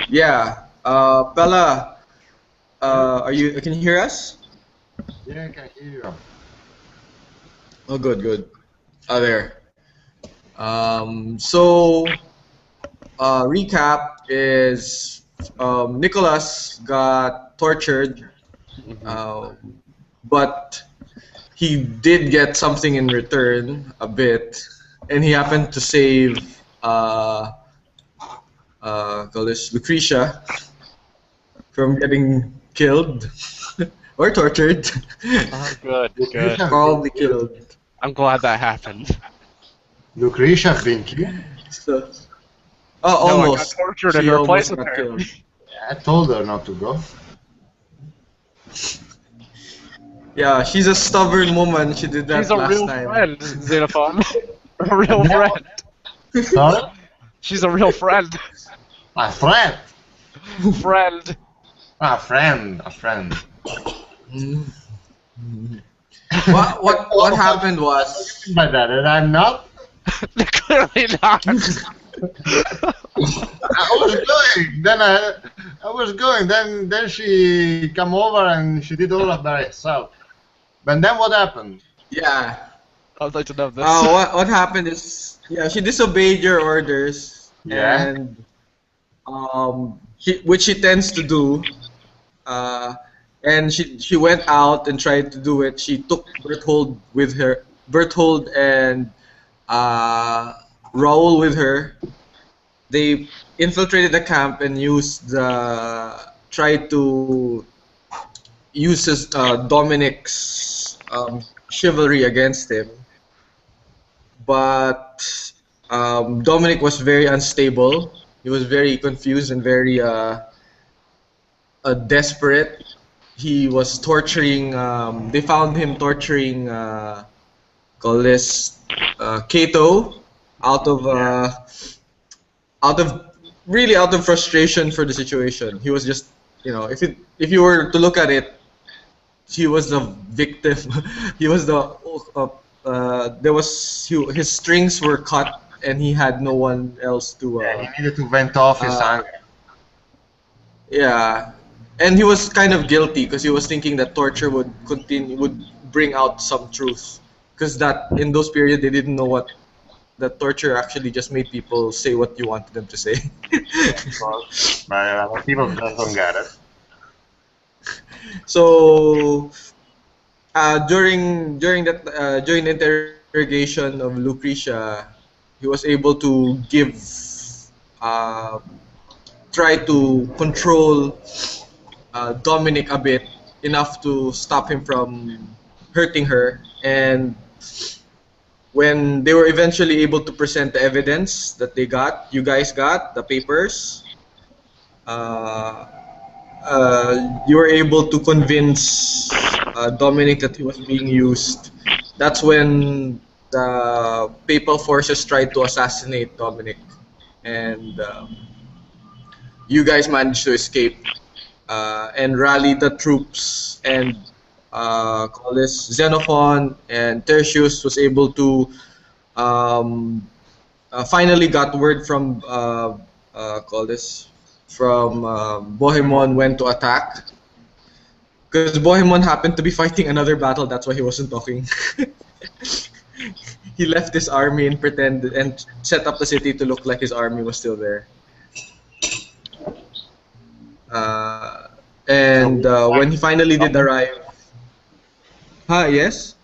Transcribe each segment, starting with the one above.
yeah, Bella, can you hear us? Yeah, I can hear you. Oh, good, good. There. So, recap is Nicholas got tortured, uh, but he did get something in return, a bit, and he happened to save call this Lucretia from getting killed or tortured, Oh, good, good. Lucretia being probably killed. killed. I'm glad that happened. Lucretia being killed? So, No, I got almost. tortured and She replaced almost with got her. killed. I told her not to go. Yeah, she's a stubborn woman. She did She's that a last real time. friend, Xenophon. A real And then, friend. sorry? She's a real friend. A threat. Friend. A friend. A friend. What happened was By that, and I'm not. Clearly not. I was going. Then I was going. Then she come over and she did all of that herself. But then what happened? yeah. I'd like to know this. What happened is yeah she disobeyed your orders Yeah. and which she tends to do. And she went out and tried to do it. She took Berthold with her, Berthold and Raoul with her. They infiltrated the camp and tried to use Dominic's chivalry against him. But Dominic was very unstable. He was very confused and very desperate. He was torturing. They found him torturing. Call this Cato, out of out of really out of frustration for the situation. He was just if you were to look at it, he was the victim. He was the his strings were cut and he had no one else to. Yeah, he needed to vent off his anger. Yeah, and he was kind of guilty because he was thinking that torture would bring out some truth. Because that in those periods they didn't know what that torture actually just made people say what you wanted them to say. But people don't get it. So during the interrogation of Lucretia, he was able to uh, try to control Dominic a bit, enough to stop him from hurting her. And when they were eventually able to present the evidence that you guys got, the papers, uh, you were able to convince Dominic that he was being used. That's when the papal forces tried to assassinate Dominic, and you guys managed to escape and rally the troops, and call this Xenophon and Tertius was able to finally got word from call this from Bohemmond when to attack, because Bohemmond happened to be fighting another battle. That's why he wasn't talking. He left his army and pretended and set up the city to look like his army was still there. Uh, and when he finally did arrive, yes,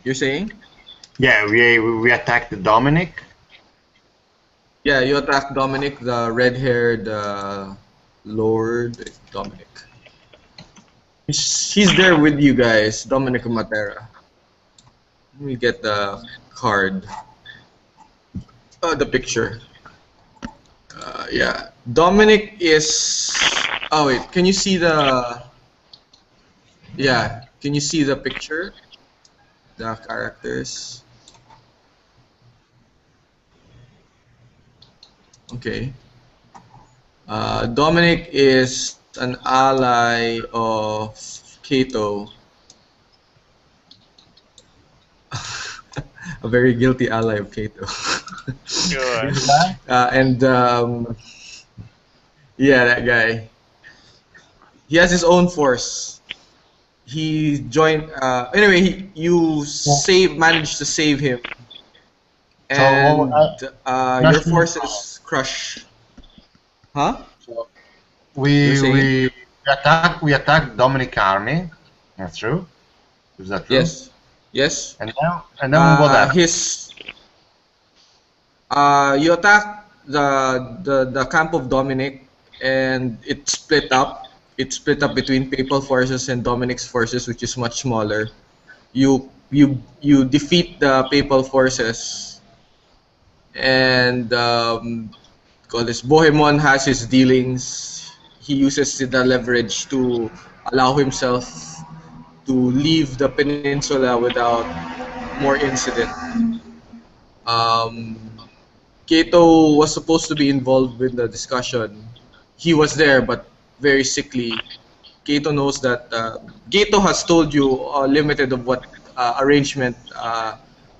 you're saying? Yeah, we attacked Dominic. Yeah, you attacked Dominic, the red-haired Lord Dominic. He's there with you guys, Dominic Matera. Let me get the card. The picture. Yeah, Dominic is. Oh wait, can you see the? Yeah, can you see the picture? The characters. Okay. Dominic is an ally of Cato. A very guilty ally of Cato. Good. And Yeah, that guy. He has his own force. He joined. Anyway, managed to save him, So and your just forces crush. Huh? so You're we saying? we attacked Dominic army. That's true. Is that true? Yes. Yes. And then what happened? His you attack the camp of Dominic, and it split up. It split up between Papal forces and Dominic's forces, which is much smaller. You defeat the Papal forces, and call this Bohemmond has his dealings. He uses the leverage to allow himself to leave the peninsula without more incident. Um, Kato was supposed to be involved with the discussion. He was there, but very sickly. Kato knows that. Kato has told you limited of what arrangement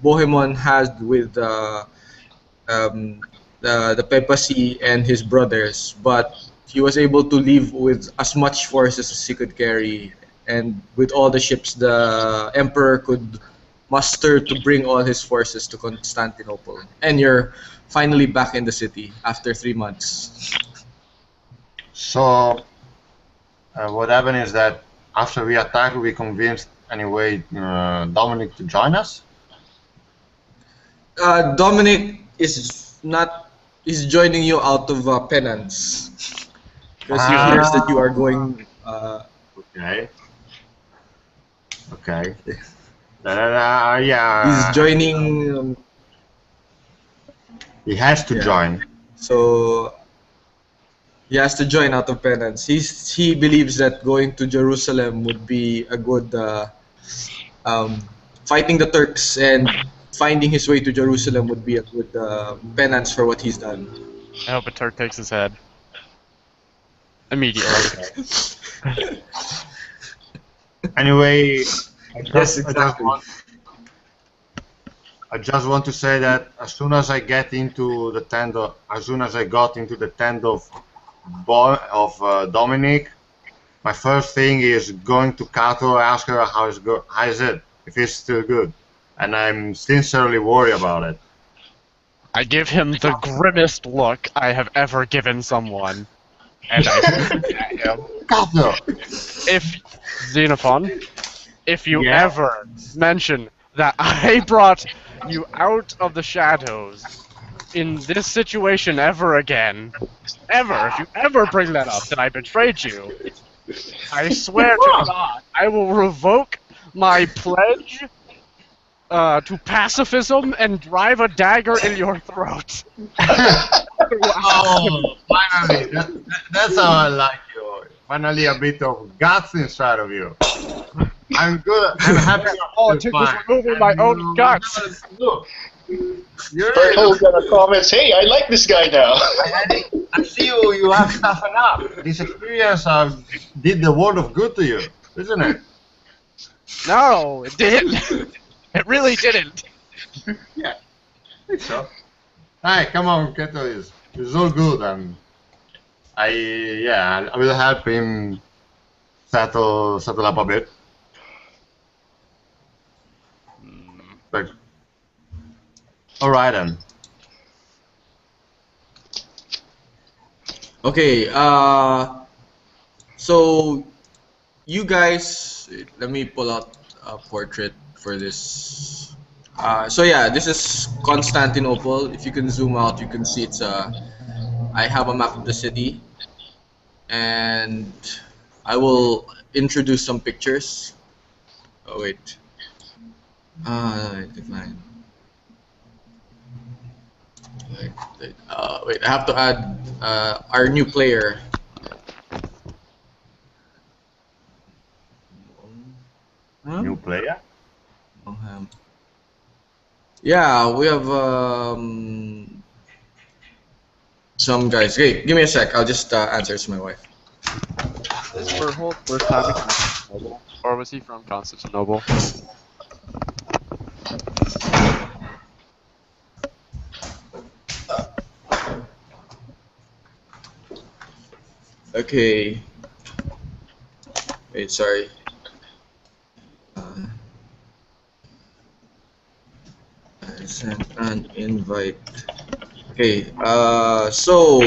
Bohemond has with the papacy and his brothers, but he was able to leave with as much forces as he could carry, and with all the ships the emperor could muster to bring all his forces to Constantinople. And you're finally back in the city after 3 months. So what happened is that after we attacked, we convinced anyway Dominic to join us. Dominic is not is joining you out of penance because he hears that you are going. Okay. Okay. Yeah. He's joining. He has to Yeah. join. So he has to join out of penance. He believes that going to Jerusalem would be a good fighting the Turks and finding his way to Jerusalem would be a good penance for what he's done. I hope a Turk takes his head. Immediately. Anyway, Yes, exactly. I just want to say that as soon as I got into the tent of Dominic, my first thing is going to Kato, ask her how is it, if it's still good, and I'm sincerely worried about it. I give him the grimmest look I have ever given someone. And I look at him. Kato! If, Xenophon, if you Yeah? ever mention that I brought you out of the shadows in this situation ever again, if you ever bring that up, that I betrayed you, I swear to God, I will revoke my pledge to pacifism and drive a dagger in your throat. Oh, finally! That's how I like you. Finally, a bit of guts inside of you. I'm good. I'm happy. All it took was removing my own guts. Look, you're Bertol's gonna comment, hey, I like this guy now. I see you have toughened up. This experience did the world of good to you, isn't it? No, it didn't. It really didn't. Yeah, I think so. Hi, come on, Keto is all good, and I will help him settle up a bit. But all right then. Okay. So you guys, let me pull out a portrait for this. So yeah, this is Constantinople. If you can zoom out, you can see it's I have a map of the city, and I will introduce some pictures. Oh wait. Decline. Wait, I have to add our new player. Huh? New player? Yeah, we have some guys. Hey, give me a sec. I'll just answer to my wife. Is Berthold first time in Constantinople? Or was he from Constantinople? Okay. Wait, sorry. I sent an invite. Okay. So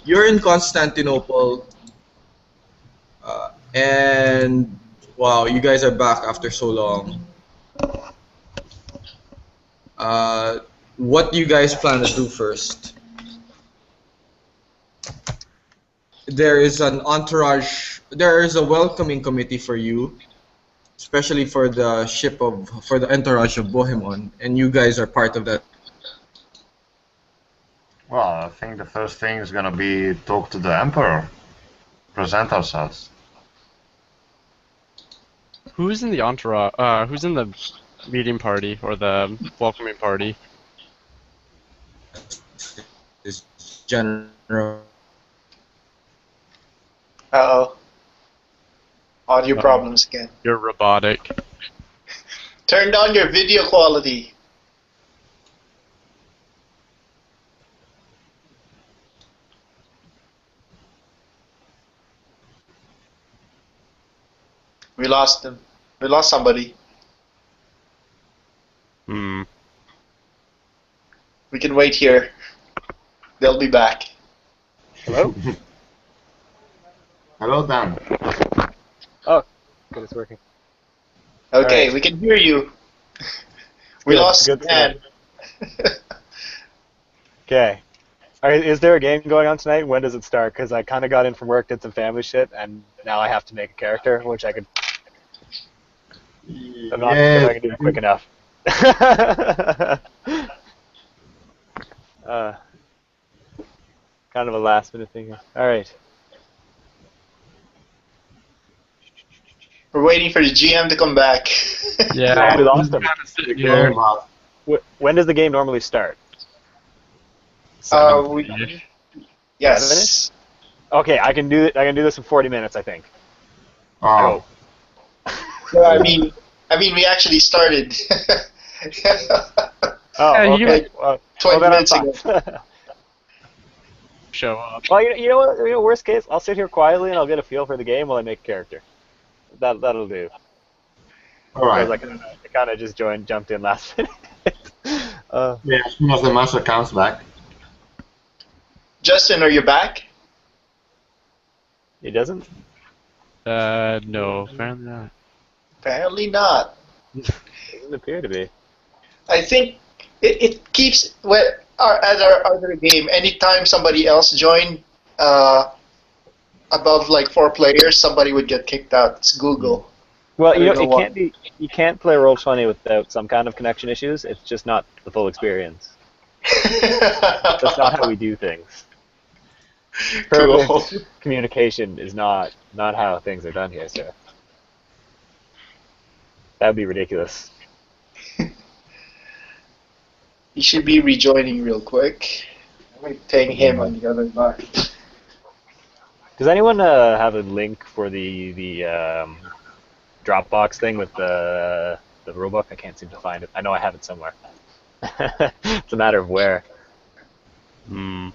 you're in Constantinople, and wow, you guys are back after so long. Uh, what do you guys plan to do first? There is an entourage. There is a welcoming committee for you, especially for the entourage of Bohemmond, and you guys are part of that. Well, I think the first thing is gonna be talk to the Emperor, present ourselves. Who's in the entourage? Who's in the meeting party or the welcoming party? Is general. Uh-oh. Audio problems again. You're robotic. Turn down your video quality. We lost them. We lost somebody. Hmm. We can wait here. They'll be back. Hello? Hello, Dan. Oh, good, it's working. Okay, Alright. we can hear you. We Good, lost good Dan. Okay. Alright, is there a game going on tonight? When does it start? Because I kind of got in from work, did some family shit, and now I have to make a character, which I could. I'm not sure if I can do it quick enough. Kind of a last minute thing. Alright. We're waiting for the GM to come back. Yeah, we lost them. Kind of sitting here. When does the game normally start? Yes. Okay, I can do it. I can do this in 40 minutes, I think. Oh, Well, I mean, we actually started. Oh, Yeah, you okay. can- Well, 20 then I'm minutes fine. ago. Show up. Well, you know what? Worst case, I'll sit here quietly and I'll get a feel for the game while I make a character. That'll do. all right. Because I kind of just jumped in last minute. Yeah, as soon as the master comes back. Justin, are you back? He doesn't. No, apparently not. Apparently not. Doesn't appear to be. I think it keeps at our other game. Anytime somebody else joined above like 4 players, somebody would get kicked out. It's Google. Well, I you don't know, know it why. can't be. You can't play Roll20 without some kind of connection issues. It's just not the full experience. That's not how we do things. Perfect Cool. communication is not how things are done here, sir. That would be ridiculous. He should be rejoining real quick. I'm waiting him on the other line. Does anyone have a link for the Dropbox thing with the rulebook? I can't seem to find it. I know I have it somewhere. It's a matter of where. Hmm.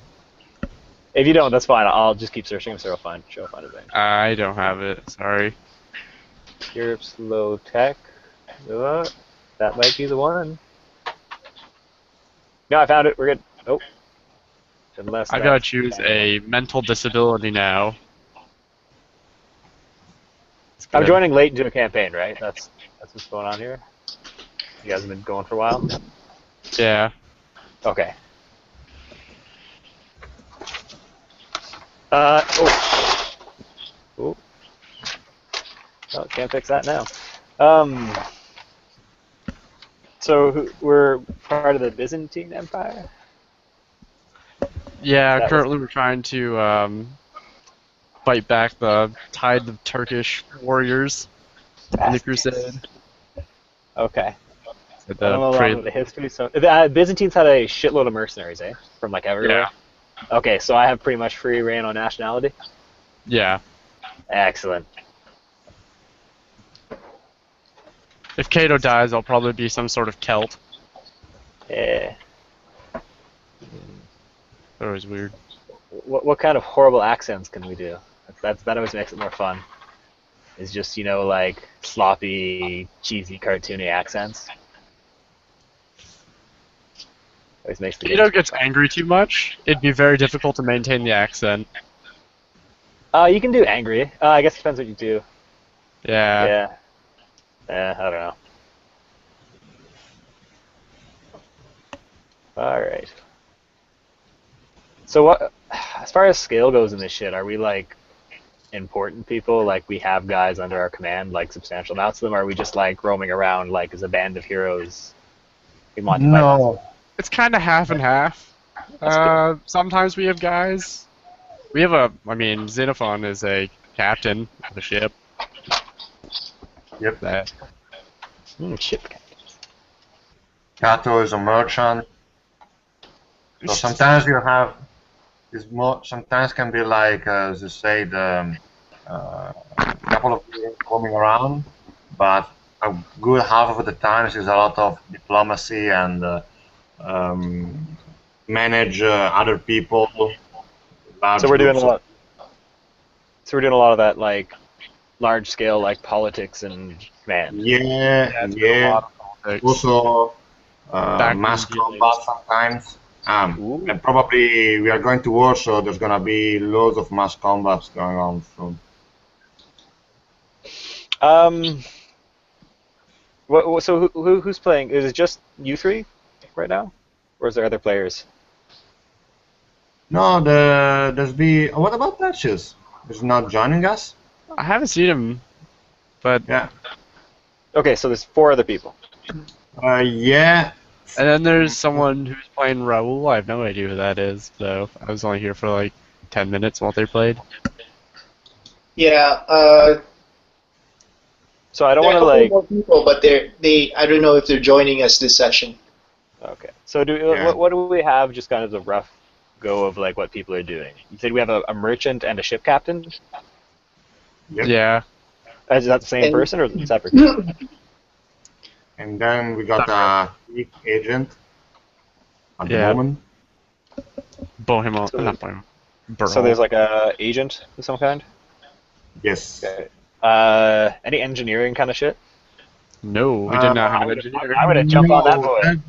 If you don't, that's fine. I'll just keep searching. I'm sure I'll find it. Eventually. I don't have it. Sorry. Europe's low tech. That might be the one. No, I found it. We're good. Oh. Unless I gotta choose a mental disability now. I'm joining late into a campaign, right? That's what's going on here. You guys have been going for a while. Yeah. Okay. Oh. Oh. Oh, can't fix that now. So we're part of the Byzantine Empire? Yeah, That currently we're trying to fight back the tide of Turkish warriors in the Crusade. Okay. With I don't know a lot of the history. So the Byzantines had a shitload of mercenaries, eh? From like everywhere. Yeah. Okay, so I have pretty much free reign on nationality. Yeah. Excellent. If Cato dies, I'll probably be some sort of Celt. Yeah. That was weird. what kind of horrible accents can we do? That always makes it more fun. Is just like sloppy, cheesy, cartoony accents. Always makes the Kato gets angry too much. It'd be very difficult to maintain the accent. You can do angry. I guess it depends what you do. Yeah. I don't know. Alright. So what, as far as scale goes in this shit, are we like important people? Like we have guys under our command, like substantial amounts of them? Or are we just like roaming around like as a band of heroes? We want to fight. No. It's kind of half and half. Sometimes we have guys. We have Xenophon is a captain of a ship. Yep. That. Ship. Kato is a merchant. So sometimes you have sometimes can be like, as you say, the couple of people roaming around, but a good half of the times is a lot of diplomacy and manage other people. So we're doing a lot. So we're doing a lot of that, like large scale, like politics and command. Yeah. Also, mass combat sometimes. And probably we are going to war, so there's gonna be loads of mass combats going on soon. So who's playing? Is it just you three right now, or is there other players? No, what about Patches? Is not joining us? I haven't seen him, but Yeah. Okay, so there's 4 other people. Yeah. And then there's someone who's playing Raul. I have no idea who that is, though. I was only here for like 10 minutes while they played. Yeah. So I don't There want are to a couple like. more people, but I don't know if they're joining us this session. Okay. So Yeah. what do we have? Just kind of the rough go of like what people are doing. You said we have a merchant and a ship captain. Yep. Yeah. Is that the same And- person or is it separate? And then we got a fleet agent at the Yeah. moment. Bohemmond. So- Not Bohemmond. So there's like a agent of some kind. Yes. Okay. Any engineering kind of shit? No, we did not have an engineer. I'm gonna jump on that boy.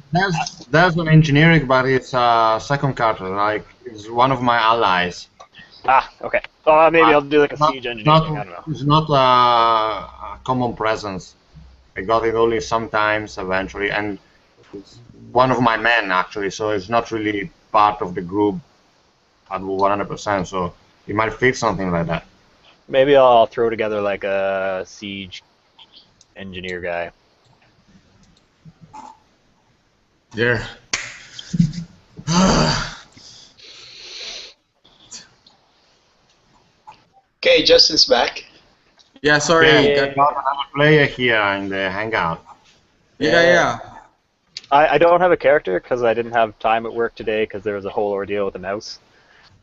There's an engineering, but it's a second character. Like it's one of my allies. Okay. Maybe I'll do like a siege engineering. I don't know. It's not a common presence. I got it only sometimes, eventually, and it's one of my men actually. So it's not really part of the group at 100%. So it might fit something like that. Maybe I'll throw together like a siege engineer guy. There. Okay, Justin's back. Yeah, sorry. Yeah, we got another player here in the hangout. Yeah. I don't have a character because I didn't have time at work today because there was a whole ordeal with the mouse.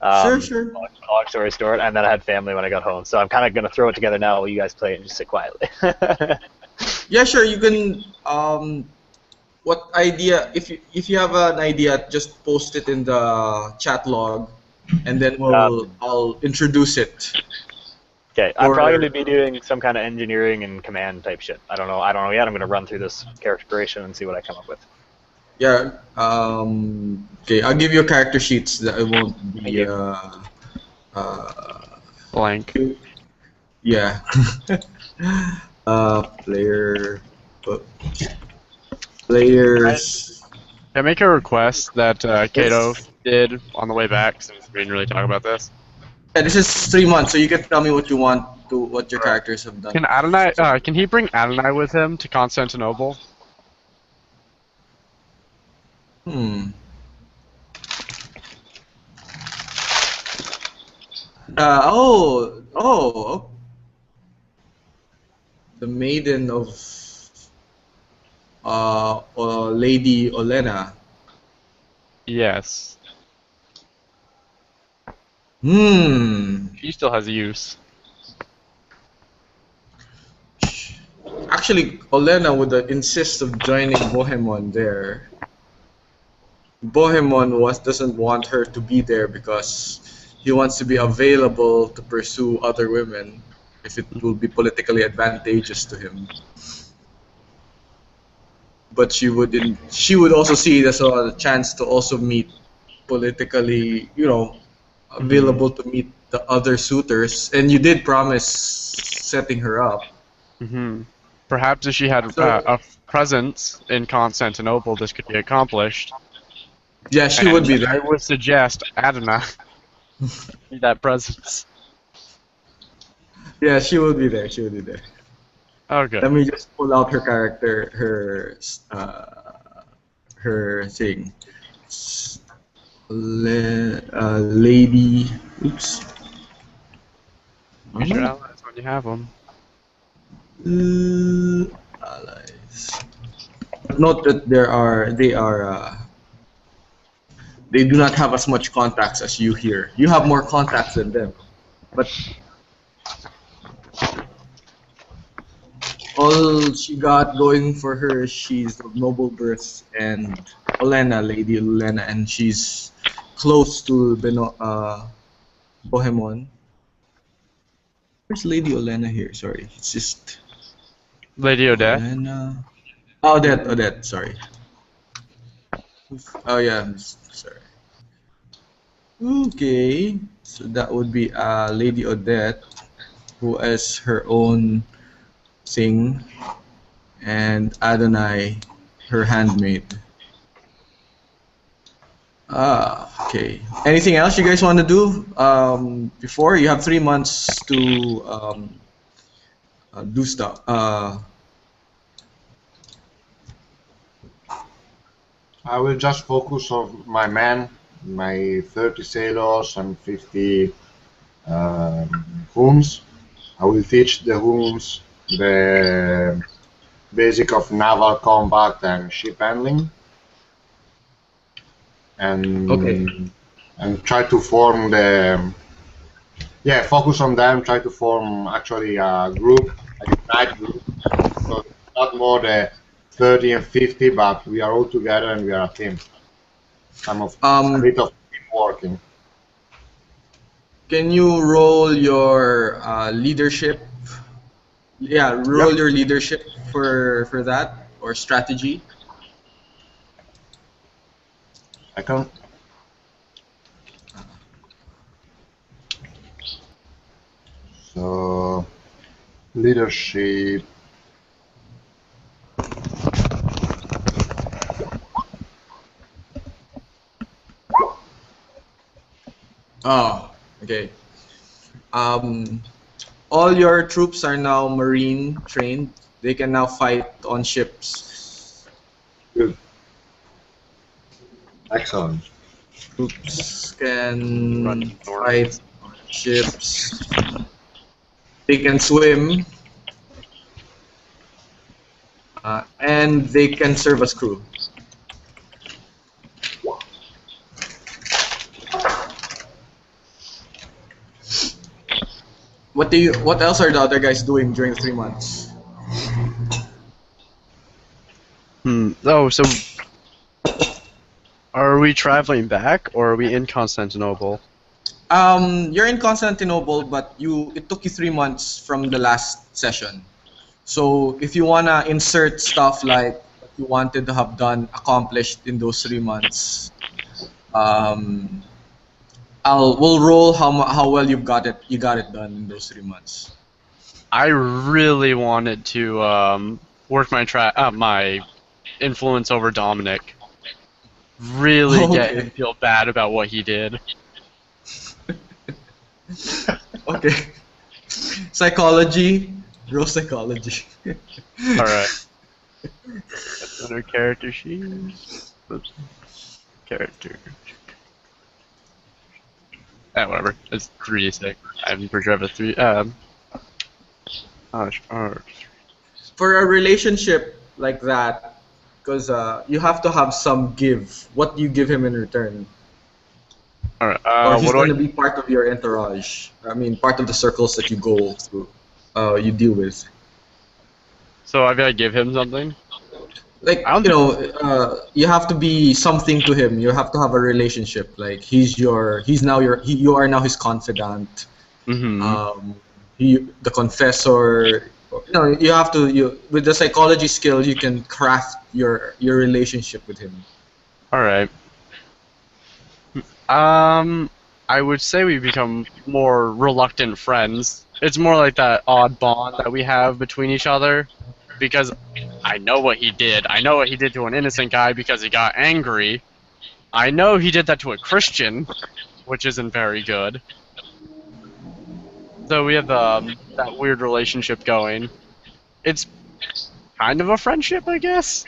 Sure. Long story short, and then I had family when I got home, so I'm kind of gonna throw it together now while you guys play it and just sit quietly. Yeah, sure. You can. What idea? If you have an idea, just post it in the chat log, and then I'll introduce it. Okay, I'm Or- probably gonna be doing some kind of engineering and command type shit. I don't know yet. I'm gonna run through this character creation and see what I come up with. Yeah. Okay. I'll give you character sheets. That it won't be. Blank. Yeah. Player. Players. Can I make a request that Kato did on the way back, since we didn't really talk about this? Yeah, this is 3 months, so you can tell me what you want to what your characters have done. Can Adonai? Can he bring Adonai with him to Constantinople? The maiden of Lady Olena. Yes. He still has use. Actually, Olena would insist of joining Bohemmond there. Bohemmond doesn't want her to be there because he wants to be available to pursue other women if it will be politically advantageous to him. But she would also see it as a chance to also meet politically, available to meet the other suitors. And you did promise setting her up. Perhaps if she had So- a presence in Constantinople, this could be accomplished. Yeah, she would be I there. would suggest Adana be that presence. Yeah, she would be there. She would be there. Okay. Let me just pull out her character, her thing. Lady. Oops. Use your allies when you have them. Allies. Note that they do not have as much contacts as you here. You have more contacts than them, but all she got going for her, she's of noble birth, and Lady Olena, and she's close to Bohemmond. Where's Lady Olena here? Sorry, it's just Lady Odette. Olena. Oh, Odette. Sorry. Oh yeah, sorry. Okay, so that would be Lady Odette, who has her own thing, and Adonai, her handmaid. Okay. Anything else you guys want to do before? You have 3 months to do stuff. I will just focus on my men, my 30 sailors and 50 Huns. I will teach the Huns the basic of naval combat and ship handling. And Okay. and try to form focus on them, try to form actually a group, a united group. So not more the 30 and 50, but we are all together and we are a team. A bit of team working. Can you roll your leadership? Yeah, roll your leadership for that, or strategy. Second. So leadership. Oh, okay. All your troops are now marine trained. They can now fight on ships. Good. Excellent. Troops can fight on ships. They can swim. And they can serve as crew. What else are the other guys doing during the 3 months? Oh, so are we traveling back, or are we in Constantinople? You're in Constantinople, but it took you 3 months from the last session. So if you wanna insert stuff like what you wanted to have accomplished in those 3 months, we'll roll how well you got it done in those 3 months. I really wanted to work my influence over Dominic. Really get him feel bad about what he did. Okay. Psychology. Roll psychology. Alright. That's under character sheet. Oops. Character. Whatever. It's 3d6. I'm pretty sure I have a 3. For a relationship like that, because you have to have some give. What do you give him in return? Alright. Or he's What going do to be part of your entourage. I mean, part of the circles that you go through, you deal with. So I've got to give him something? Like, I don't you know, you have to be something to him. You have to have a relationship. Like you are now his confidant. Mm-hmm. The confessor. You know, you have to with the psychology skill, you can craft your relationship with him. All right. I would say we become more reluctant friends. It's more like that odd bond that we have between each other, because I know what he did. I know what he did to an innocent guy because he got angry. I know he did that to a Christian, which isn't very good. So we have that weird relationship going. It's kind of a friendship, I guess.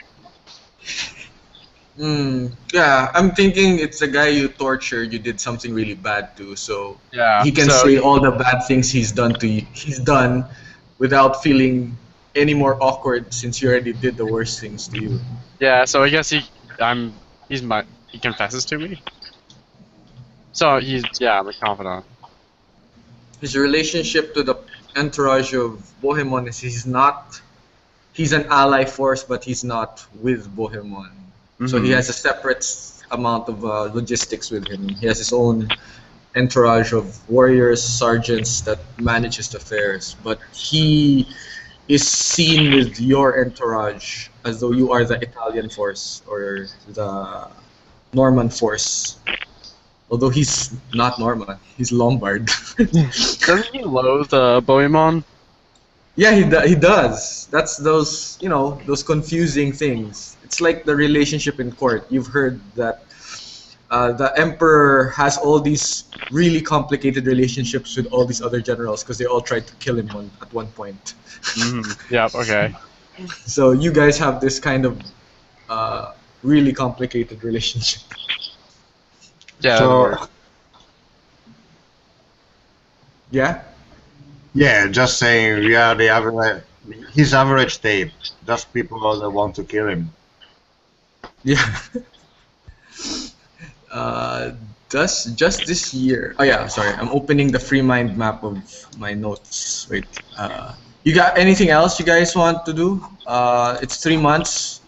Yeah, I'm thinking it's the guy you tortured. You did something really bad to, so Yeah. he can So say all the bad things he's done to you. He's done without feeling any more awkward since you already did the worst things to you. yeah. So I guess he confesses to me. So I'm a confidant. His relationship to the entourage of Bohemmond is he's an ally force, but he's not with Bohemmond. So he Mhm. has a separate amount of logistics with him. He has his own entourage of warriors, sergeants that manage his affairs, but he is seen with your entourage as though you are the Italian force or the Norman force. Although he's not Norman, he's Lombard. Doesn't he loathe Bohemmond? Yeah, he does. That's those, you know, those confusing things. It's like the relationship in court. You've heard that the emperor has all these really complicated relationships with all these other generals because they all tried to kill him at one point. Yep. Okay. So you guys have this kind of really complicated relationship. Yeah. So Yeah? yeah, just saying we are the average. His average state, just people that want to kill him. Yeah. Just this year. Oh yeah, sorry. I'm opening the free mind map of my notes. Wait. You got anything else you guys want to do? It's 3 months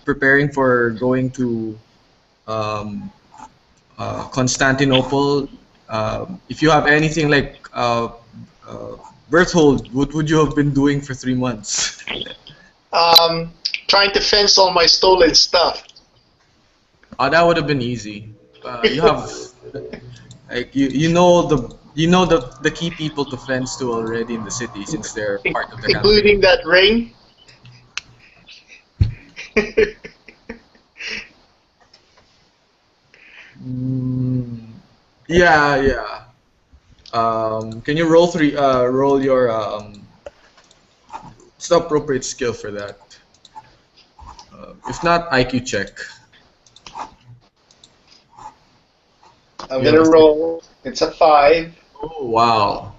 preparing for going to Constantinople. If you have anything like Berthold, what would you have been doing for 3 months? Trying to fence all my stolen stuff. That would have been easy. You have like you know the key people to fence to already in the city since they're part of the Including campaign. that ring. Yeah, yeah. Can you roll your what's the appropriate skill for that? If not, IQ check. I'm Yeah, gonna that's roll. It's a 5. Oh wow.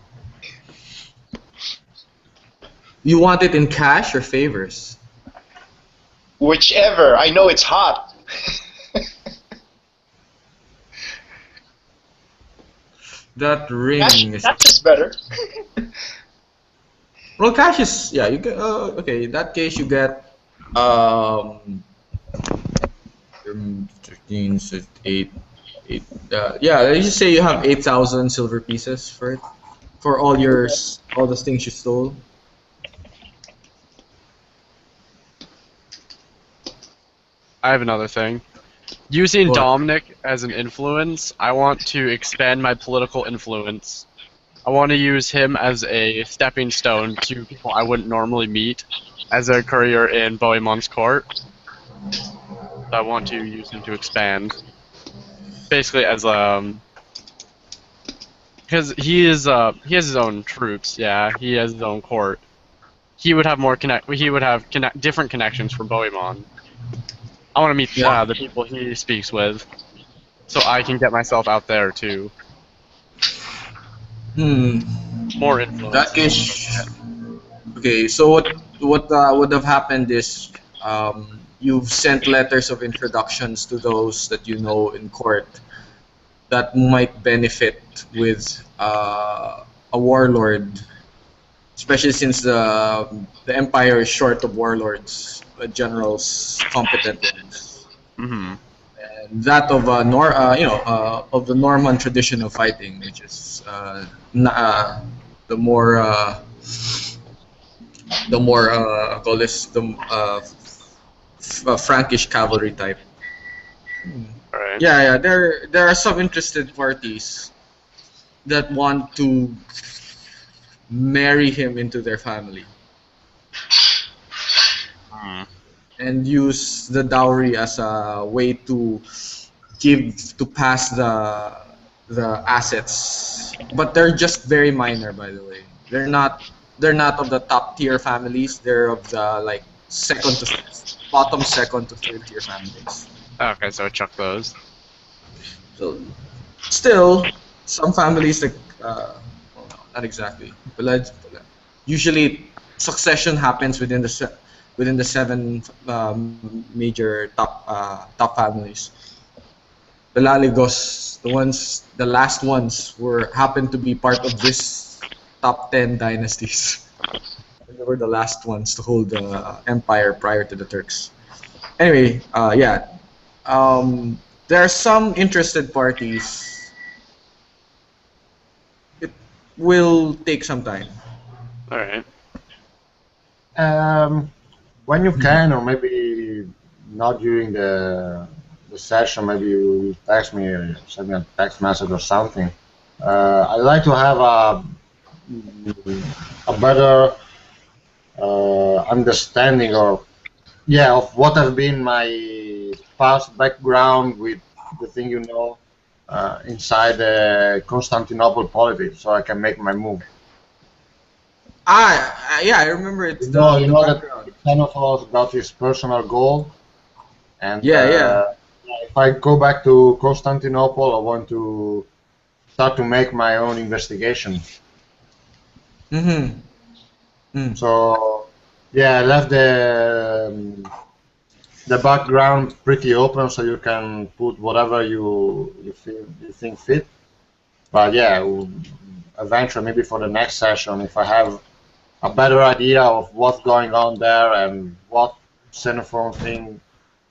You want it in cash or favors? Whichever. I know it's hot. That ring is That's just better. well. Cash is yeah. You get okay. In that case, you get 13, so 8. Yeah, let's just say you have 8,000 silver pieces for it, for all the things you stole. I have another thing. Using What? Dominic as an influence, I want to expand my political influence. I want to use him as a stepping stone to people I wouldn't normally meet as a courier in Bohemmond's court. So I want to use him to expand. Basically as because he has his own troops, yeah, he has his own court. He would have different connections from Bohemmond. I want to meet Yeah. the people he speaks with, so I can get myself out there too. More influence. That case, okay. So what would have happened is you've sent letters of introductions to those that you know in court that might benefit with a warlord especially since the empire is short of warlords, generals, competent ones. Mm-hmm. And that of of the Norman tradition of fighting, which is the more call this the Frankish cavalry type. Right. Yeah. There are some interested parties that want to marry him into their family Mm. and use the dowry as a way to pass the assets. But they're just very minor, by the way. They're not of the top tier families. They're of the like bottom second to third tier families. Okay, so chuck those. So still, some families like well, no, not exactly. Usually, succession happens within the seven major top families. The Laligos, the last ones happened to be part of this top 10 dynasties. They were the last ones to hold the empire prior to the Turks. Anyway, yeah, there are some interested parties. It will take some time. All right. When you can, or maybe not during the session, maybe you text me or send me a text message or something. I'd like to have a better understanding of what have been my past background with the thing inside Constantinople politics, so I can make my move. Yeah, I remember it's You know that background. Xenophon got his personal goal, and Yeah. if I go back to Constantinople, I want to start to make my own investigation. Mm-hmm. Mm. So yeah, I left the background pretty open, so you can put whatever you think fit. But yeah, eventually, maybe for the next session, if I have a better idea of what's going on there and what Xenophon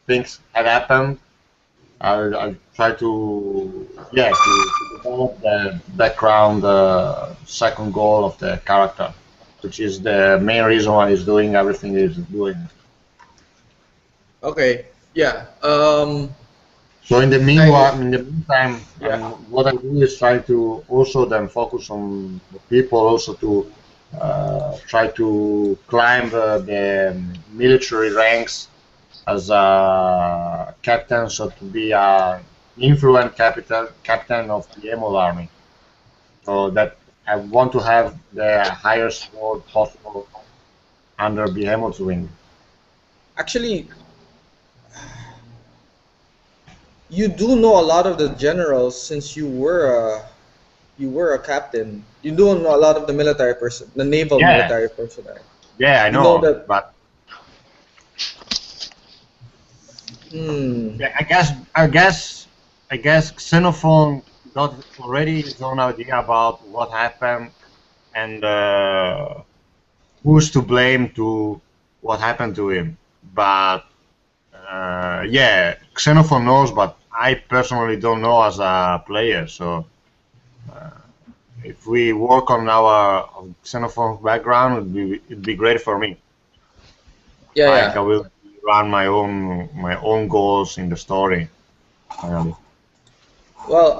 things had happened, I'll try to develop the background, second goal of the character, which is the main reason why he's doing everything he's doing. Okay. Yeah. So in the meantime, Yeah. what I do is try to also then focus on the people, also to try to climb the military ranks as a captain, so to be an influent captain of the Emol army. So that I want to have the highest role possible under Behemoth's wing. Actually, you do know a lot of the generals since you were a captain. You do know a lot of the naval Yeah. military personnel. Yeah, I You know know, that- but Hmm. yeah, I guess Xenophon got already his own idea about what happened and who's to blame to what happened to him. But yeah, Xenophon knows, but I personally don't know as a player. So if we work on our Xenophon's background, it'd be great for me. Yeah, Like I yeah. will run my own goals in the story. Finally. Well,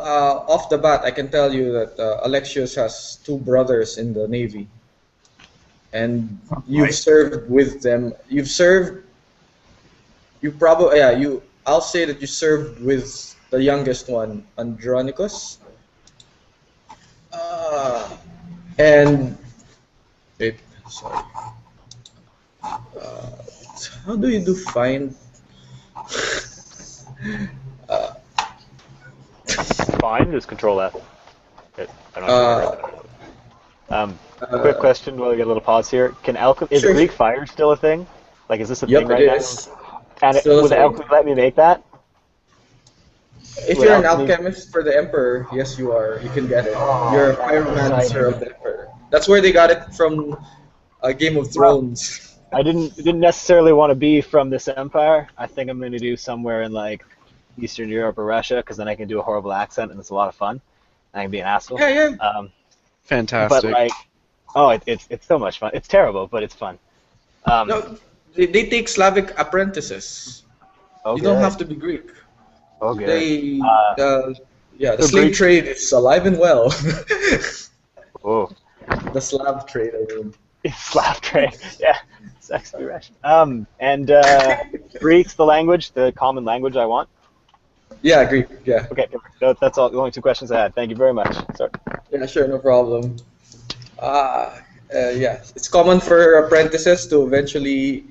off the bat, I can tell you that Alexios has two brothers in the Navy, and you've Right. served with them. You've served. You probably yeah. I'll say that you served with the youngest one, Andronicus. And wait, sorry. Uh, how do you define? Fine, just Control F. I don't Uh, know. Quick question while we get a little pause here. Is Sure. Greek fire still a thing? Like, is this a Yep, thing right it now? is. And Still a would thing. Alchemy let me make that? If Would you're an alchemy- alchemist for the Emperor, yes, you are. You can get it. You're a that's pyromancer exciting. of the Emperor. That's where they got it from. Game of Thrones. I didn't necessarily want to be from this empire. I think I'm going to do somewhere in like Eastern Europe or Russia, because then I can do a horrible accent and it's a lot of fun. I can be an asshole. Yeah, yeah. But Fantastic. like, oh, it's so much fun. It's terrible, but it's fun. No, they take Slavic apprentices. Okay. You don't have to be Greek. Okay. They, yeah, the So slave Greek- trade is alive and well. Oh, The Slav trade, I mean. Slav trade. Yeah, sexy Russian. And Greek's the language, the common language I want. Yeah, Greek. Yeah. Okay, that's all. The only 2 questions I had. Thank you very much. Sorry. Yeah, sure, no problem. Yeah, it's common for apprentices to eventually.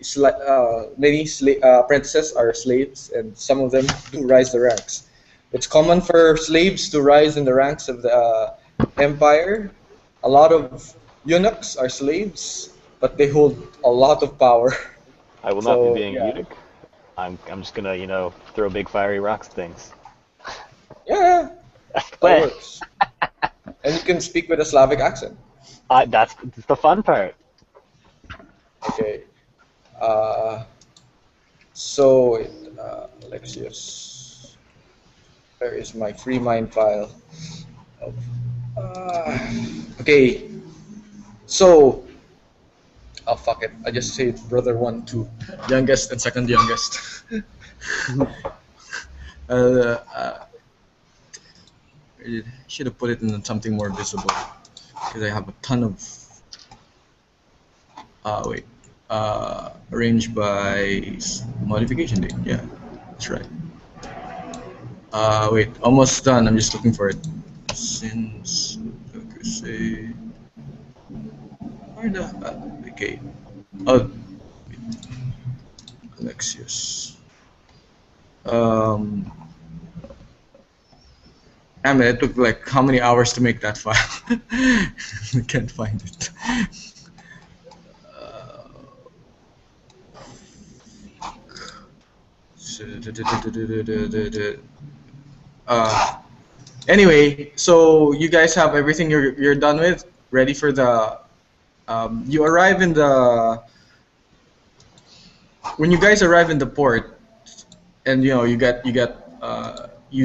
Many apprentices are slaves, and some of them do rise the ranks. It's common for slaves to rise in the ranks of the empire. A lot of eunuchs are slaves, but they hold a lot of power. I will not So, be being yeah. eunuch. I'm just gonna, throw big fiery rocks at things. Yeah, That's the that plan. works. And you can speak with a Slavic accent. That's the fun part. Okay. So, Alexius, where is my free mind file? Okay. So, oh fuck it. I just said brother 1, 2, youngest and second youngest. Should have put it in something more visible because I have a ton of. Wait. Arranged by modification date. Yeah, that's right. Wait, almost done. I'm just looking for it. Since the Crusade. Okay. Oh, Alexius. Damn it, it took like how many hours to make that file? I can't find it. Anyway, so you guys have everything you're done with, ready for the. You arrive in the. When you guys arrive in the port, and you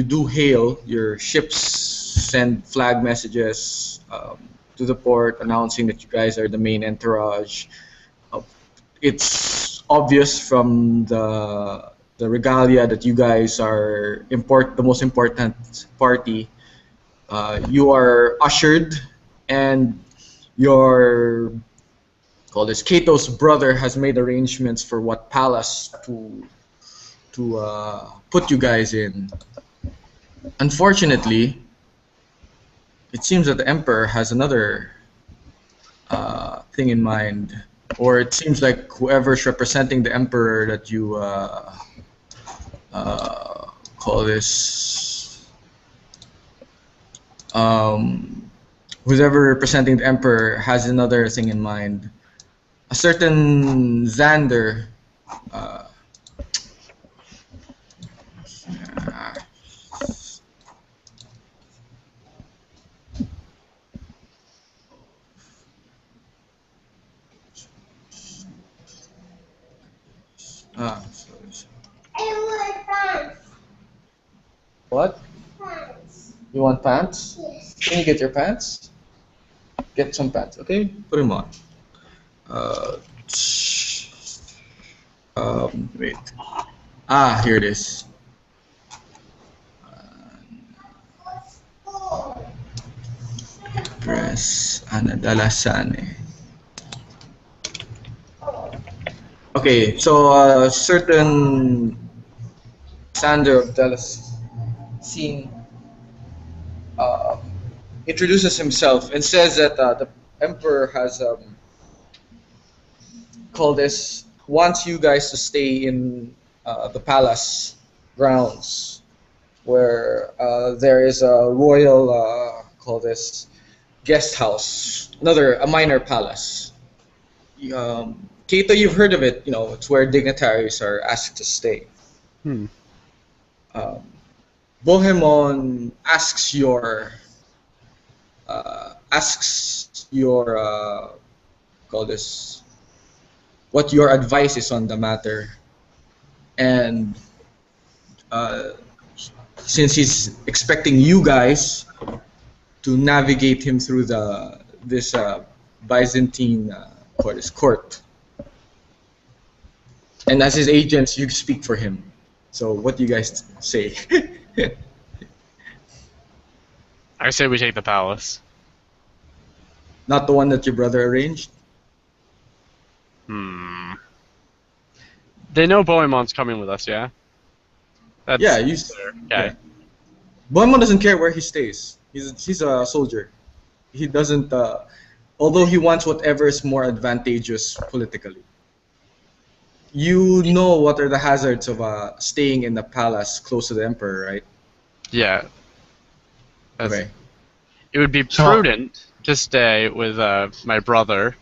do hail. Your ships send flag messages to the port announcing that you guys are the main entourage. It's obvious from the regalia that you guys are the most important party. You are ushered, and your Cato's brother has made arrangements for what palace to put you guys in. Unfortunately, it seems that the emperor has another thing in mind, or it seems like whoever's representing the emperor that you call this, whoever representing the emperor has another thing in mind. A certain Xander. What? Pants. You want pants? Yes. Can you get your pants? Get some pants, okay? Put them on. Wait. Here it is. Press Anadalasane. Okay, so certain Sander of Dalasine introduces himself and says that the emperor has wants you guys to stay in the palace grounds, where there is a royal guest house, a minor palace. Cato, you've heard of it. It's where dignitaries are asked to stay. Bohemmond asks your call this, what your advice is on the matter, and since he's expecting you guys to navigate him through this Byzantine court, and as his agents, you speak for him. So what do you guys say? I say we take the palace. Not the one that your brother arranged? They know Bohemmond's coming with us, yeah? That's Yeah, okay. yeah. Bohemmond doesn't care where he stays. He's a soldier. He doesn't, although he wants whatever is more advantageous politically. You know what are the hazards of staying in the palace close to the emperor, right? Yeah. Okay. It would be prudent to stay with my brother.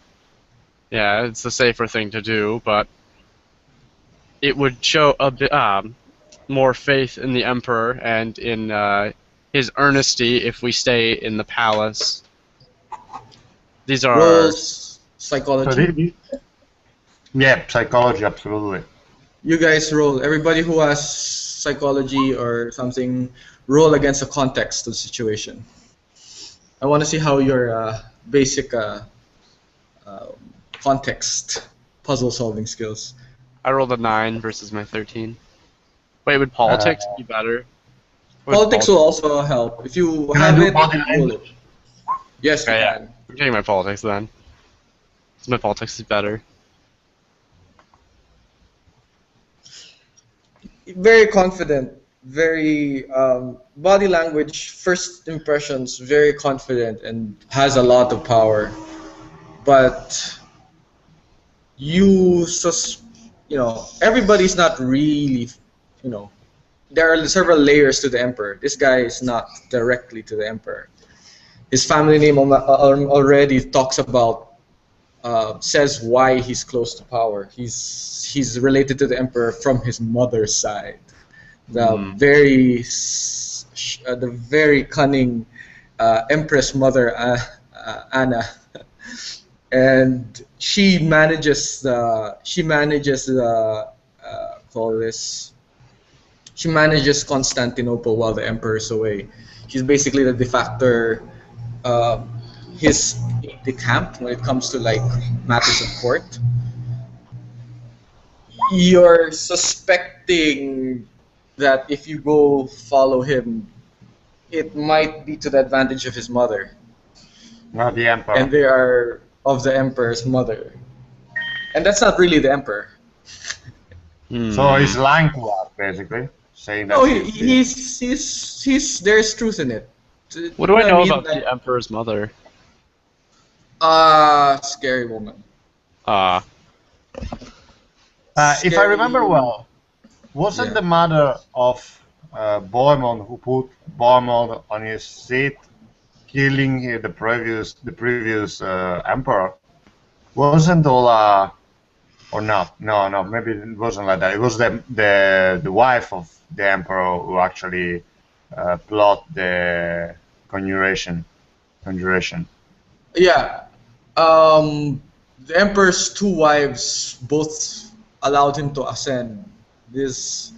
Yeah, it's the safer thing to do, but it would show a bit more faith in the emperor and in his earnesty if we stay in the palace. These are Roll psychology. Yeah, psychology, absolutely. You guys roll. Everybody who has psychology or something, roll against the context of the situation. I want to see how your basic context puzzle solving skills. I rolled a 9 versus my 13. Wait, would politics be better? Politics will also help. If you have it, roll it. Yes, you Yeah. can. I'm taking my politics then. 'Cause my politics is better. Very confident, very body language, first impressions, very confident and has a lot of power. But everybody's not really, there are several layers to the emperor. This guy is not directly to the emperor. His family name already talks about, says why he's close to power. He's related to the emperor from his mother's side. The very cunning empress mother Anna, and she manages Constantinople while the emperor is away. She's basically the de facto his the camp when it comes to like matters of court. You're suspecting that if you go follow him, it might be to the advantage of his mother. Not the emperor. And they are of the emperor's mother. And that's not really the emperor. So he's lying to us, basically, saying that. No, he's there's truth in it. What do I know about the emperor's mother? Scary woman. If I remember well, wasn't the mother of Bohemmond who put Bohemmond on his seat, killing the previous emperor? Wasn't all or not? No, maybe it wasn't like that. It was the wife of the emperor who actually plot the conjuration. Yeah. The emperor's two wives both allowed him to ascend. Those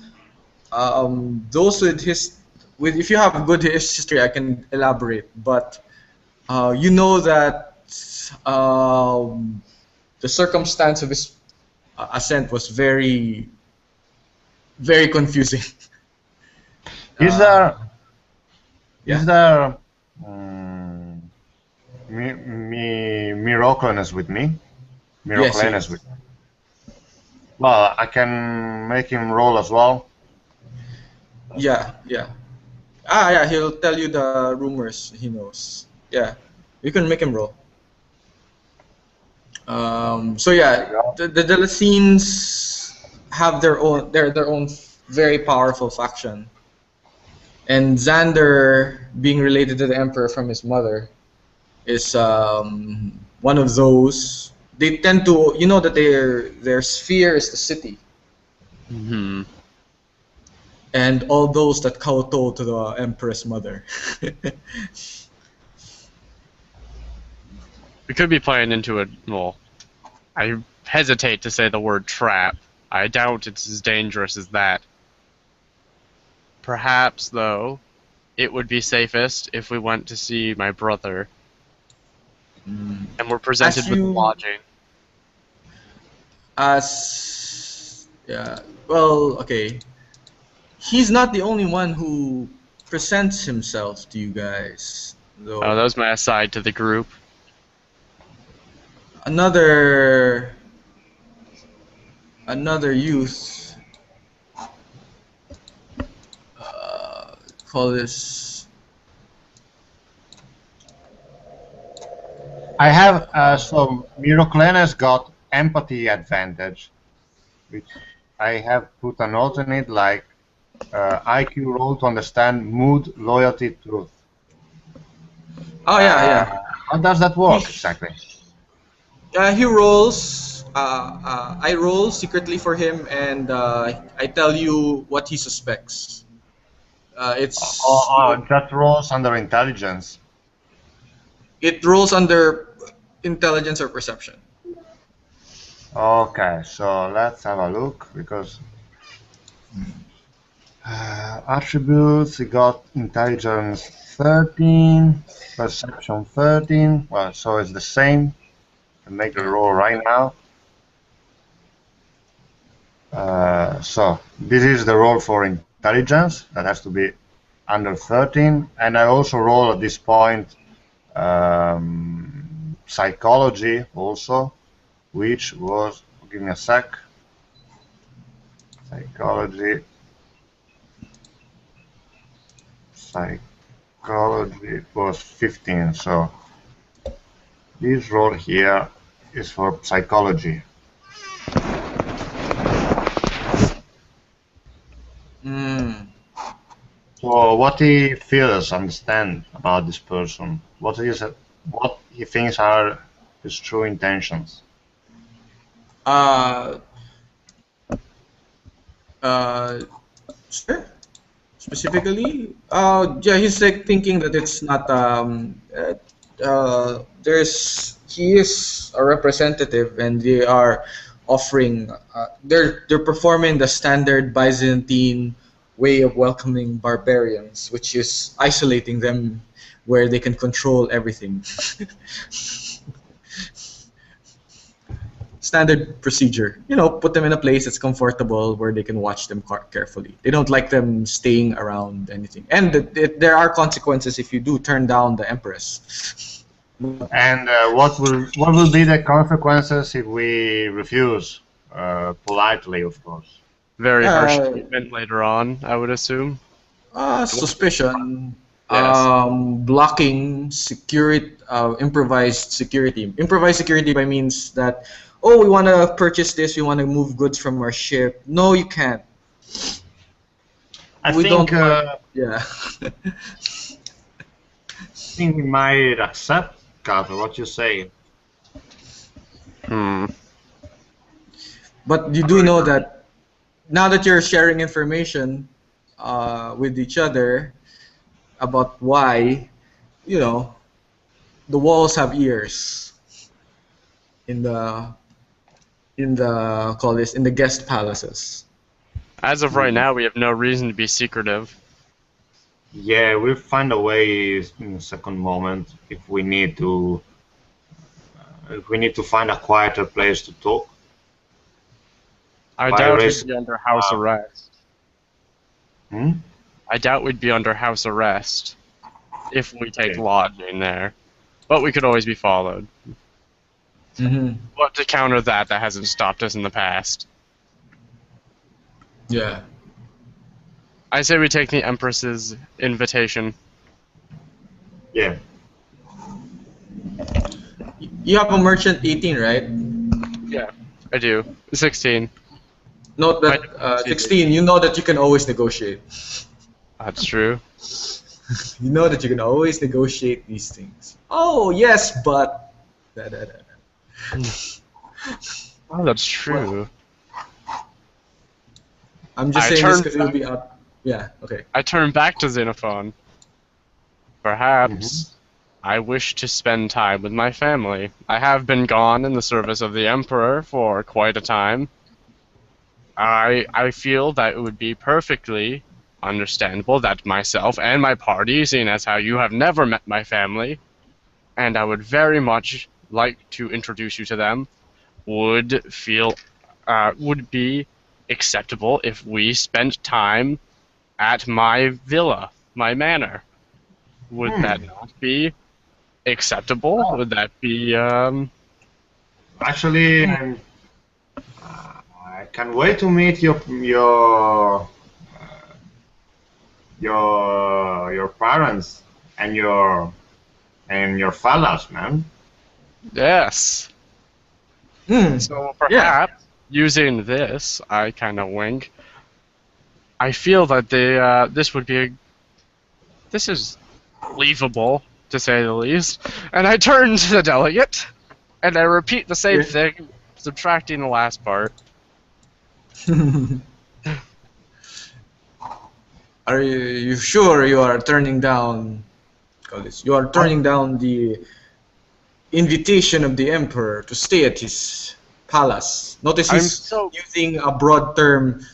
if you have a good history, I can elaborate. But you know that the circumstance of his ascent was very, very confusing. Is there Miroclanus with me? Yes. With me. Well, I can make him roll as well. Yeah. Yeah, he'll tell you the rumors he knows. Yeah, you can make him roll. So yeah, the Lacines have their own very powerful faction. And Xander, being related to the emperor from his mother, is one of those. They tend to, that their sphere is the city. Mm-hmm. And all those that kowtow to the empress mother. We could be playing into it. Well, I hesitate to say the word trap. I doubt it's as dangerous as that. Perhaps, though, it would be safest if we went to see my brother and were presented As with you- lodging. Yeah. Well, okay. He's not the only one who presents himself to you guys, though. Oh, that was my aside to the group. Another youth. Call this. I have so Miroclenes got empathy advantage, which I have put a note in it like IQ roll to understand mood, loyalty, truth. Oh yeah. How does that work exactly? He rolls. I roll secretly for him, and I tell you what he suspects. It's That rolls under intelligence. it rolls under intelligence or perception. Okay, so let's have a look because attributes, he got intelligence 13, perception 13. Well, so it's the same. I'll make the roll right now. So this is the roll for intelligence. That has to be under 13. And I also roll at this point psychology also, which was, give me a sec, psychology was 15, so this roll here is for psychology. So what he feels, understand about this person, what he thinks are his true intentions. Sure. Specifically, yeah, he's like thinking that it's not. He is a representative, and they are offering. They're performing the standard Byzantine way of welcoming barbarians, which is isolating them where they can control everything. Standard procedure. Put them in a place that's comfortable where they can watch them carefully. They don't like them staying around anything. And there are consequences if you do turn down the Empress. And what will be the consequences if we refuse? Politely, of course. Very harsh treatment later on, I would assume. Suspicion. Yes. Blocking security, improvised security. Improvised security by means that, oh, we want to purchase this, we want to move goods from our ship. No, you can't. I think we might accept, Carter, what you say. But you do know that now that you're sharing information with each other about why, the walls have ears in the guest palaces. As of right now, we have no reason to be secretive. Yeah, we'll find a way in a second moment if we need to find a quieter place to talk. I doubt we'd be under house arrest. I doubt we'd be under house arrest if we take lodging there. But we could always be followed. But to counter that hasn't stopped us in the past. Yeah. I say we take the Empress's invitation. Yeah. You have a merchant 18, right? Yeah, I do. 16. Note that 16, you know that you can always negotiate. That's true. You know that you can always negotiate these things. Oh, yes, but... Oh, that's true. I'm just saying this because it'll be up. Yeah, okay. I turn back to Xenophon. Perhaps I wish to spend time with my family. I have been gone in the service of the Emperor for quite a time. I feel that it would be perfectly understandable that myself and my party, seeing as how you have never met my family, and I would very much like to introduce you to them, would be acceptable if we spent time at my villa, my manor. Would that not be acceptable? Oh, Would that be actually, I can't wait to meet your parents and your fellows, man. yes. Hmm. So Yeah. perhaps using this, I kind of wink. I feel that this is believable to say the least. And I turn to the delegate, and I repeat the same Yeah. thing, subtracting the last part. Are you sure you are turning down? Call this. You are turning down the invitation of the emperor to stay at his palace. Notice I'm he's so using a broad term.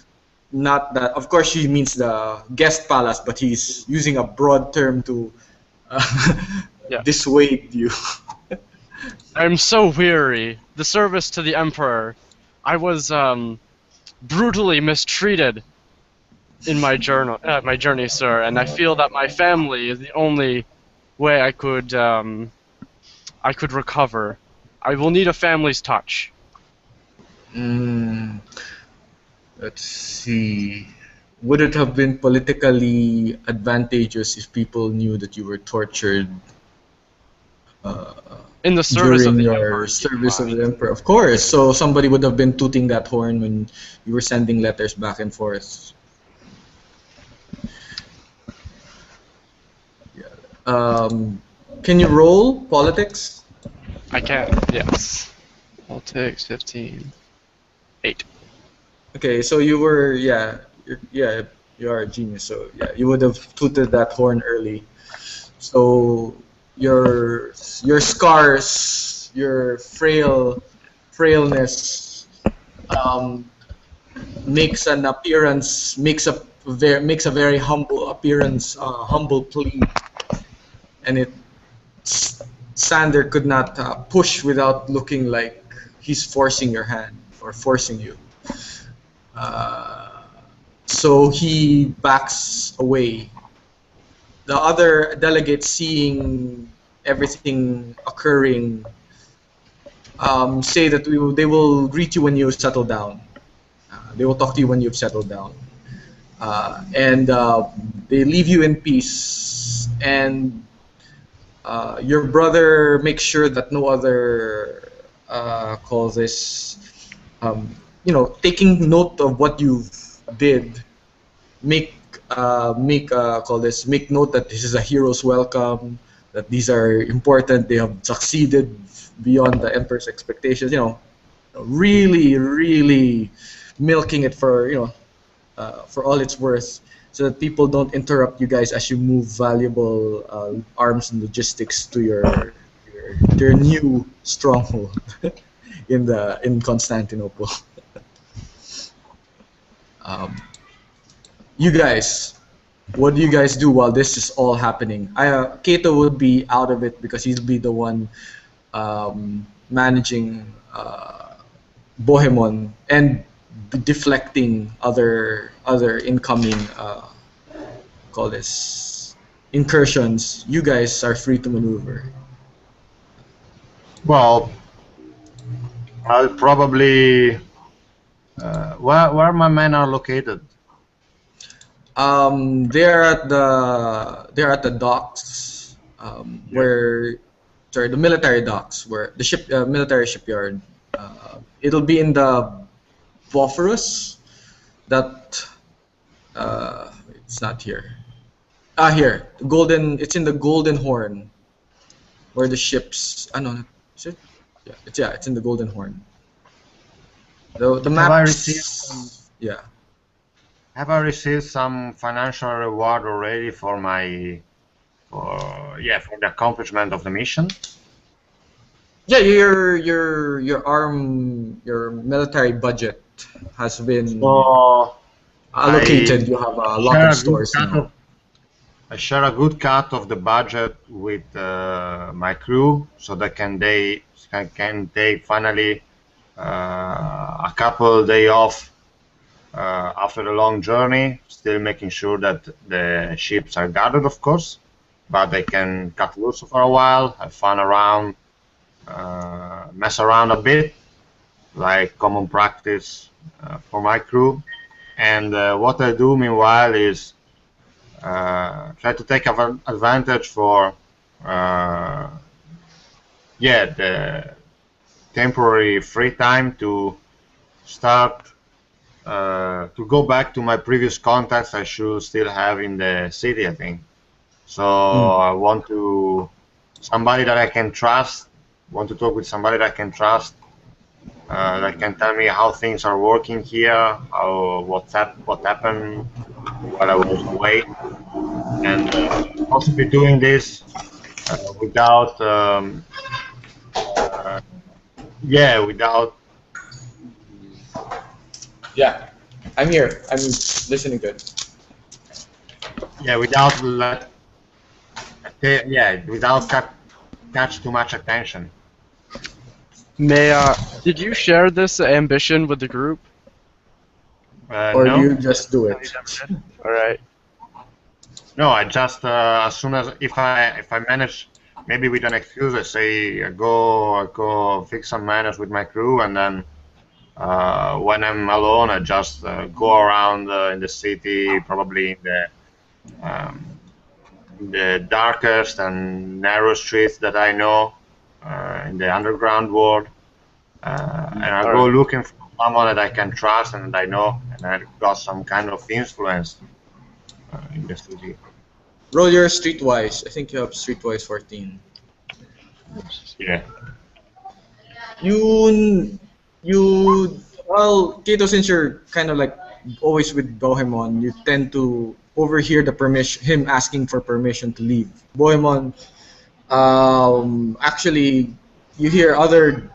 Not that, of course, he means the guest palace, but he's using a broad term to yeah. dissuade you. I'm so weary. The service to the emperor. I was brutally mistreated in my journey, sir, and I feel that my family is the only way I could recover. I will need a family's touch. Mm, let's see. Would it have been politically advantageous if people knew that you were tortured uh, In the service of during the your emperor, keep in service of mind. the emperor? Of course. So somebody would have been tooting that horn when you were sending letters back and forth. Um, can you roll politics? I can, yes. Politics 15. 8. Okay, so you were, yeah, you are a genius. So yeah, you would have tooted that horn early. So your scars, your frailness, um, makes an appearance, makes a very humble appearance, humble plea, and Sander could not push without looking like he's forcing your hand or forcing you. Uh, so he backs away. The other delegates, seeing everything occurring, say that they will greet you when you settle down. They will talk to you when you've settled down. And they leave you in peace. And your brother makes sure that no other call this, taking note of what you did. Make note that this is a hero's welcome. That these are important. They have succeeded beyond the emperor's expectations. Really, really milking it for all it's worth, so that people don't interrupt you guys as you move valuable arms and logistics to your new stronghold in Constantinople. Um, you guys, what do you guys do while this is all happening? Kato would be out of it because he'd be the one managing Bohemmond and deflecting other incoming call this incursions. You guys are free to maneuver. Well, I'll probably where my men are located. They're at the docks, where, sorry, the military docks, where the military shipyard. It'll be in the Bosphorus. That it's not here. Here, golden. It's in the Golden Horn, where the ships. No, is it? It's in the Golden Horn. The Have I maps. received some, Yeah. have I received some financial reward already for for the accomplishment of the mission. Yeah, your military budget has been So allocated. You have a lot share of a good stores cut now. of I share a good cut of the budget with my crew, so that can they finally a couple day off after a long journey, still making sure that the ships are guarded, of course, but they can cut loose for a while, have fun around, mess around a bit, like common practice for my crew. And what I do meanwhile is try to take advantage for the temporary free time to start to go back to my previous contacts I should still have in the city, I think. So I want to somebody that I can trust. Want to talk with somebody that I can trust, that can tell me how things are working here, what happened while I was away, and possibly doing this without without Yeah, I'm here. I'm listening good. without without catch too much attention. Did you share this ambition with the group? Or No, you just do it. All right. no. I just as soon as if I manage, maybe with an excuse, I say I go fix some manners with my crew, and then when I'm alone, I just go around in the city, probably in the darkest and narrow streets that I know, in the underground world, and I go looking for someone that I can trust and that I know, and I got some kind of influence in the city. Roll your streetwise. I think you have streetwise 14. Yeah. Well, Kato, since you're kind of like always with Bohemmond, you tend to overhear him asking for permission to leave. Bohemmond, actually, you hear other.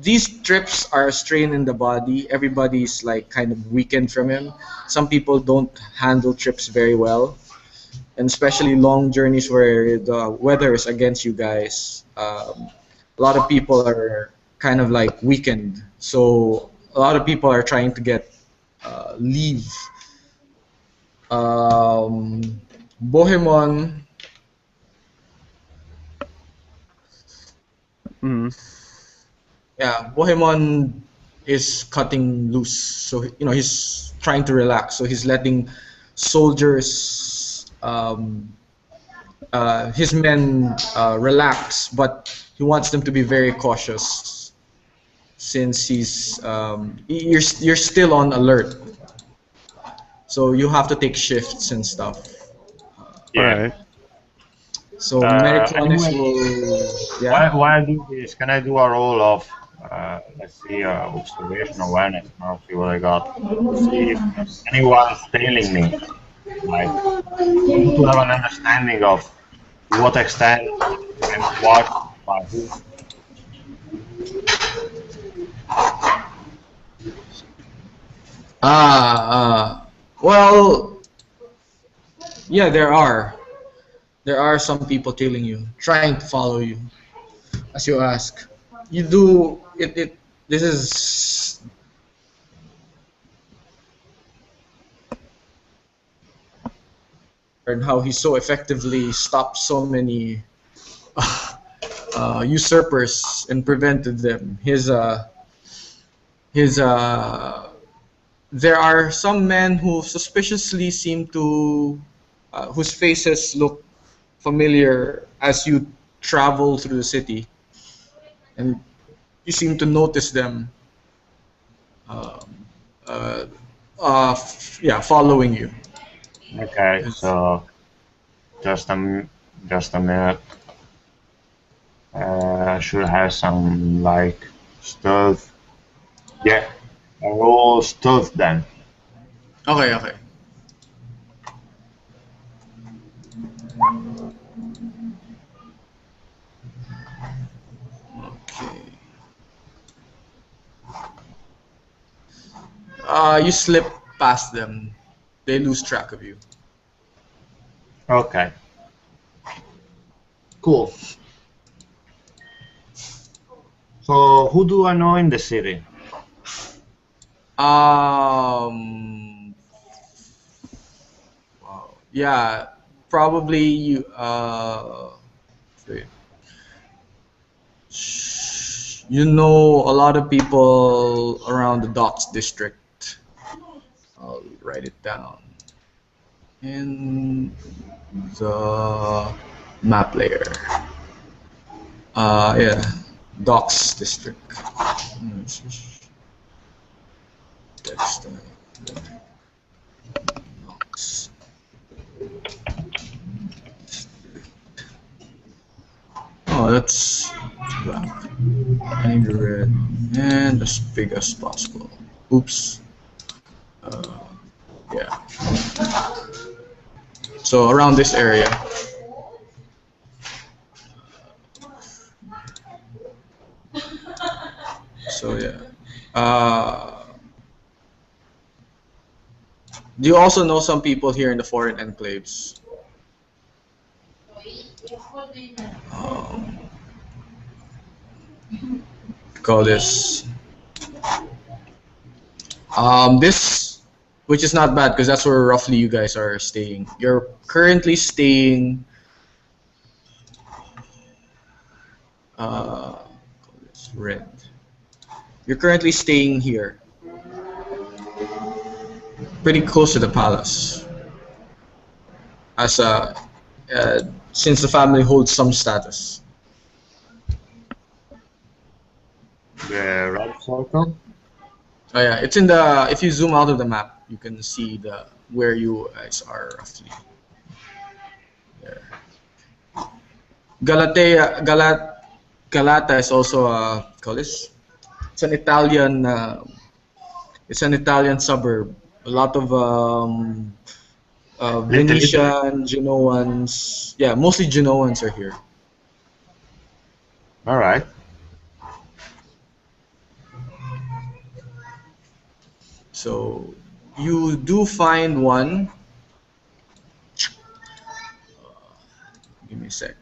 These trips are a strain in the body. Everybody's like kind of weakened from him. Some people don't handle trips very well, and especially long journeys where the weather is against you guys. A lot of people are kind of like weakened, so a lot of people are trying to get leave. Bohemmond, yeah, Bohemmond is cutting loose, so he's trying to relax. So he's letting soldiers, his men, relax, but he wants them to be very cautious since you're still on alert. So you have to take shifts and stuff. Yeah. So Mericlonis Anyway, will, yeah. While I do this, can I do a roll of, let's see, observation awareness? I'll see what I got. See if anyone's tailing me. Like, to have an understanding of to what extent I'm watched by who. Well, yeah, there are. There are some people tailing you, trying to follow you, as you ask. You do it. This is and how he so effectively stopped so many usurpers and prevented them. There are some men who suspiciously seem to, whose faces look familiar as you travel through the city, and you seem to notice them. Following you. Okay, so just a minute. I should have some like stealth. Yeah, I roll stealth then. Okay. Okay. You slip past them. They lose track of you. Okay. Cool. So, who do I know in the city? Wow. Yeah, probably you. Wait. You know a lot of people around the Docks district. I'll write it down in the map layer. Yeah, Docks district. Text, Docks. Oh, that's black. I need red and as big as possible. Oops. Yeah. So around this area. So yeah. Do you also know some people here in the foreign enclaves? Um, call this. This, which is not bad because that's where roughly you guys are staying. You're currently staying. Call this red. You're currently staying here, pretty close to the palace. As since the family holds some status. The red circle? Oh yeah, it's in the. If you zoom out of the map, you can see the where you guys are roughly. There. Galata is also call this. It's an Italian. It's an Italian suburb. A lot of Venetian, Genoans. Yeah, mostly Genoans are here. All right. So you do find one. Give me a sec.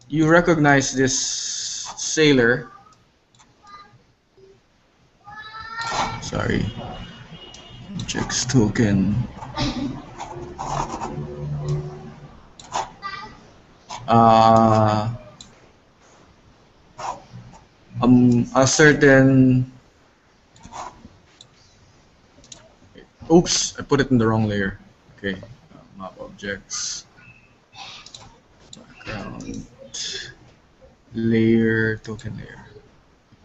You recognize this sailor. Sorry. Checks token. A certain. Oops, I put it in the wrong layer. Okay, map objects, background, layer, token layer.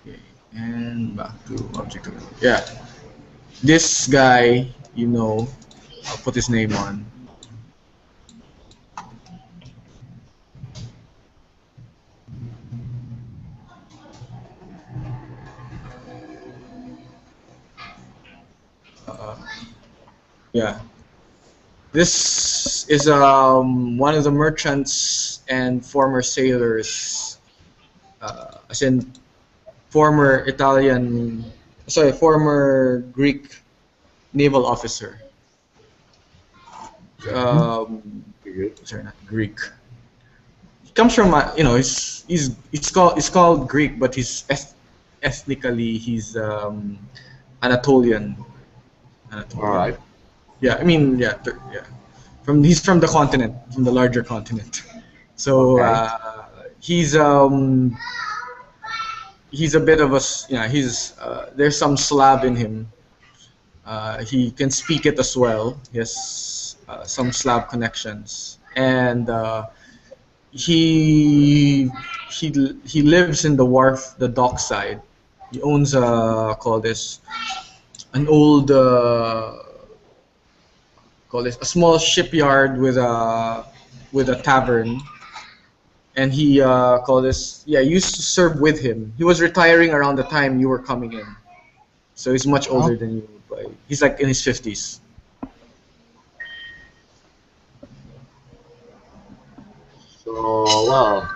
Okay, and back to object token. Yeah, this guy, you know, I'll put his name on. Yeah. This is one of the merchants and former sailors, as in former former Greek naval officer. Sorry, not Greek. He comes from it's called Greek, but ethnically he's Anatolian. All right. Yeah, I mean, yeah. He's from the continent, from the larger continent. So he's a bit of there's some Slav in him. He can speak it as well. He has some Slav connections, and he lives in the dock side. He owns an old. Call this a small shipyard with a tavern, and he called this. Yeah, used to serve with him. He was retiring around the time you were coming in, so he's much older than you. But he's like in his 50s. So, well,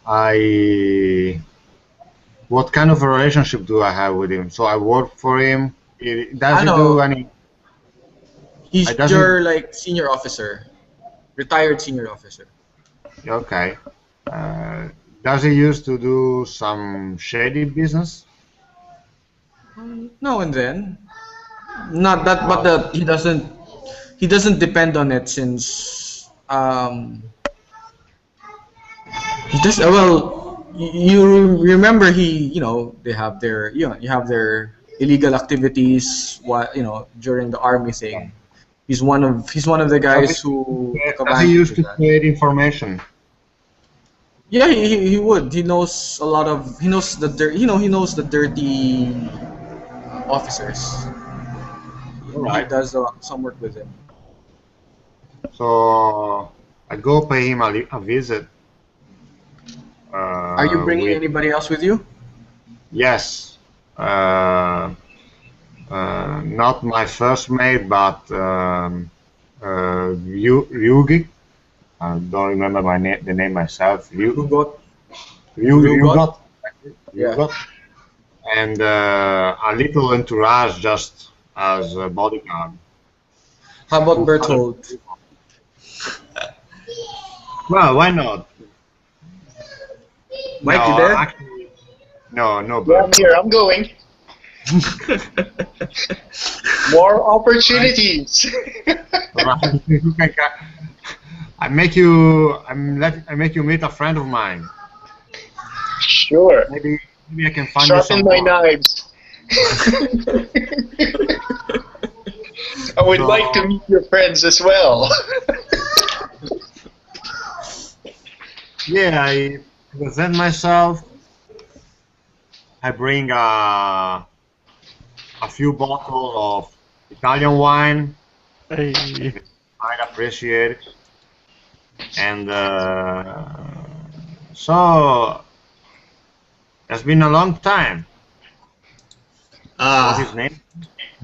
I. What kind of a relationship do I have with him? So I work for him. Does I he know. do any? He's does your like senior officer, retired senior officer. Okay. Uh, does he used to do some shady business? Now and then, not that, but that he doesn't. He doesn't depend on it since he does well. You remember they have their you have their illegal activities. What during the army thing. He's one of the guys who took Does he advantage used of to that. create information? Yeah, he would. He knows a lot of. He knows the he knows the dirty officers. All He right. does some work with them. So I go pay him a visit. Are you bringing With anybody else with you? yes, not my first mate, but Ryugi. I don't remember the name myself. Who got? Ryugot. Yeah. Ryugot. And a little entourage just as a bodyguard. How about Two Berthold? other- Well, why not? Mike, no, you there? actually, no, Yeah, I'm Berthold. here. I'm going. More opportunities. Right. I make you. I make you meet a friend of mine. Sure. Maybe I can find you Sharpen some my more. knives. I would So- like to meet your friends as well. Yeah, I present myself. I bring a few bottles of Italian wine. Hey. I'd appreciate it. And so it's been a long time. What's his name?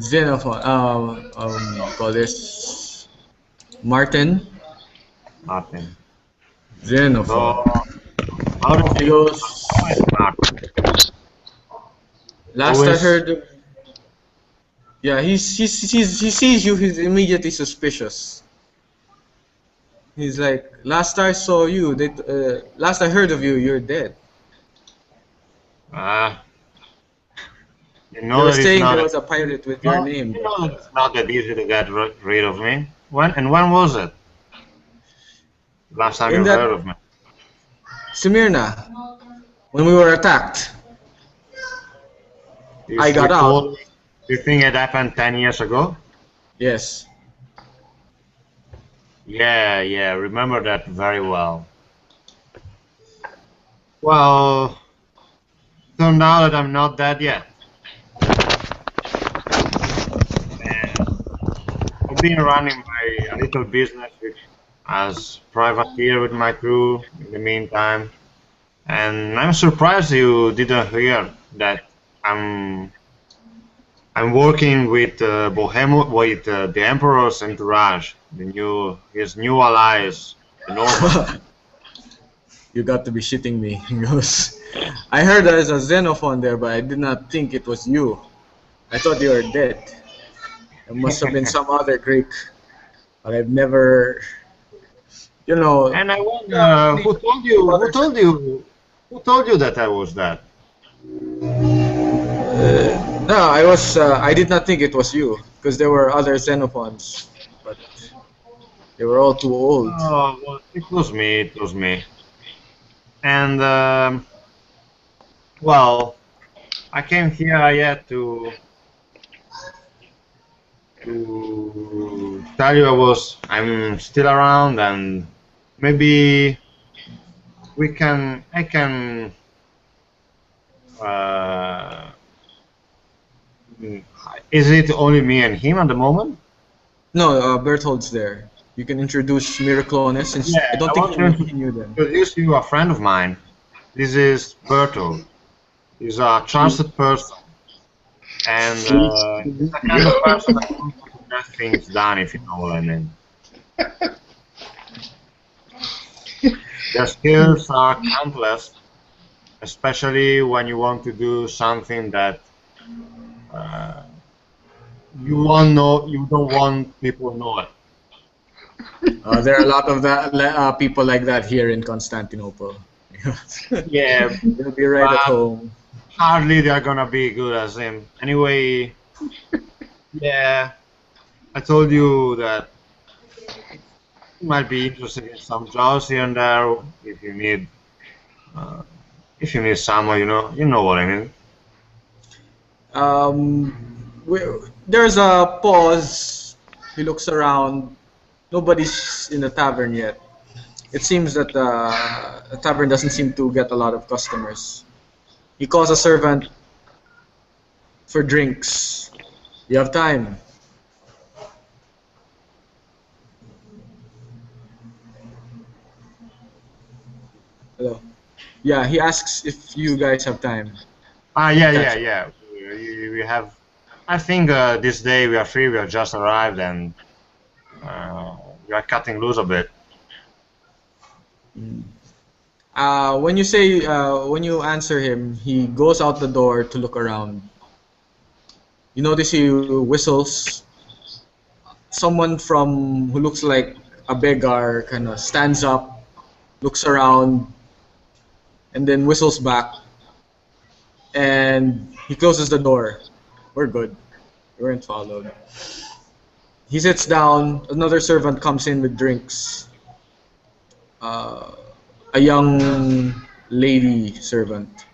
Xenophon. Call this Martin. Martin. Xenophon. So how does He he goes. how is Martin? Last Who I is- heard. Yeah, he sees you. He's immediately suspicious. He's like, last I saw you, last I heard of you, you're dead. You They know were that it's saying not. there was a pirate with your name. You know that it's not that easy to get rid of me. When was it? Last time In you that- heard of me? Smyrna, when we were attacked. You I got recall- You think it happened 10 years ago? Yes. Yeah, remember that very well. Well, turned out that I'm not dead yet. And I've been running a little business as privateer with my crew in the meantime. And I'm surprised you didn't hear that I'm working with Bohemmond, with the Emperor's entourage, his new allies, the Normans. You got to be shitting me. He goes, I heard there's a Xenophon there, but I did not think it was you. I thought you were dead. It must have been some other Greek. But I've never, And I wonder, who told you? Who told you that I was dead? No, I did not think it was you, because there were other Xenophons, but they were all too old. Oh, well, it was me. And well, I came here yet to tell you I'm still around, and maybe I can. Is it only me and him at the moment? No, Berthold's there. You can introduce Miraclones, since Yeah, I don't I think want to he knew them. introduce you a friend of mine. This is Berto. He's a trusted person, and he's the kind of person that wants to get things done, if you know what I mean. Their skills are countless, especially when you want to do something that you don't want people to know it. There are a lot of people like that here in Constantinople. Yeah, They'll be right at but home. hardly they're gonna be good as him. Anyway, yeah, I told you that you might be interested in some jobs here and there uh, if you need someone, you know what I mean. We, there's a pause. He looks around. Nobody's in the tavern yet. It seems that the tavern doesn't seem to get a lot of customers. He calls a servant for drinks. You have time. Hello. Yeah, he asks if you guys have time. Yeah. We have. I think this day we are free. We have just arrived and we are cutting loose a bit. When you answer him, he goes out the door to look around. You notice he whistles. Someone who looks like a beggar kind of stands up, looks around, and then whistles back. And he closes the door. We're good. We weren't followed. He sits down. Another servant comes in with drinks. A young lady servant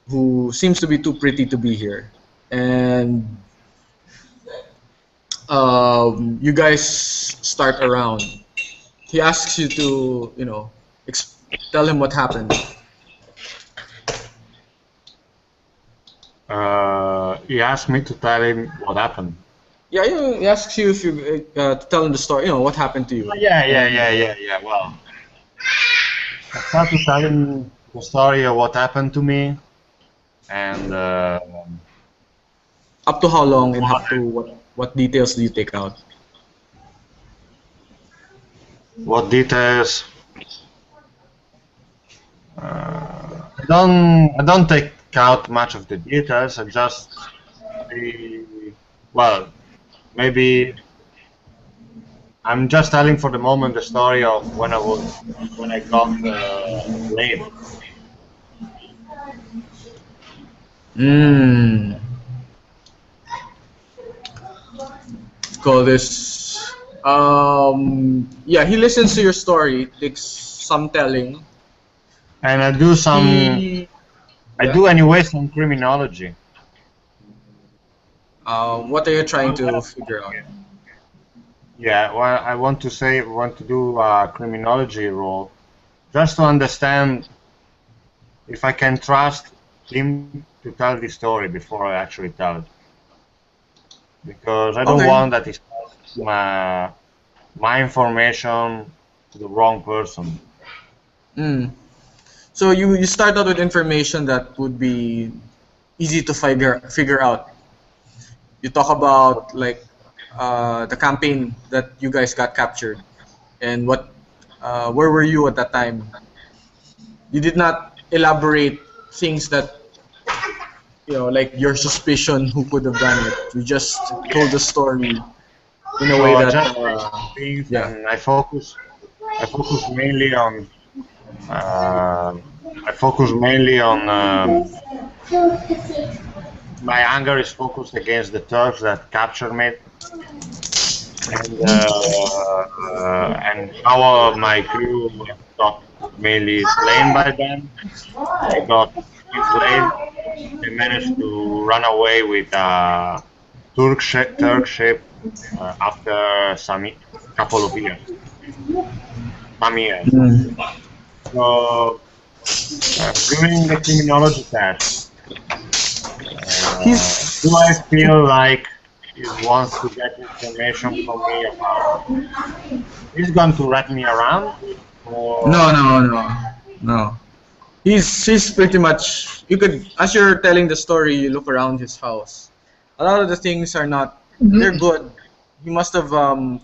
who seems to be too pretty to be here. And you guys start around. He asks you to, tell him what happened. He asked me to tell him what happened. Yeah, he asks you if you to tell him the story. What happened to you? Yeah. Well, I start to tell him the story of what happened to me, and Up to how long and up to what details do you take out? what details. I don't take out much of the details. I just maybe I'm just telling for the moment the story of when I got late. Call this. Yeah, he listens to your story. Takes some telling. And I do some. I do anyway some criminology. What are you trying to figure out? Yeah, well, I want to do a criminology role, just to understand if I can trust him to tell the story before I actually tell it. Because I don't want that he passes my information to the wrong person. So you start out with information that would be easy to figure out. You talk about the campaign that you guys got captured, and where were you at that time? You did not elaborate things that like your suspicion who could have done it. You just told the story in a way that and I focus mainly on my anger is focused against the Turks that captured me, and how my crew got mainly slain by them. They got enslaved. They managed to run away with a Turk ship after couple of years. Some years. So during the criminology test, do I feel like he wants to get information from me about. He's going to rat me around, or No. He's pretty much. You could, as you're telling the story, you look around his house. A lot of the things are not. They're good. He must have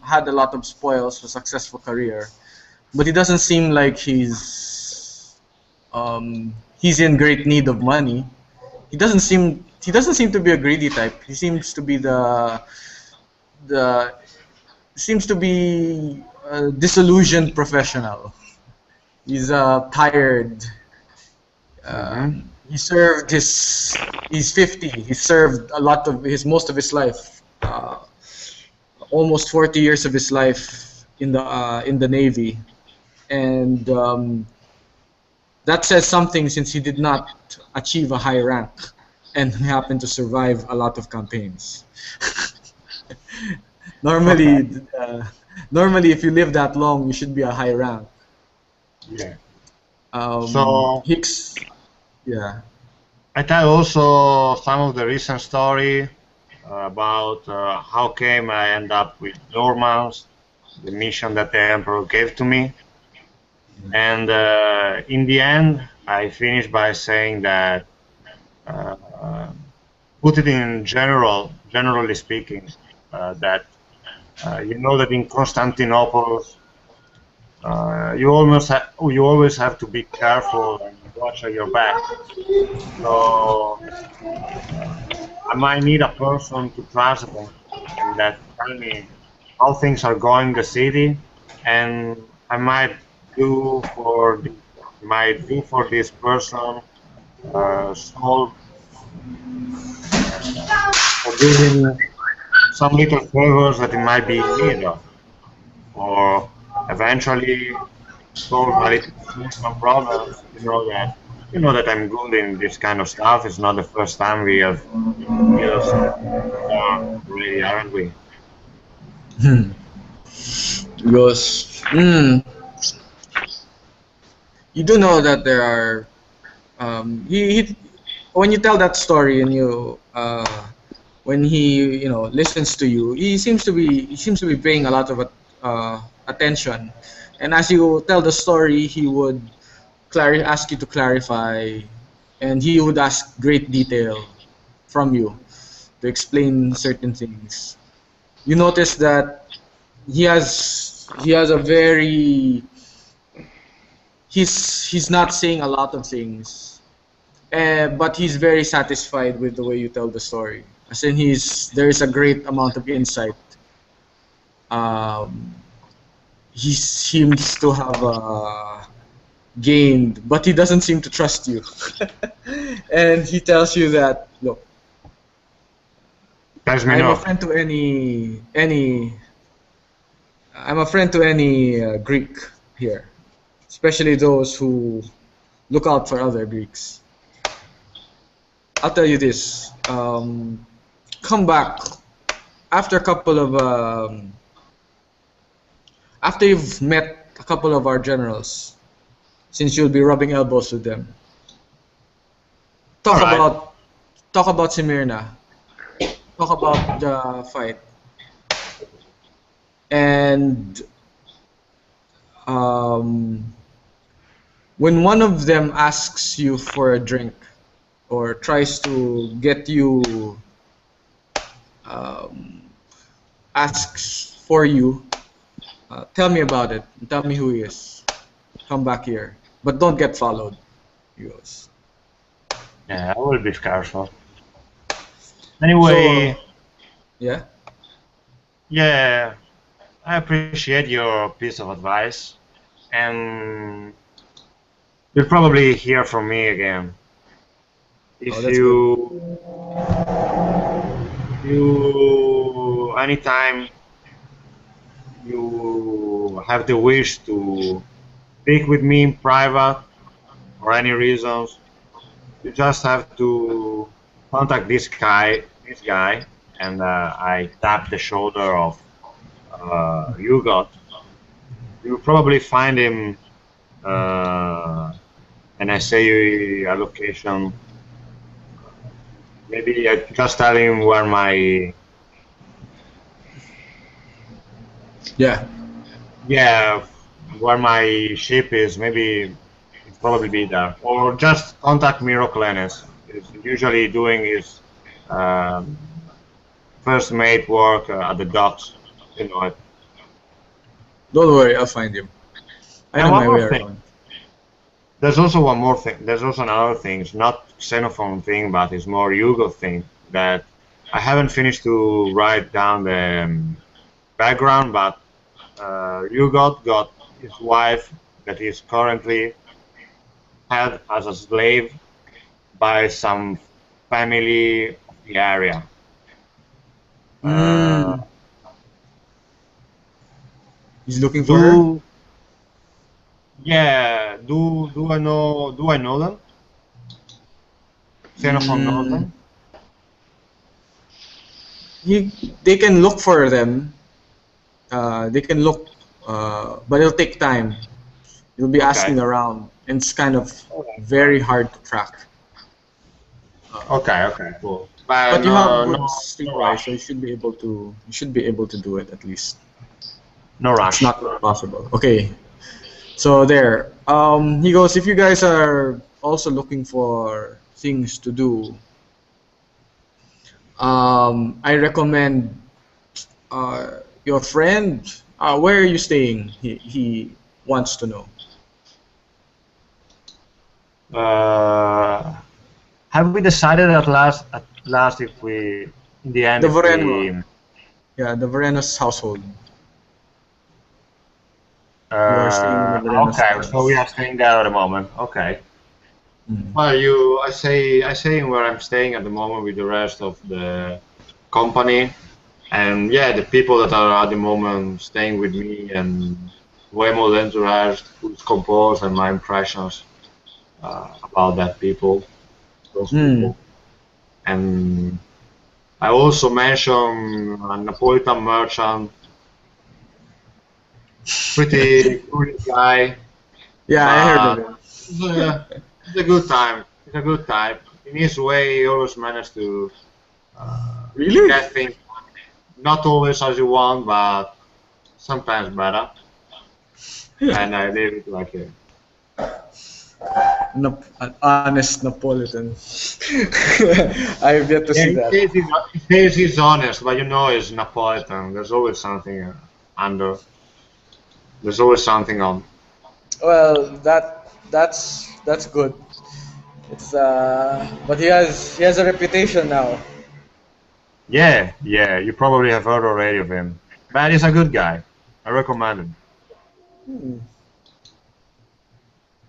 had a lot of spoils for a successful career, but he doesn't seem like he's in great need of money. He doesn't seem to be a greedy type. He seems to be the seems to be a disillusioned professional. He's tired. He served his. He's 50. He served a lot of most of his life, almost 40 years of his life in the Navy, and that says something since he did not achieve a high rank, and he happened to survive a lot of campaigns. Normally, if you live that long, you should be a high rank. yeah. So Hicks, yeah. I tell also some of the recent story about how came I end up with Normans, the mission that the Emperor gave to me. And in the end, I finished by saying that, put it in generally speaking, that you know that in Constantinople, you always have to be careful and watch your back. So I might need a person to trust them and that tell me how things are going in the city, and I might do for this person solve or give him some little favors that he might be in need of, or eventually solve a little some problems. You know that I'm good in this kind of stuff. It's not the first time we have used really, aren't we? Because you do know that there are he when you tell that story and you when he listens to you, he seems to be paying a lot of attention, and as you tell the story, he would ask you to clarify, and he would ask great detail from you to explain certain things. You notice that he has a very he's not saying a lot of things, but he's very satisfied with the way you tell the story. As in, there is a great amount of insight. He seems to have gained, but he doesn't seem to trust you. And he tells you that, look, I'm a friend to any Greek here, especially those who look out for other Greeks. I'll tell you this: come back after a couple of after you've met a couple of our generals, since you'll be rubbing elbows with them. Talk about Smyrna. Talk about the fight. And when one of them asks you for a drink or tries to get you, asks for you, tell me about it. Tell me who he is. Come back here, but don't get followed. He goes. Yeah, I will be careful. Anyway. So, yeah. Yeah, I appreciate your piece of advice, and you'll probably hear from me again. If anytime you have the wish to speak with me in private for any reasons, you just have to contact this guy, and I tap the shoulder of Hugo. You'll probably find him, and I say a location. Maybe I just tell him where my Yeah. Yeah, where my ship is, maybe it's probably be there. Or just contact Miroclenes. He's usually doing his um, first mate work at the docks. You know it. Don't worry, I'll find him. I And know one my way more thing. around. There's also one more thing. There's also another thing. It's not Xenophon thing, but it's more Yugo thing that I haven't finished to write down the background, but Yugot got his wife that is currently had as a slave by some family of the area. Uh, Mm. He's looking for her? do yeah? Do I know them? Xenophon knows Mm. them. He, they can look for them. They can look, but it'll take time. You'll be Okay. asking around, and it's kind of very hard to track. Okay. Okay. Cool. But you have good No streetwise, so rush. you should be able to. You should be able to do it at least. No It's rush. not impossible. Okay, so there. He goes. If you guys are also looking for things to do, I recommend your friend. Where are you staying? He wants to know. Uh, have we decided at last if we in the end The if Voreno. we Yeah, the Vorenos household. You are staying in the Vorenos okay, so we house. are staying there at the moment. Okay. Mm. Well, I say where I'm staying at the moment with the rest of the company, and yeah, the people that are at the moment staying with me and Waymo entourage, who's composed, and my impressions about that people, those Mm. people, and I also mentioned a Napolitan merchant, pretty curious guy, Yeah, I heard of but it. it's a good time. It's a good time. In his way, he always managed to Really? get things not always as you want, but sometimes better. And I leave it like it. An honest Napolitan. I have yet to Yeah, see that. he says he's honest, but you know he's Napolitan. There's always something under. There's always something on. Well, that's good. It's but he has a reputation now. Yeah, yeah. You probably have heard already of him. But he's a good guy. I recommend him. Hmm.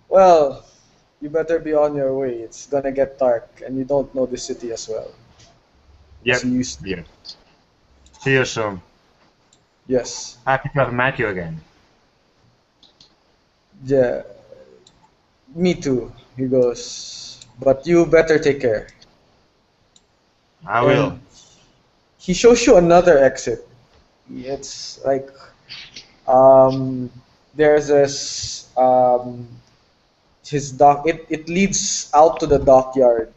Well, you better be on your way. It's gonna get dark, and you don't know the city as well as Yep. you used to. Yep. See you soon. Yes. Happy to have met you again. Yeah. Me too. He goes. But you better take care. I will. And he shows you another exit. It's like um, there's this his dock. It leads out to the dockyard,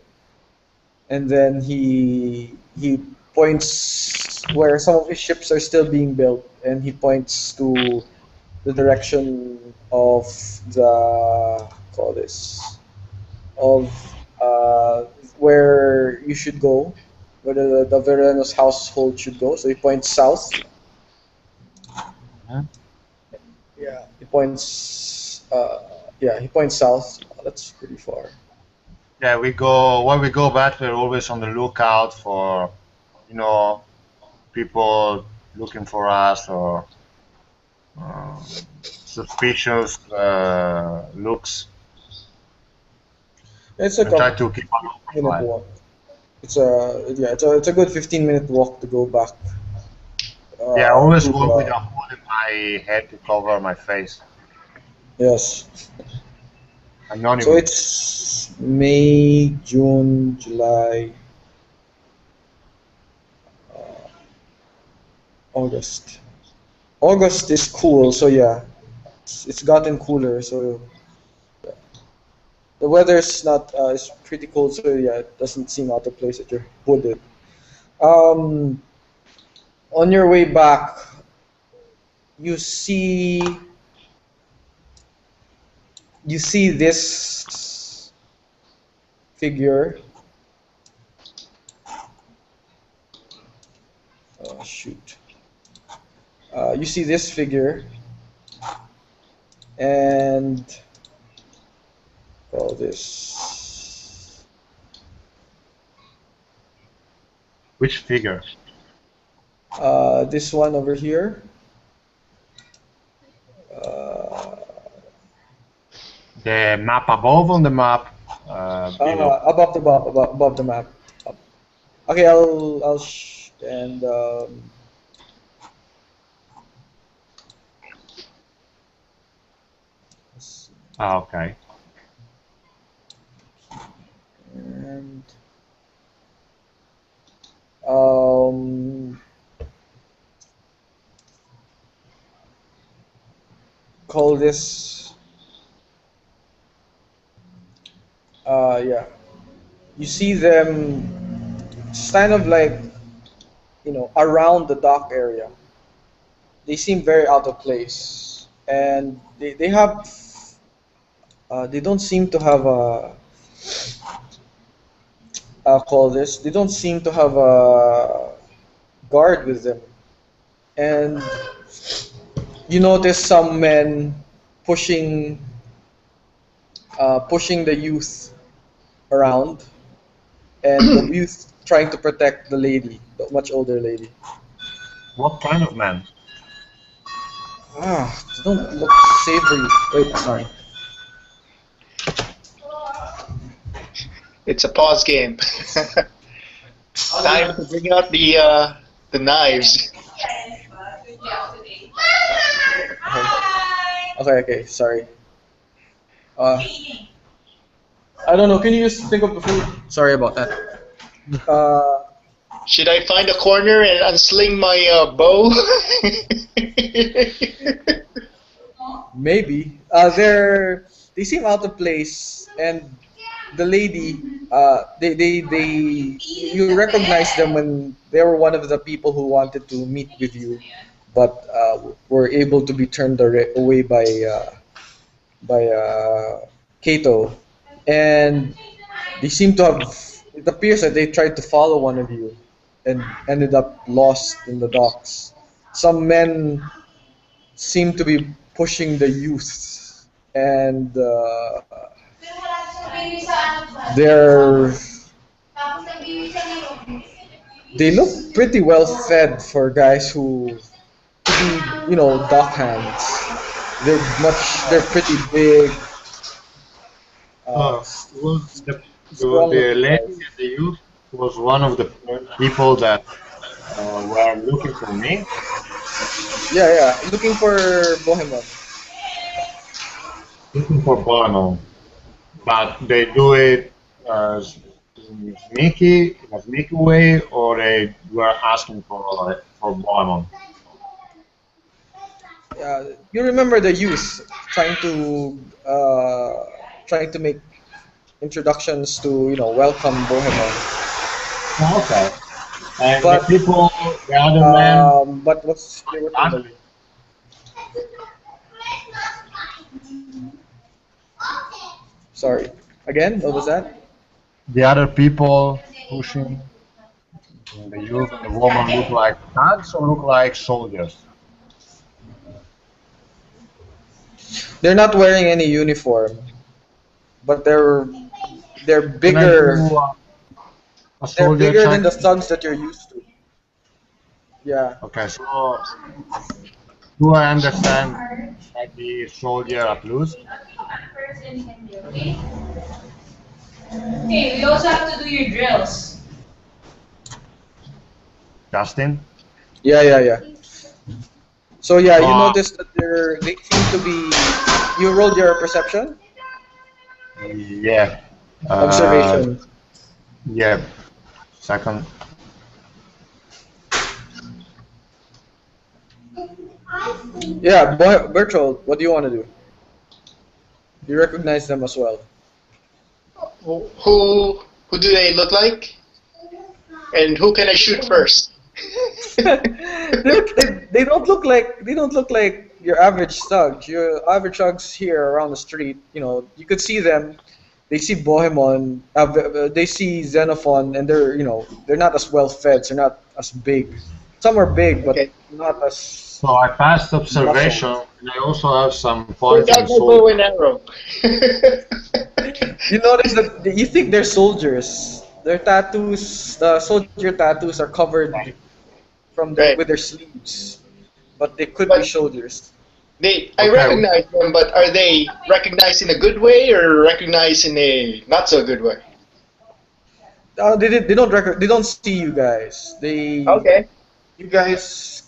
and then he points where some of his ships are still being built, and he points to the direction of the call this of uh, where you should go, where the Vereno's household should go. So he points south. Huh? Yeah, he points. Yeah, he points south. That's pretty far. Yeah, we go when we go back. We're always on the lookout for, you know, people looking for us or uh, suspicious looks, It's like and try a to keep on minute profile. walk. It's a good 15-minute walk to go back Yeah, I always to walk with a hood in my head to cover my face. yes. So Anonymous. it's May, June, July, uh, August. August is cool, so yeah, it's gotten cooler. So the weather's not it's pretty cold, so yeah, it doesn't seem out of place that you're hooded. Um, on your way back, you see this figure. Oh shoot! You see this figure, and call this. Which figure? This one over here. The map above on the map below. Above the map. Okay, I'll and Okay. and call this. Yeah. You see them. It's kind of like, around the dock area. They seem very out of place, and they have they don't seem to have a call this. They don't seem to have a guard with them, and you notice some men pushing the youth around, and the youth trying to protect the lady, the much older lady. What kind of man? They don't look savory. Wait, sorry. It's a pause game. Time to bring out the knives. Okay, sorry. I don't know. Can you just think of the food? Sorry about that. Should I find a corner and unsling my bow? Maybe. They seem out of place, and the lady, you recognize them when they were one of the people who wanted to meet with you, but were able to be turned away by Cato, and they seem to have. It appears that they tried to follow one of you, and ended up lost in the docks. Some men seem to be pushing the youth, and they look pretty well fed for guys who to be, dock hands. They're pretty big. The lady and the youth was one of the people that were looking for me. Yeah, looking for Bohemmond. Looking for Bohemmond, but they do it as sneaky way, or they were asking for Bohemmond. You remember the youth trying to make introductions to welcome Bohemmond. Okay. And But the other men. But what's they were told? Sorry. Again, what was that? The other people pushing the youth and the woman look like thugs or look like soldiers? They're not wearing any uniform, but they're bigger. They're bigger than the thugs that you're used to. Yeah. Okay, so do I understand that the soldier at loose? Okay, we also have to do your drills. Justin? Yeah. So yeah, you noticed that they seem to be. You rolled your perception? Yeah. Observation. Yeah. Second. Yeah, Bertold, what do you want to do? You recognize them as well. Who do they look like? And who can I shoot first? They don't look like your average thugs. Your average thugs here around the street, you could see them. They see Bohemmond, they see Xenophon, and they're not as well fed. They're not as big. Some are big, but Okay. not as. So I passed observation, and I also have some Put points out in my soul. bow and arrow. You notice that you think they're soldiers. Their tattoos, the soldier tattoos, are covered from Right. with their sleeves, but they could be But- soldiers. I Okay. recognize them, but are they recognized in a good way or recognized in a not so good way? They don't see you guys. Okay. You guys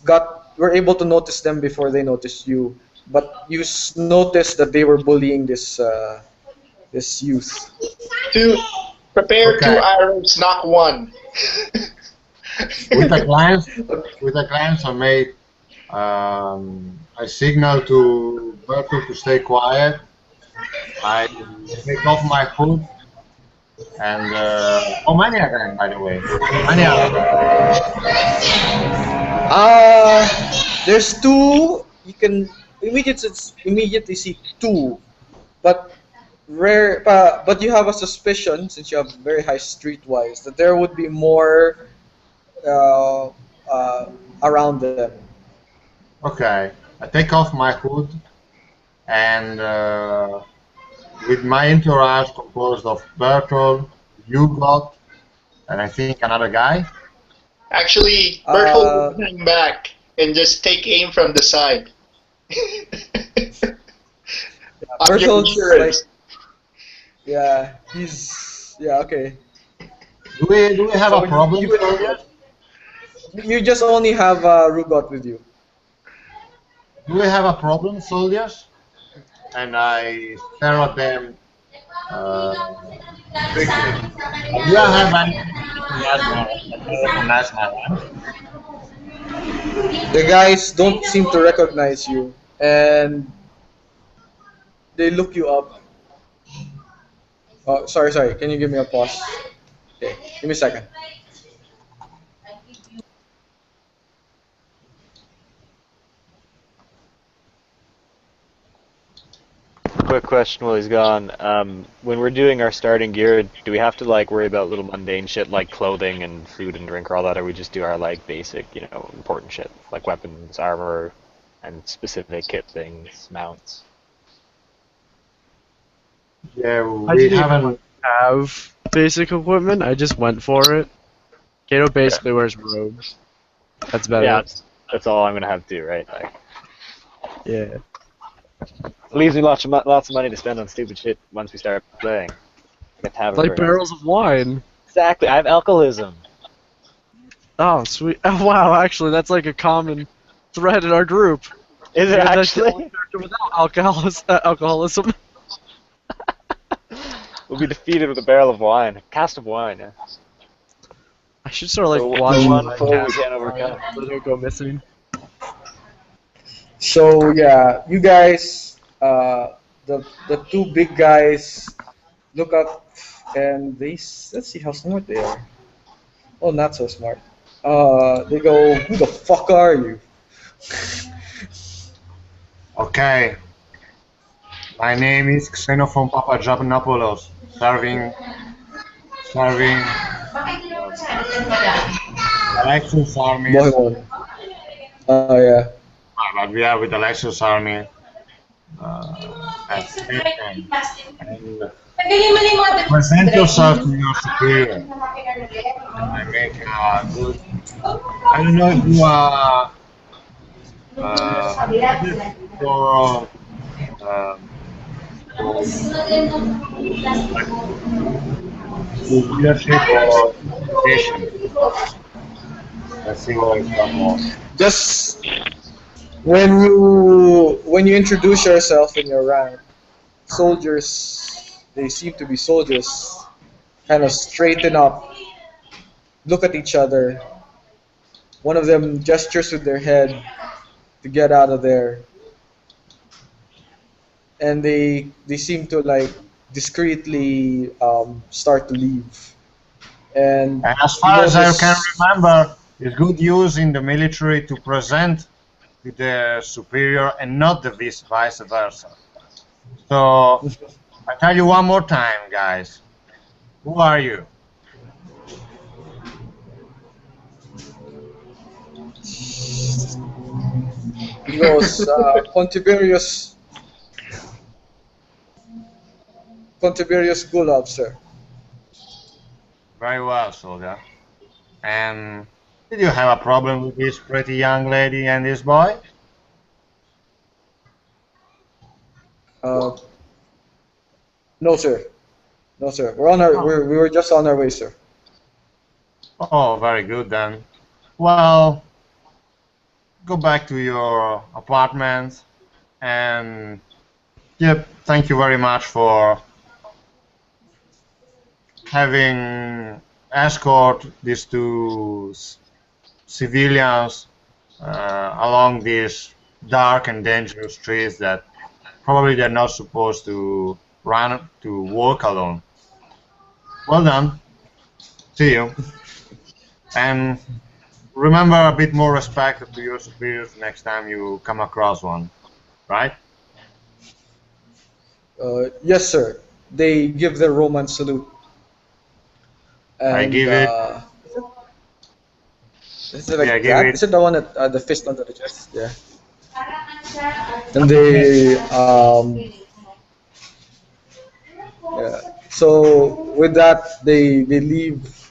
were able to notice them before they noticed you, but you noticed that they were bullying this youth. Prepare Okay. 2 arrows, knock 1. With a glance, I made. I signal to Bertel to stay quiet. I take off my hood. And how many are there, by the way? How many are there? There's 2. You can immediately see 2, but but you have a suspicion, since you have very high streetwise, that there would be more uh, around them. Okay. I take off my hood, and with my entourage composed of Bertolt, Hugot, and I think another guy. Actually, Berthold will hang back and just take aim from the side. On your Berthold's insurance. okay. Do we have So a problem? You just only have Rugot with you. Do we have a problem, soldiers? And I stare at them. Quickly. Do you have anything to recognize my land? The guys don't seem to recognize you, and they look you up. Oh, sorry. Can you give me a pause? Okay, give me a second. Quick question while he's gone. When we're doing our starting gear, do we have to worry about little mundane shit like clothing and food and drink or all that, or we just do our basic, important shit like weapons, armor, and specific kit things, mounts? Yeah, I we didn't haven't. have basic equipment. I just went for it. Kato basically wears robes. That's about Yeah, it. that's all I'm gonna have to do, right? Yeah. It leaves me lots of money to spend on stupid shit once we start playing. I get to have Like it barrels of wine. Exactly. I have alcoholism. Oh, sweet. Oh, wow, actually, that's like a common thread in our group. Is it You're the actually? only character without alcoholism. We'll be defeated with a barrel of wine, a cask of wine. Yeah. I should start So watching one my foe we cast can't overcome. so they don't go missing. So yeah, you guys, the 2 big guys look up, and let's see how smart they are. Oh, not so smart. They go, "Who the fuck are you?" Okay. My name is Xenophon Papagiannopoulos, serving Alexis army. Bohemmond. Oh yeah. But we are with the Alexis army. As captain. And present yourself to your superior. And I make a good. I don't know if you are. For leadership or education. Let's see what I come on. Just when you introduce yourself in your rank, soldiers, they seem to be soldiers, kind of straighten up, look at each other. One of them gestures with their head to get out of there, and they seem to discreetly start to leave. And And as far as I notice- can remember, It's good use in the military to present with the superior and not the vice versa. So I tell you one more time, guys. Who are you? He goes, Contiverius Gulab, sir. Very well, soldier. And did you have a problem with this pretty young lady and this boy? No, sir. No, sir. We were just on our way, sir. Oh, very good then. Well, go back to your apartment and yep, thank you very much for having escort these two civilians along these dark and dangerous streets that probably they're not supposed to walk alone. Well done. See you. And remember a bit more respect to your superiors next time you come across one, right? Yes, sir. They give their Roman salute. And, I give it. Is it like Yeah, that? give it. Is it the one that the fist under the chest? Yeah. And they yeah. So with that they leave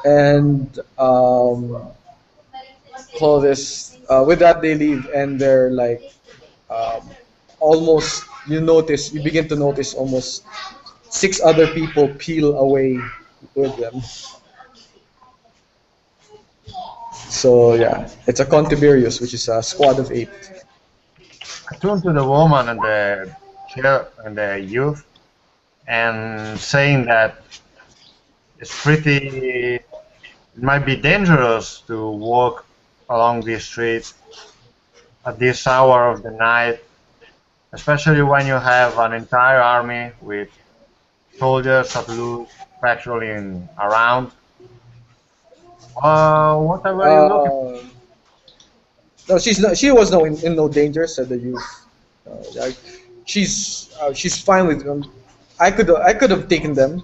and call this with that they leave and they're like almost you begin to notice almost 6 other people peel away with them. So yeah, it's a Contiverius, which is a squad of 8. I turn to the woman and the youth and saying that it might be dangerous to walk along this street at this hour of the night, especially when you have an entire army with soldiers of loose patrolling around. Whatever you looking? No, she's not. She was in no danger," said the youth. Like, she's fine with them. I could have taken them.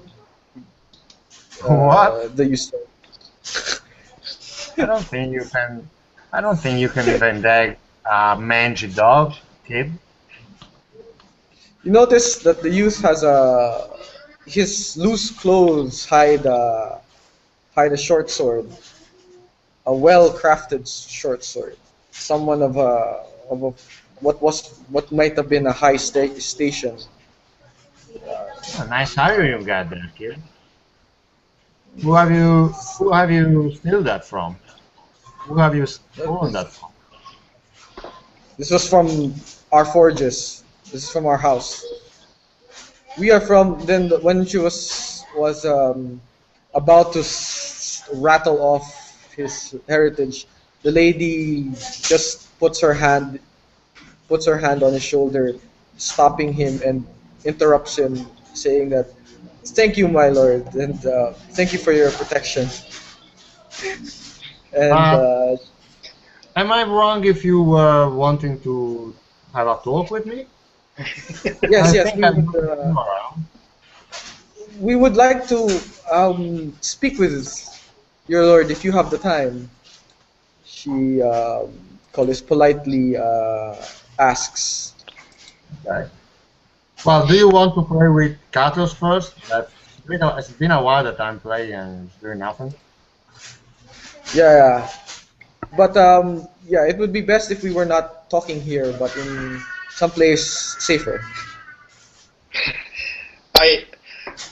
What? The youth. I don't think you can. I don't think you can even tag a mangy dog, kid. You notice that the youth has his loose clothes hide a short sword, a well-crafted short sword. Someone of a what might have been a high station. A nice hire you got there, kid. Who have you steal that from? Who have you stolen that from? This was from our forges. This is from our house. We are from then when she was about to rattle off his heritage, the lady just puts her hand on his shoulder, stopping him and interrupts him, saying that, "Thank you, my lord, and thank you for your protection." And Am I wrong if you were wanting to have a talk with me? yes, I think I'm around. we would like to speak with your lord if you have the time. She politely asks. Okay. Well, do you want to play with Katos first? It's been a while that I'm playing and it's doing nothing. Yeah. But yeah, it would be best if we were not talking here, but in someplace safer.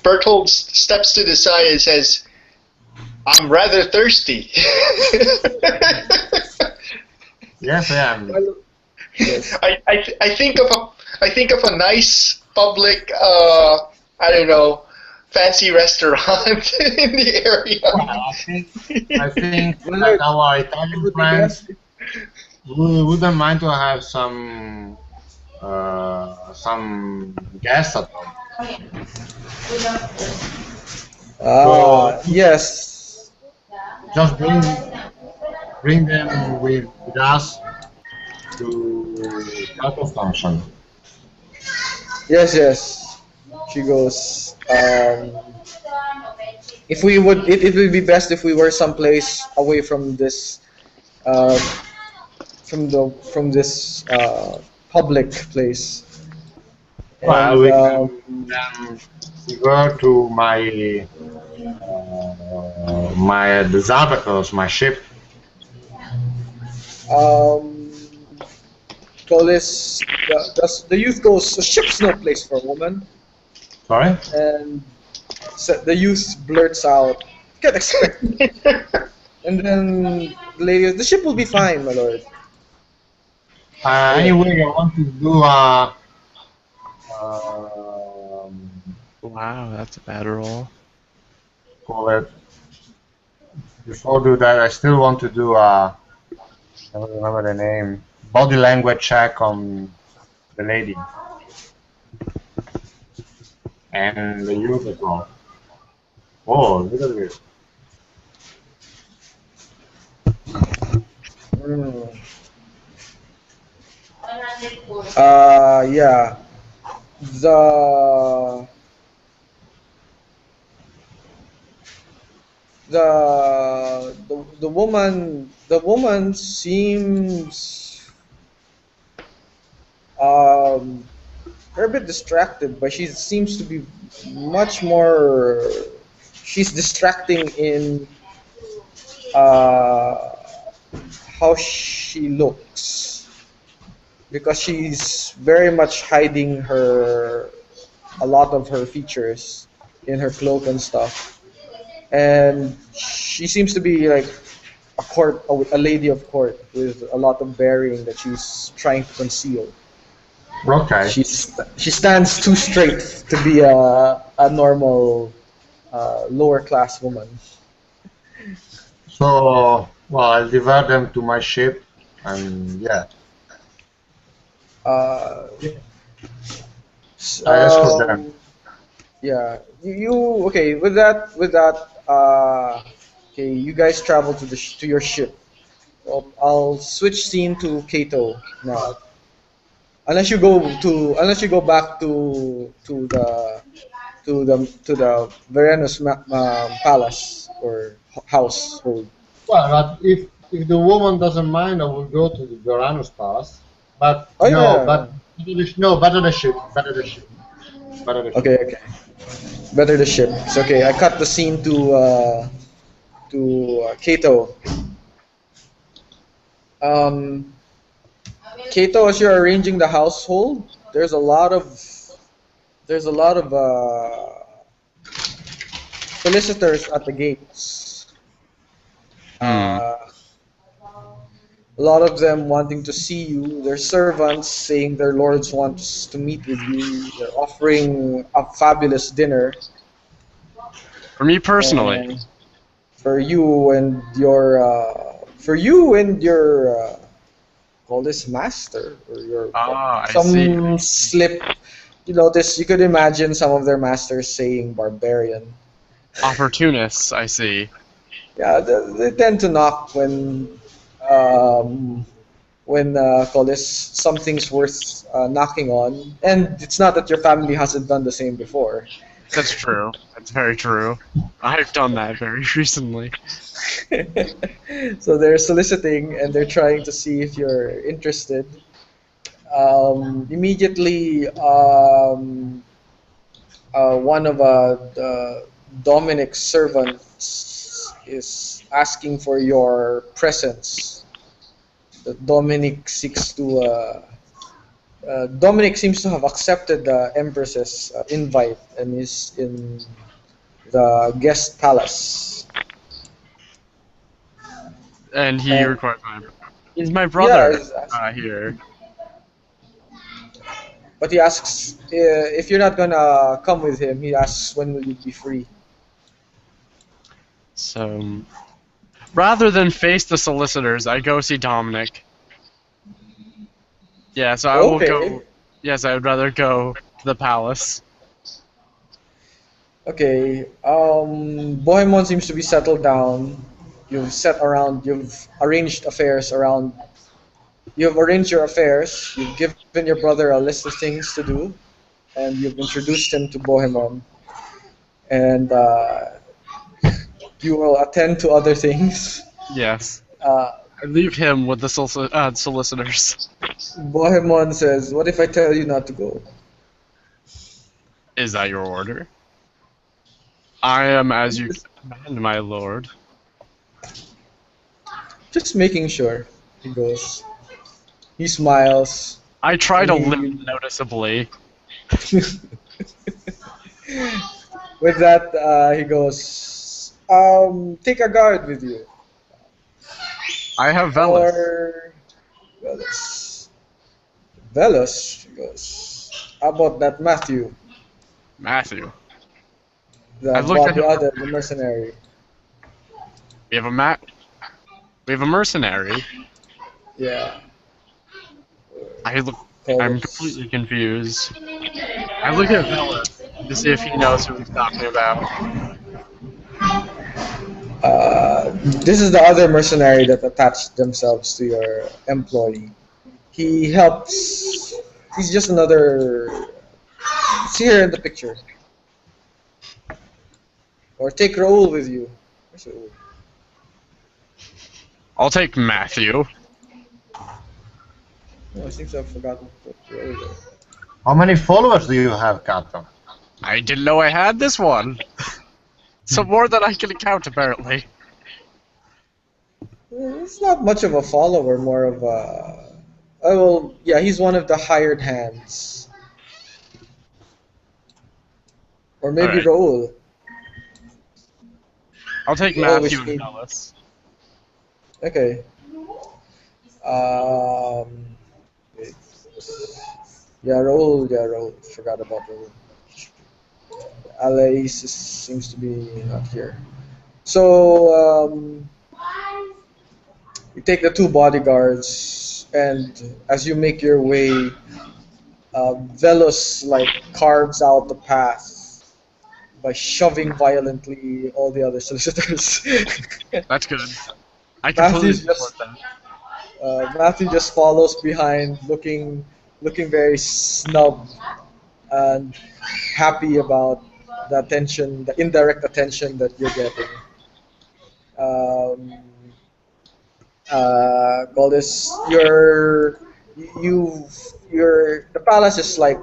Berthold steps to the side and says, "I'm rather thirsty." Yes, I am. Yes. I think of a nice public I don't know, fancy restaurant in the area. Well, I think that our Italian friends wouldn't mind to have some guests at home. Yes. just bring them with us to Constantinople. Yes, yes. She goes. If we would, it would be best if we were someplace away from this, uh, from this public place. Well, And we can then go to my the Zarvacos, my ship. um, call this the youth goes. The ship's no place for a woman, Sorry? and so the youth blurts out, "Get expected." And then the lady, the ship will be fine, my lord. Anyway, I want to do Wow, that's a bad roll. call it. Before I do that, I still want to do I don't remember the name. Body language check on the lady and the youth as well. Oh, look at this. Mm. Yeah. The the woman seems they're a bit distracted, but she seems to be much more. She's distracting in uh, how she looks because she's very much hiding a lot of her features in her cloak and stuff, and she seems to be like a lady of court with a lot of bearing that she's trying to conceal. Okay. She stands too straight to be a normal lower class woman. So, well, I'll divert them to my ship, and yeah, Uh, I escort them. yeah, you okay with that okay, you guys travel to to your ship. I'll switch scene to Kato now. Unless you go back to the Varanus palace or household. Well, but if the woman doesn't mind, I will go to the Doranus Palace. But Oh no, yeah. but no, better the ship, better the ship, better the ship. Okay, okay. Better the ship. It's okay. I cut the scene to Kato. Um, Kato, as you're arranging the household, there's a lot of solicitors at the gates. Uh, a lot of them wanting to see you. Their servants saying their lords want to meet with you. They're offering a fabulous dinner. For me personally, And for you and your call this master or your I some see. slip. You could imagine some of their masters saying barbarian. Opportunists, I see. Yeah, they tend to knock um, when call this something's worth knocking on, and it's not that your family hasn't done the same before. That's true. That's very true. I've done that very recently. So they're soliciting and they're trying to see if you're interested. Immediately, one of Dominic's servants is asking for your presence. Dominic seeks to. Dominic seems to have accepted the Empress's invite and is in the guest palace. And he And requires he's my brother yeah, here. but he asks if you're not gonna come with him. He asks when will you be free. So, rather than face the solicitors, I go see Dominic. Yeah, so I will Okay. go. Yes, I would rather go to the palace. Okay. Bohemmond seems to be settled down. you've arranged affairs around. You've arranged your affairs. You've given your brother a list of things to do, and you've introduced him to Bohemmond, and you will attend to other things. Yes. Uh, I leave him with the solicitors. Bohemmond says, "What if I tell you not to go?" Is that your order? I am as you command, my lord. Just making sure. He goes. He smiles. I try to He- limp noticeably. With that, he goes, take a guard with you. I have Velas. Or Velos. Velos, he goes. How about that Matthew? Matthew. The, I've looked at the him. other, the mercenary. We have a We have a mercenary. Yeah. I'm Called- completely confused. I look at Velas to see if he knows who he's talking about. This is the other mercenary that attached themselves to your employee. He helps. He's just another. See here in the picture. Or take Raoul with you. Where's Raoul? I'll take Matthew. Oh, I seem to have forgotten to put Raoul there. How many followers do you have, Kato? I didn't know I had this one. So more than I can count, apparently. It's not much of a follower, more of a. Oh, well, yeah, he's one of the hired hands. Or maybe Alright. Raoul. I'll take You always Matthew and need- Velas. Okay. Wait. Yeah, Raoul. Forgot about Raoul. Alais seems to be not here. So, you take the two bodyguards, and as you make your way, Velos like carves out the path by shoving violently all the other solicitors. That's good. I completely Matthew's just- support that. Matthew just follows behind, looking very snubbed and happy about the attention, the indirect attention that you're getting. Call this the palace is like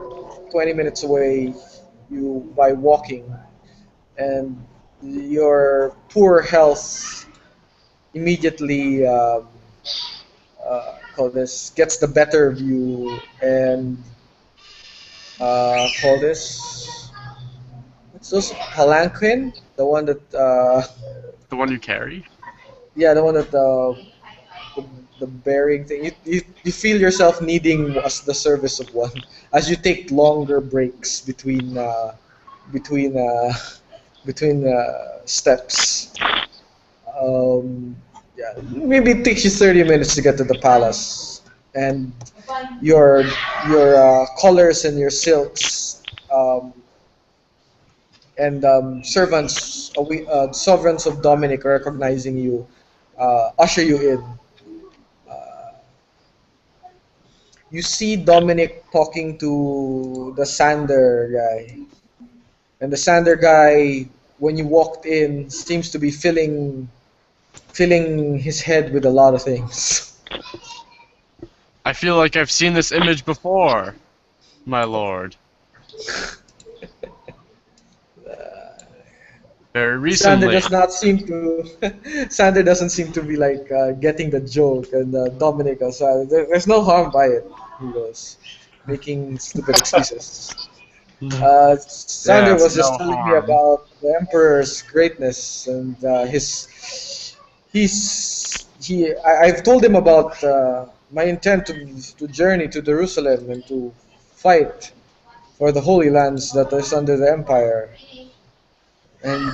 20 minutes away by walking, and your poor health immediately gets the better of you, and what's those, palanquin, the one that The one you carry? yeah, the one that the bearing thing. You feel yourself needing the service of one as you take longer breaks between steps. Yeah, maybe it takes you 30 minutes to get to the palace, and your colors and your silks and sovereigns of Dominic recognizing you usher you in. You see Dominic talking to the Sander guy, and the Sander guy, when you walked in, seems to be filling his head with a lot of things. I feel like I've seen this image before, my lord. Very Sander recently. does not seem to. Sander doesn't seem to be like getting the joke, and Dominic goes, "There's no harm by it." He goes, making stupid excuses. Sander Yes, was just no telling me harm. about the Emperor's greatness and I've told him about my intent to journey to Jerusalem and to fight for the Holy Lands that is under the Empire. And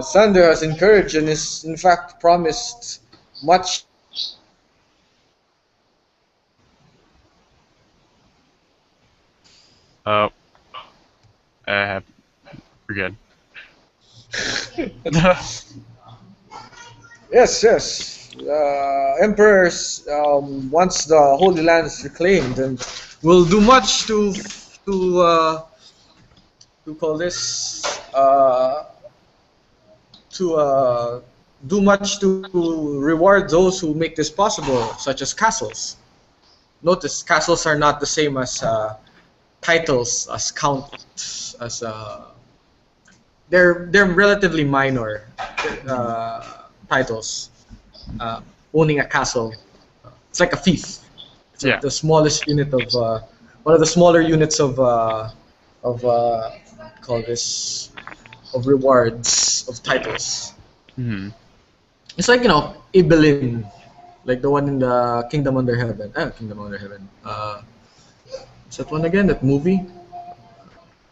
Sander has encouraged and is in fact promised much. Oh. We're good. Yes, yes. Emperors, once the Holy Land is reclaimed, and will do much to to call this to do much to reward those who make this possible, such as castles. Notice castles are not the same as titles, as counts, as they're relatively minor titles. Owning a castle, it's like a fief. It's Yeah. the smallest unit of one of the smaller units of call this of rewards of titles. Hmm. It's like Ibelin, like the one in the Kingdom Under Heaven. Kingdom Under Heaven. What's that one again? That movie.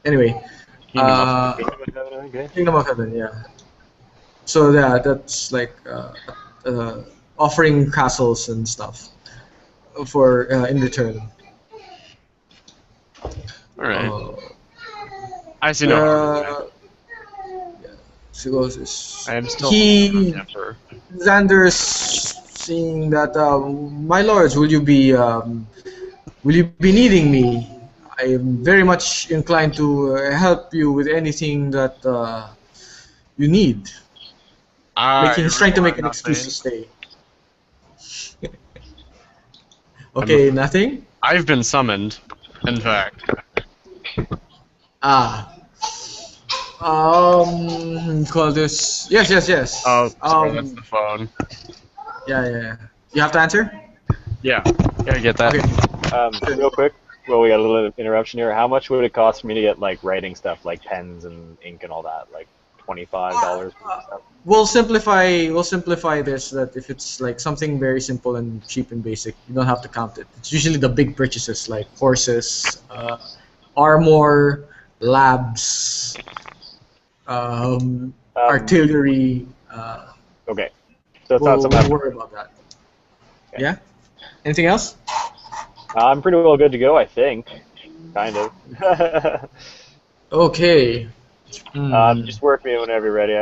Anyway, Kingdom of Heaven. Yeah. So yeah, that's like offering castles and stuff for in return. All right. Uh, I see no harm in it. So this. I am still He emperor. Xander's saying that, my lords, will you be needing me? I am very much inclined to help you with anything that you need. He's trying to make an excuse to stay. Okay, nothing? I've been summoned, in fact. Call this. Yes. Oh, sorry, that's the phone. Yeah. You have to answer? Yeah, I get that. Okay. Real quick, well, we got a little interruption here. How much would it cost for me to get like writing stuff, like pens and ink and all that, like $25 for stuff? We'll simplify this, that if it's like something very simple and cheap and basic, you don't have to count it. It's usually the big purchases like horses, armor, labs, artillery. Okay, so it's not We'll something. worry about that. Okay. Yeah. Anything else? I'm pretty well good to go, I think. Kind of. Okay. Just work me whenever you're ready.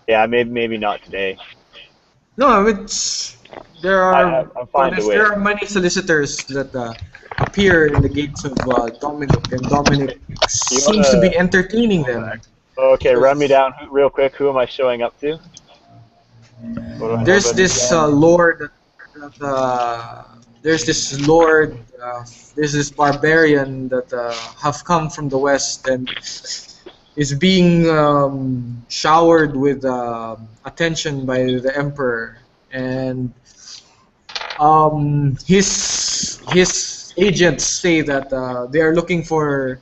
Yeah, maybe not today. No, there are I'm fine to wait. there are many solicitors that appear in the gates of Dominic, and Dominic seems to be entertaining them. Okay, run me down real quick. Who am I showing up to? There's this lord. There's this barbarian that have come from the west and is being showered with attention by the emperor, and his agents say that they are looking for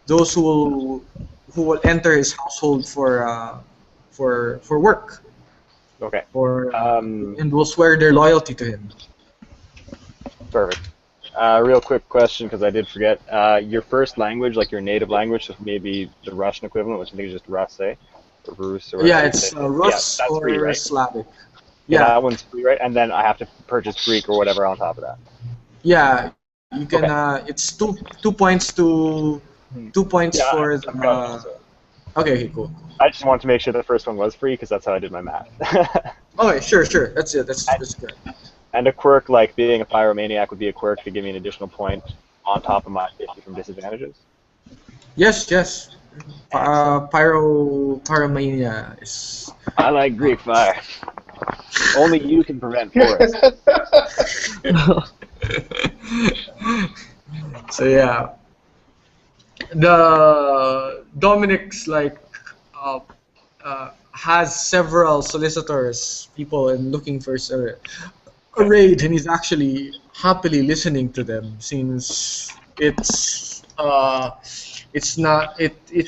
those who will enter his household for work, Okay. and will swear their loyalty to him. Perfect. Real quick question, because I did forget. Your first language, like your native language, so maybe the Russian equivalent, which I think is just Russ, or Rus, or Yeah, it's Rus that's or free, right? Slavic. Yeah, Yeah, that one's free, right? And then I have to purchase Greek or whatever on top of that. yeah. You can. It's 2 points to 2 points Yeah, for I've got it, the. so. Okay, cool. I just wanted to make sure the first one was free, because that's how I did my math. Okay, sure. That's it. That's good. And a quirk, like being a pyromaniac, would be a quirk to give me an additional point on top of my 50 from disadvantages. Yes. Pyromania is. I like Greek fire. Only you can prevent forest. So yeah, the Dominic's has several solicitors, people, and looking for a raid, and he's actually happily listening to them since it's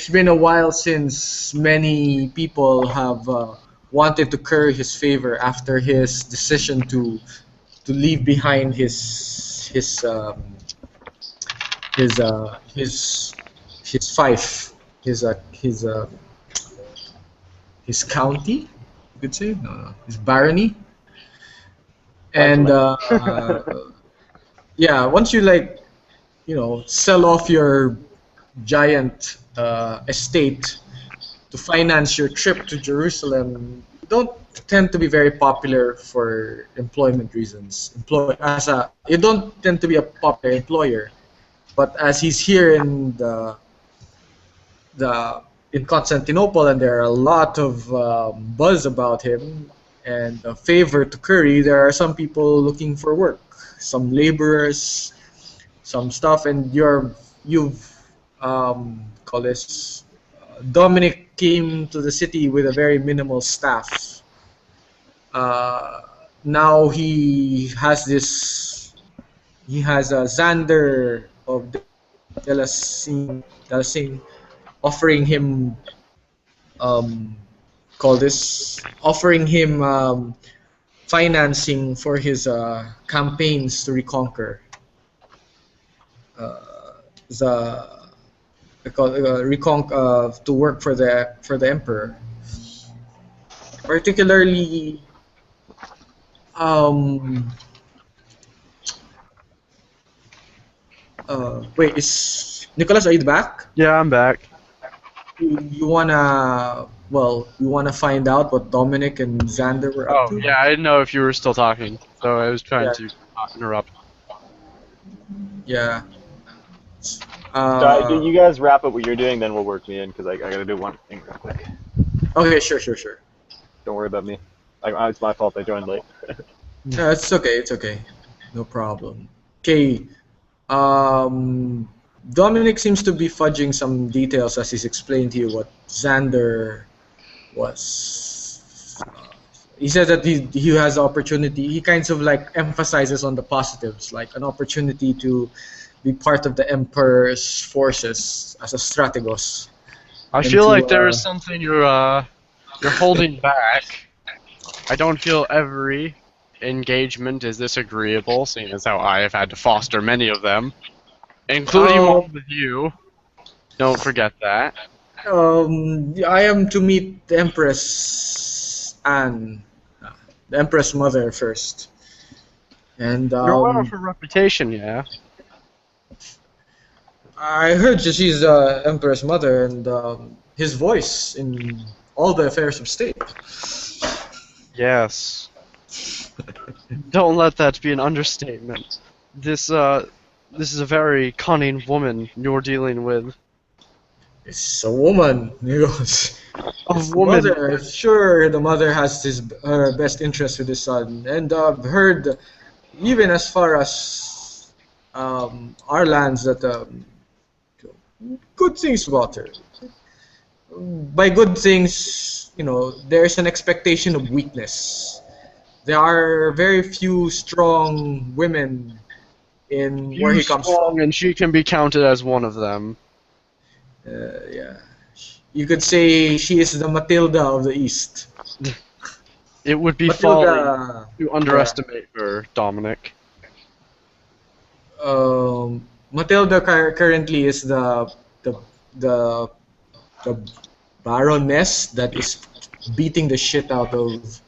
been a while since many people have wanted to curry his favor after his decision to leave behind his fief, his county, you could say, no, his barony, and yeah, once you sell off your giant estate, to finance your trip to Jerusalem don't tend to be very popular for employment reasons. You don't tend to be a popular employer, but as he's here in the in Constantinople, and there are a lot of buzz about him and a favor to curry, there are some people looking for work, some laborers, some stuff, and you've call this Dominic came to the city with a very minimal staff. Now he has a Xander of Delasine offering him offering him financing for his campaigns to reconquer to work for the emperor, particularly wait, is Nicholas, are you back? Yeah, I'm back. You wanna find out what Dominic and Xander were up Oh, to? yeah, I didn't know if you were still talking, so I was trying Yeah. to not interrupt. Yeah. So you guys wrap up what you're doing, then we'll work me in because I gotta do one thing real quick. Okay, sure. Don't worry about me. It's my fault I joined late. No, it's okay. No problem. Okay. Dominic seems to be fudging some details as he's explained to you what Xander was. He says that he has the opportunity. He kind of like emphasizes on the positives, like an opportunity to be part of the Emperor's forces as a strategos. I And feel to, like there is something you're holding back. I don't feel every engagement is this agreeable, seeing as how I have had to foster many of them, including one with you. Don't forget that. I am to meet the Empress Anne, the Empress Mother first, and You're aware of her reputation, yeah? I heard that she's the Emperor's Mother and his voice in all the affairs of state. Yes. Don't let that be an understatement. This is a very cunning woman you're dealing with. It's a woman. He goes. A It's the woman. mother. Sure, the mother has her best interest with his son, and I've heard even as far as our lands that good things about her. By good things, there's an expectation of weakness. There are very few strong women in where he comes Strong, from. and she can be counted as one of them. Yeah, you could say she is the Matilda of the East. It would be folly Matilda. to underestimate her, Dominic. Matilda currently is the Baroness that is beating the shit out of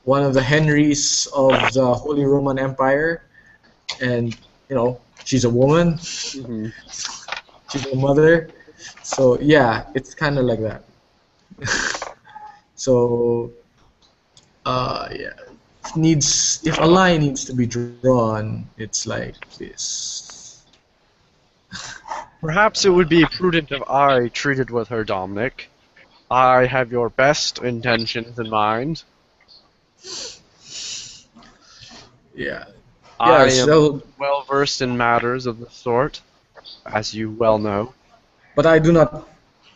one of the Henrys of the Holy Roman Empire, and she's a woman. Mm-hmm. She's a mother, so yeah, it's kind of like that. So, yeah, if a line needs to be drawn, it's like this. Perhaps it would be prudent if I treated with her, Dominic. I have your best intentions in mind. Yeah. I am So, well versed in matters of the sort, as you well know. but I do not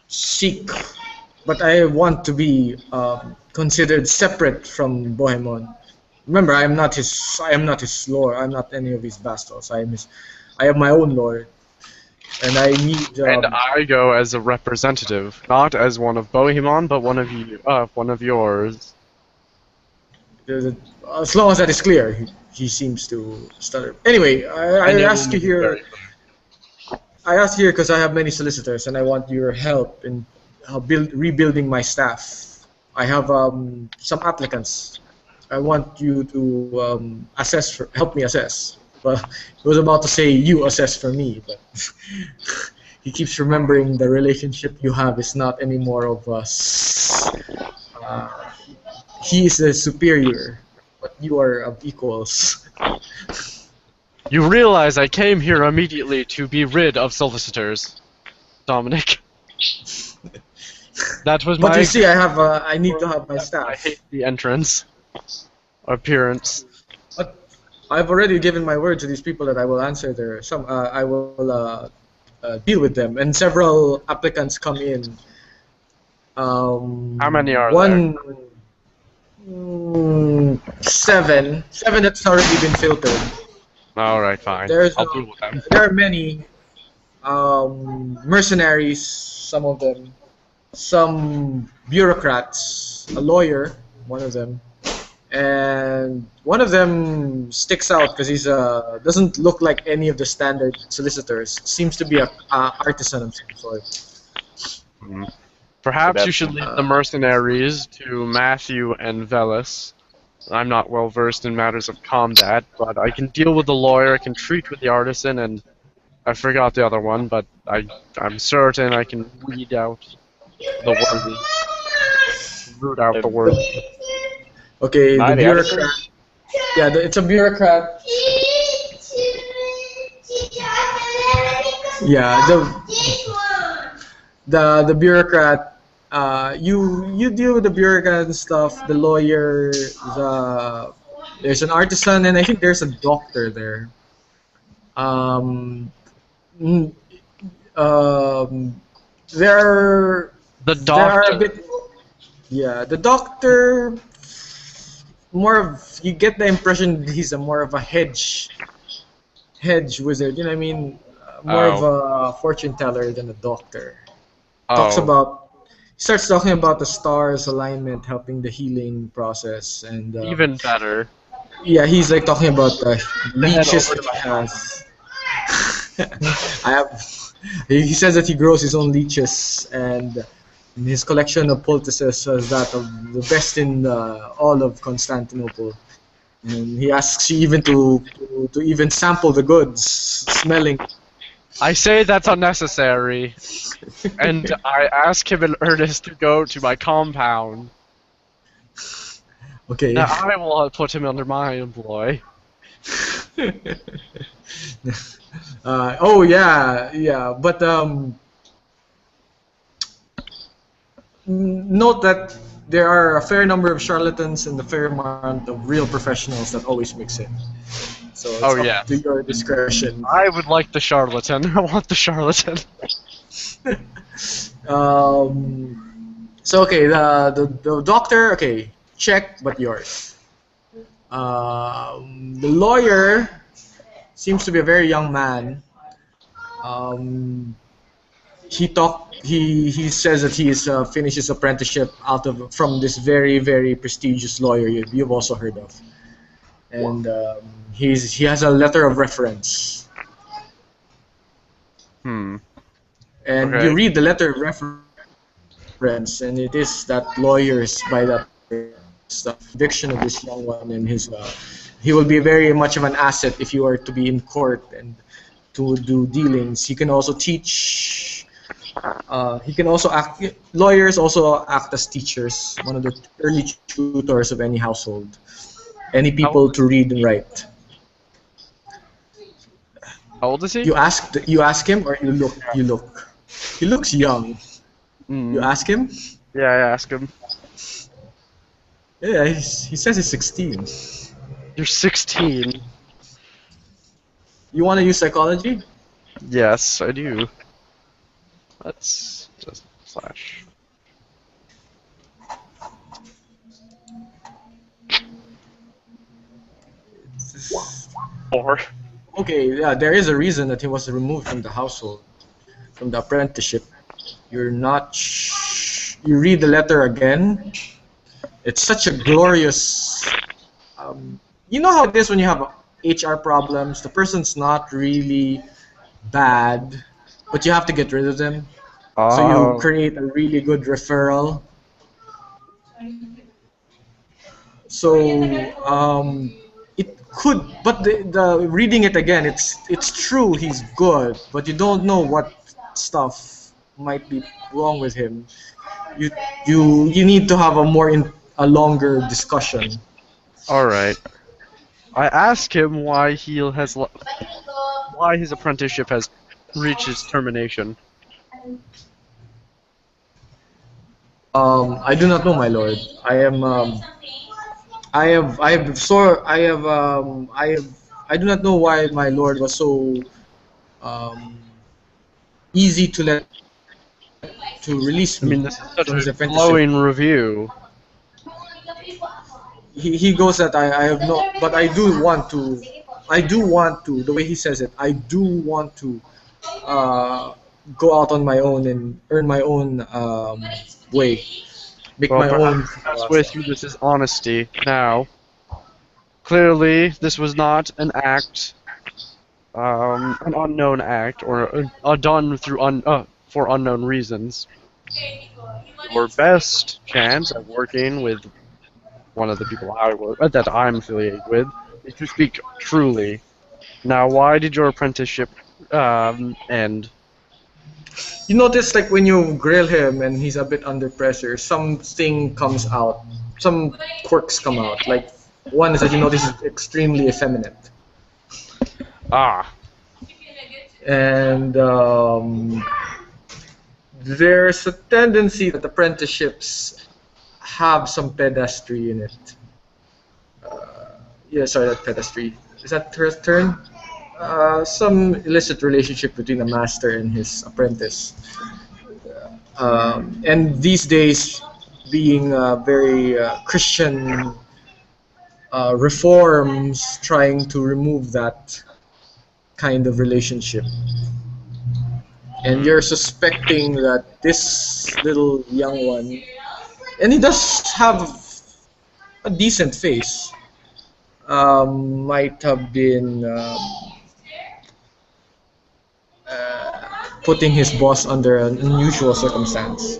seek. But I want to be considered separate from Bohemmond. Remember, I am not his lord. I'm not any of his vassals. I have my own lord, and I need. And I go as a representative, not as one of Bohemmond, but one of yours. As long as that is clear, he seems to stutter. Anyway, I ask you here. I ask here because I have many solicitors, and I want your help in rebuilding my staff. I have some applicants. I want you to help me assess. Well, I was about to say you assess for me, but he keeps remembering the relationship you have is not any more of us. He is a superior, but you are of equals. You realize I came here immediately to be rid of solicitors, Dominic. That was my. But you see, I need to have my I staff. hate the entrance. Appearance. But I've already given my word to these people that I will answer their I will deal with them, and several applicants come in. How many are there? Seven. Seven that's already been filtered. Alright, fine. I'll deal with them. There are many mercenaries, some of them, some bureaucrats, a lawyer, one of them, and one of them sticks out because he's doesn't look like any of the standard solicitors. Seems to be a artisan of some sort. Perhaps you should leave the mercenaries to Matthew and Velis. I'm not well versed in matters of combat, but I can deal with the lawyer, I can treat with the artisan, and I forgot the other one, but I'm certain I can weed out the worthy. Root out the worthy. Okay, the bureaucrat. Yeah, it's a bureaucrat. Yeah, the bureaucrat. You deal with the bureaucrat and stuff. The lawyer, there's an artisan, and I think there's a doctor there. There. The doctor. The doctor. More of, you get the impression he's more of a hedge wizard. You know what I mean? More of a fortune teller than a doctor. Starts talking about the stars alignment helping the healing process, and even better. Yeah, he's like talking about the leeches that he has. He says that he grows his own leeches, and his collection of poultices is that of the best in all of Constantinople. And he asks you even to even sample the goods, smelling. I say that's unnecessary, and I ask him in earnest to go to my compound. Okay. Now I will put him under my employ. But note that there are a fair number of charlatans and a fair amount of real professionals that always mix in. So it's up to your discretion. I would like the charlatan. I want the charlatan. So okay, the doctor, okay, check, but yours. The lawyer seems to be a very young man. He says that he's finished his apprenticeship from this very, very prestigious lawyer you've also heard of, and he has a letter of reference. And you read the letter of reference, and it is that lawyer's by that conviction of this young one, and he will be very much of an asset if you are to be in court and to do dealings. He can also teach. He can also act. Lawyers also act as teachers, one of the early tutors of any household, any people to read and write. How old is he? You ask him, or you look. He looks young. You ask him? Yeah, I ask him. Yeah, he says he's 16. You're 16. You want to use psychology? Yes, I do. Let's just slash. Or. Okay, yeah, there is a reason that he was removed from the household, from the apprenticeship. You're not. You read the letter again. It's such a glorious. You know how it is when you have HR problems. The person's not really bad, but you have to get rid of them. So you create a really good referral. So it could, but the reading it again, it's true he's good, but you don't know what stuff might be wrong with him, you need to have a longer discussion. All right. I ask him why why his apprenticeship has reached its termination. I do not know, my lord. I do not know why my lord was so um, easy to release I me mean, this is such from his a apprenticeship. glowing review. He goes that I have no, but I do want to. The way he says it, I do want to uh, go out on my own and earn my own way, make Well, my own. perhaps with you, this is honesty. Now, clearly, this was not an act, an unknown act, or done through for unknown reasons. Your best chance at working with one of the people that I'm affiliated with is to speak truly. Now, why did your apprenticeship end? You notice, like, when you grill him and he's a bit under pressure, something comes out, some quirks come out. Like, one is that you notice he's extremely effeminate, Ah, and there's a tendency that apprenticeships have some pedastry in it. Yeah, sorry, that pedastry. Is that the term? Some illicit relationship between a master and his apprentice. And these days, being very Christian reforms trying to remove that kind of relationship. And you're suspecting that this little young one, and he does have a decent face, might have been putting his boss under an unusual circumstance.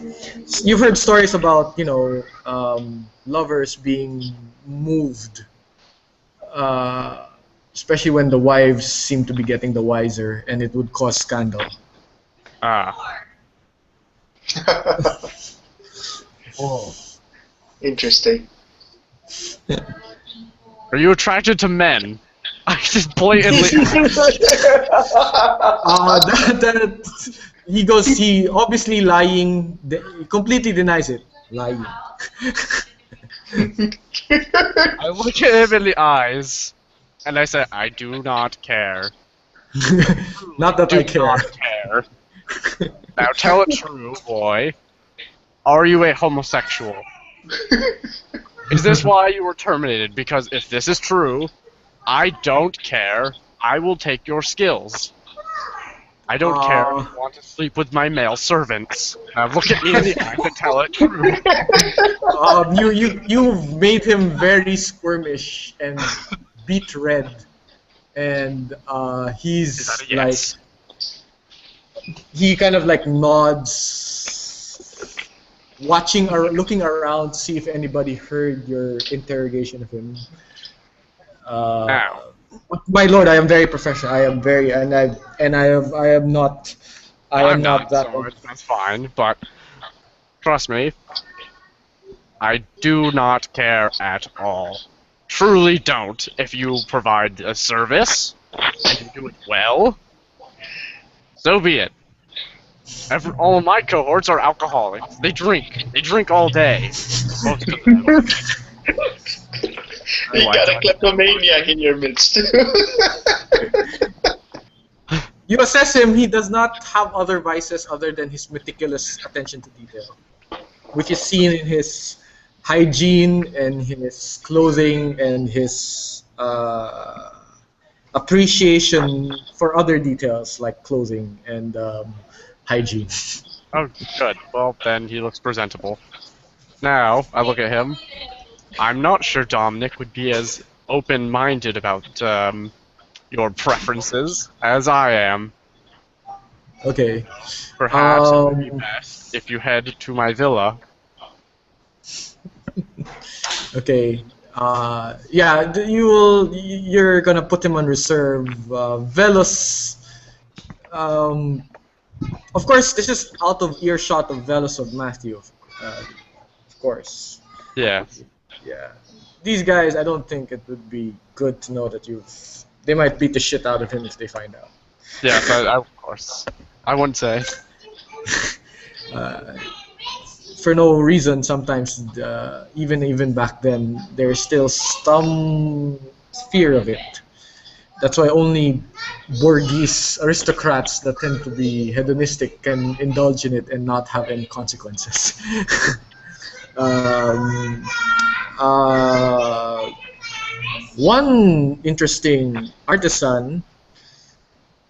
You've heard stories about, lovers being moved, especially when the wives seem to be getting the wiser, and it would cause scandal. Oh. Interesting. Are you attracted to men? I just blatantly. He obviously lying. He completely denies it. Lying. I look at him in the eyes, and I say, I do not care. Not that I care. Not care. Now tell it true, boy. Are you a homosexual? Is this why you were terminated? Because if this is true, I don't care. I will take your skills. I don't care if you want to sleep with my male servants. Now look at me in the eye and tell it true. You've made him very squirmish and beet red, and he's yes? he kind of like nods, watching or looking around to see if anybody heard your interrogation of him. My lord, I am very professional. I am very, I am not that. So that's fine, but trust me, I do not care at all. Truly don't. If you provide a service and you do it well, so be it. All of my cohorts are alcoholics. They drink. They drink all day. Most of them. You got a kleptomaniac in your midst. You assess him, he does not have other vices other than his meticulous attention to detail, which is seen in his hygiene and his clothing and his appreciation for other details like clothing and hygiene. Oh, good. Well, then he looks presentable. Now, I look at him. I'm not sure Dominic would be as open-minded about your preferences as I am. Okay. Perhaps it would be best if you head to my villa. Okay. Yeah, you're gonna put him on reserve. Velos Of course, this is out of earshot of Velos of Matthew, of course. Yeah. Yeah. These guys, I don't think it would be good to know that you've... They might beat the shit out of him if they find out. Yeah, but of course. I wouldn't say. For no reason, sometimes, even back then, there's still some fear of it. That's why only Borghese aristocrats that tend to be hedonistic can indulge in it and not have any consequences. One interesting artisan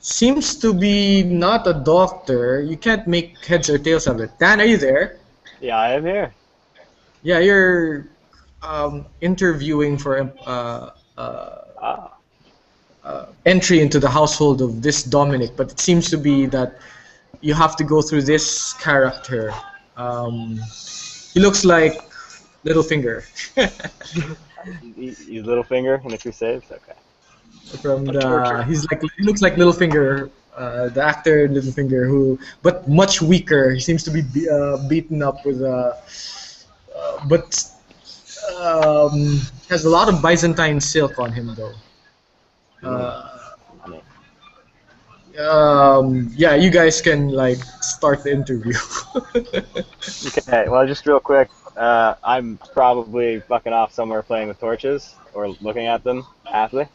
seems to be not a doctor. You can't make heads or tails of it. Dan, are you there? Yeah, I am here. Yeah, you're interviewing for entry into the household of this Dominic, but it seems to be that you have to go through this character. He looks like Littlefinger. He's Littlefinger in the Crusades? Okay. From the, he looks like Littlefinger, the actor Littlefinger, but much weaker. He seems to be beaten up with but has a lot of Byzantine silk on him though. Yeah, you guys can like start the interview. Okay, well, just real quick, I'm probably fucking off somewhere playing with torches or looking at them happily.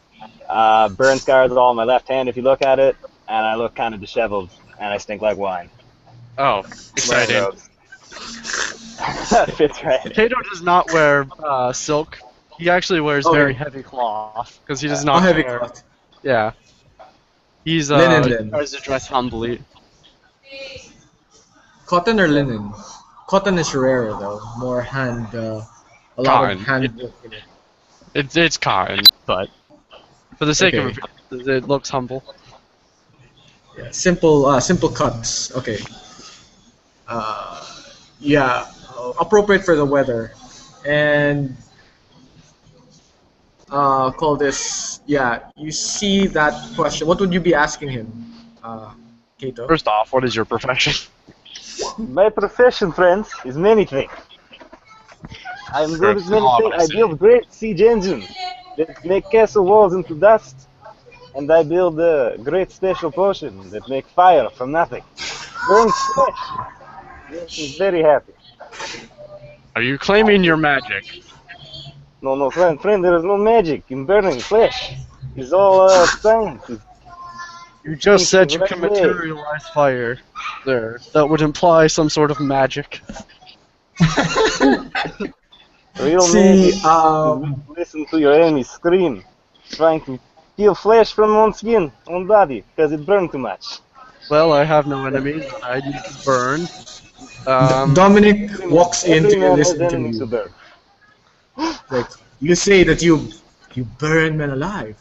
Burn scars all on my left hand if you look at it, and I look kind of disheveled, and I stink like wine. Oh, exciting. That fits right. Cato does not wear silk. He actually wears very heavy cloth because he does not heavy wear. cloth. Yeah. He's Linen. tries to dress humbly. Cotton or linen? Cotton is rarer though. More hand. A lot of hand work in it. It's cotton, but for the sake of it looks humble. Yeah, simple cuts. Okay. Yeah, appropriate for the weather, and call this. Yeah, you see that question. What would you be asking him, Cato? First off, what is your profession? My profession, friends, is many things. I'm good at many things. I build great siege engines that make castle walls into dust, and I build a great special potion that make fire from nothing. Burns flesh. Makes me very happy. Are you claiming your magic? No, friend, there is no magic in burning flesh. It's all science. You just said you can materialize fire. There. That would imply some sort of magic. Real See, magic. Listen to your enemy scream, trying to peel flesh from one's skin, own body, because it burned too much. Well, I have no enemies that I need to burn. Dominic walks into Every man this has enemies to interview. burn. Like, you say that you burn men alive.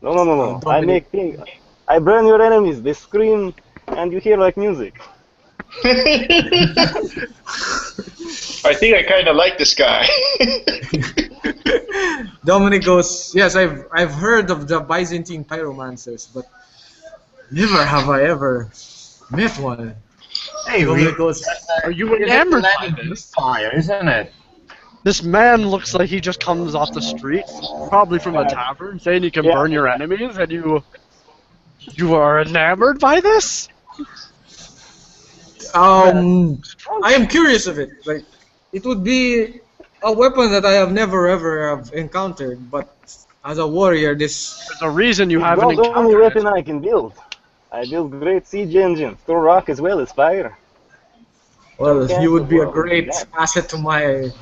No. I Dominic. make things. I burn your enemies. They scream, and you hear like music. I think I kind of like this guy. Dominic goes, yes, I've heard of the Byzantine pyromancers, but never have I ever met one. Hey, Dominic goes, Are you enamored by this? fire, isn't it? This man looks like he just comes off the street, probably from a tavern, saying he can burn your enemies, and you are enamored by this? I am curious of it. Like, it would be a weapon that I have never ever have encountered, but as a warrior, this... There's a reason you haven't Well, the only encountered weapon I can build. I build great siege engines, throw rock as well as fire. Well, you would be a great asset to my...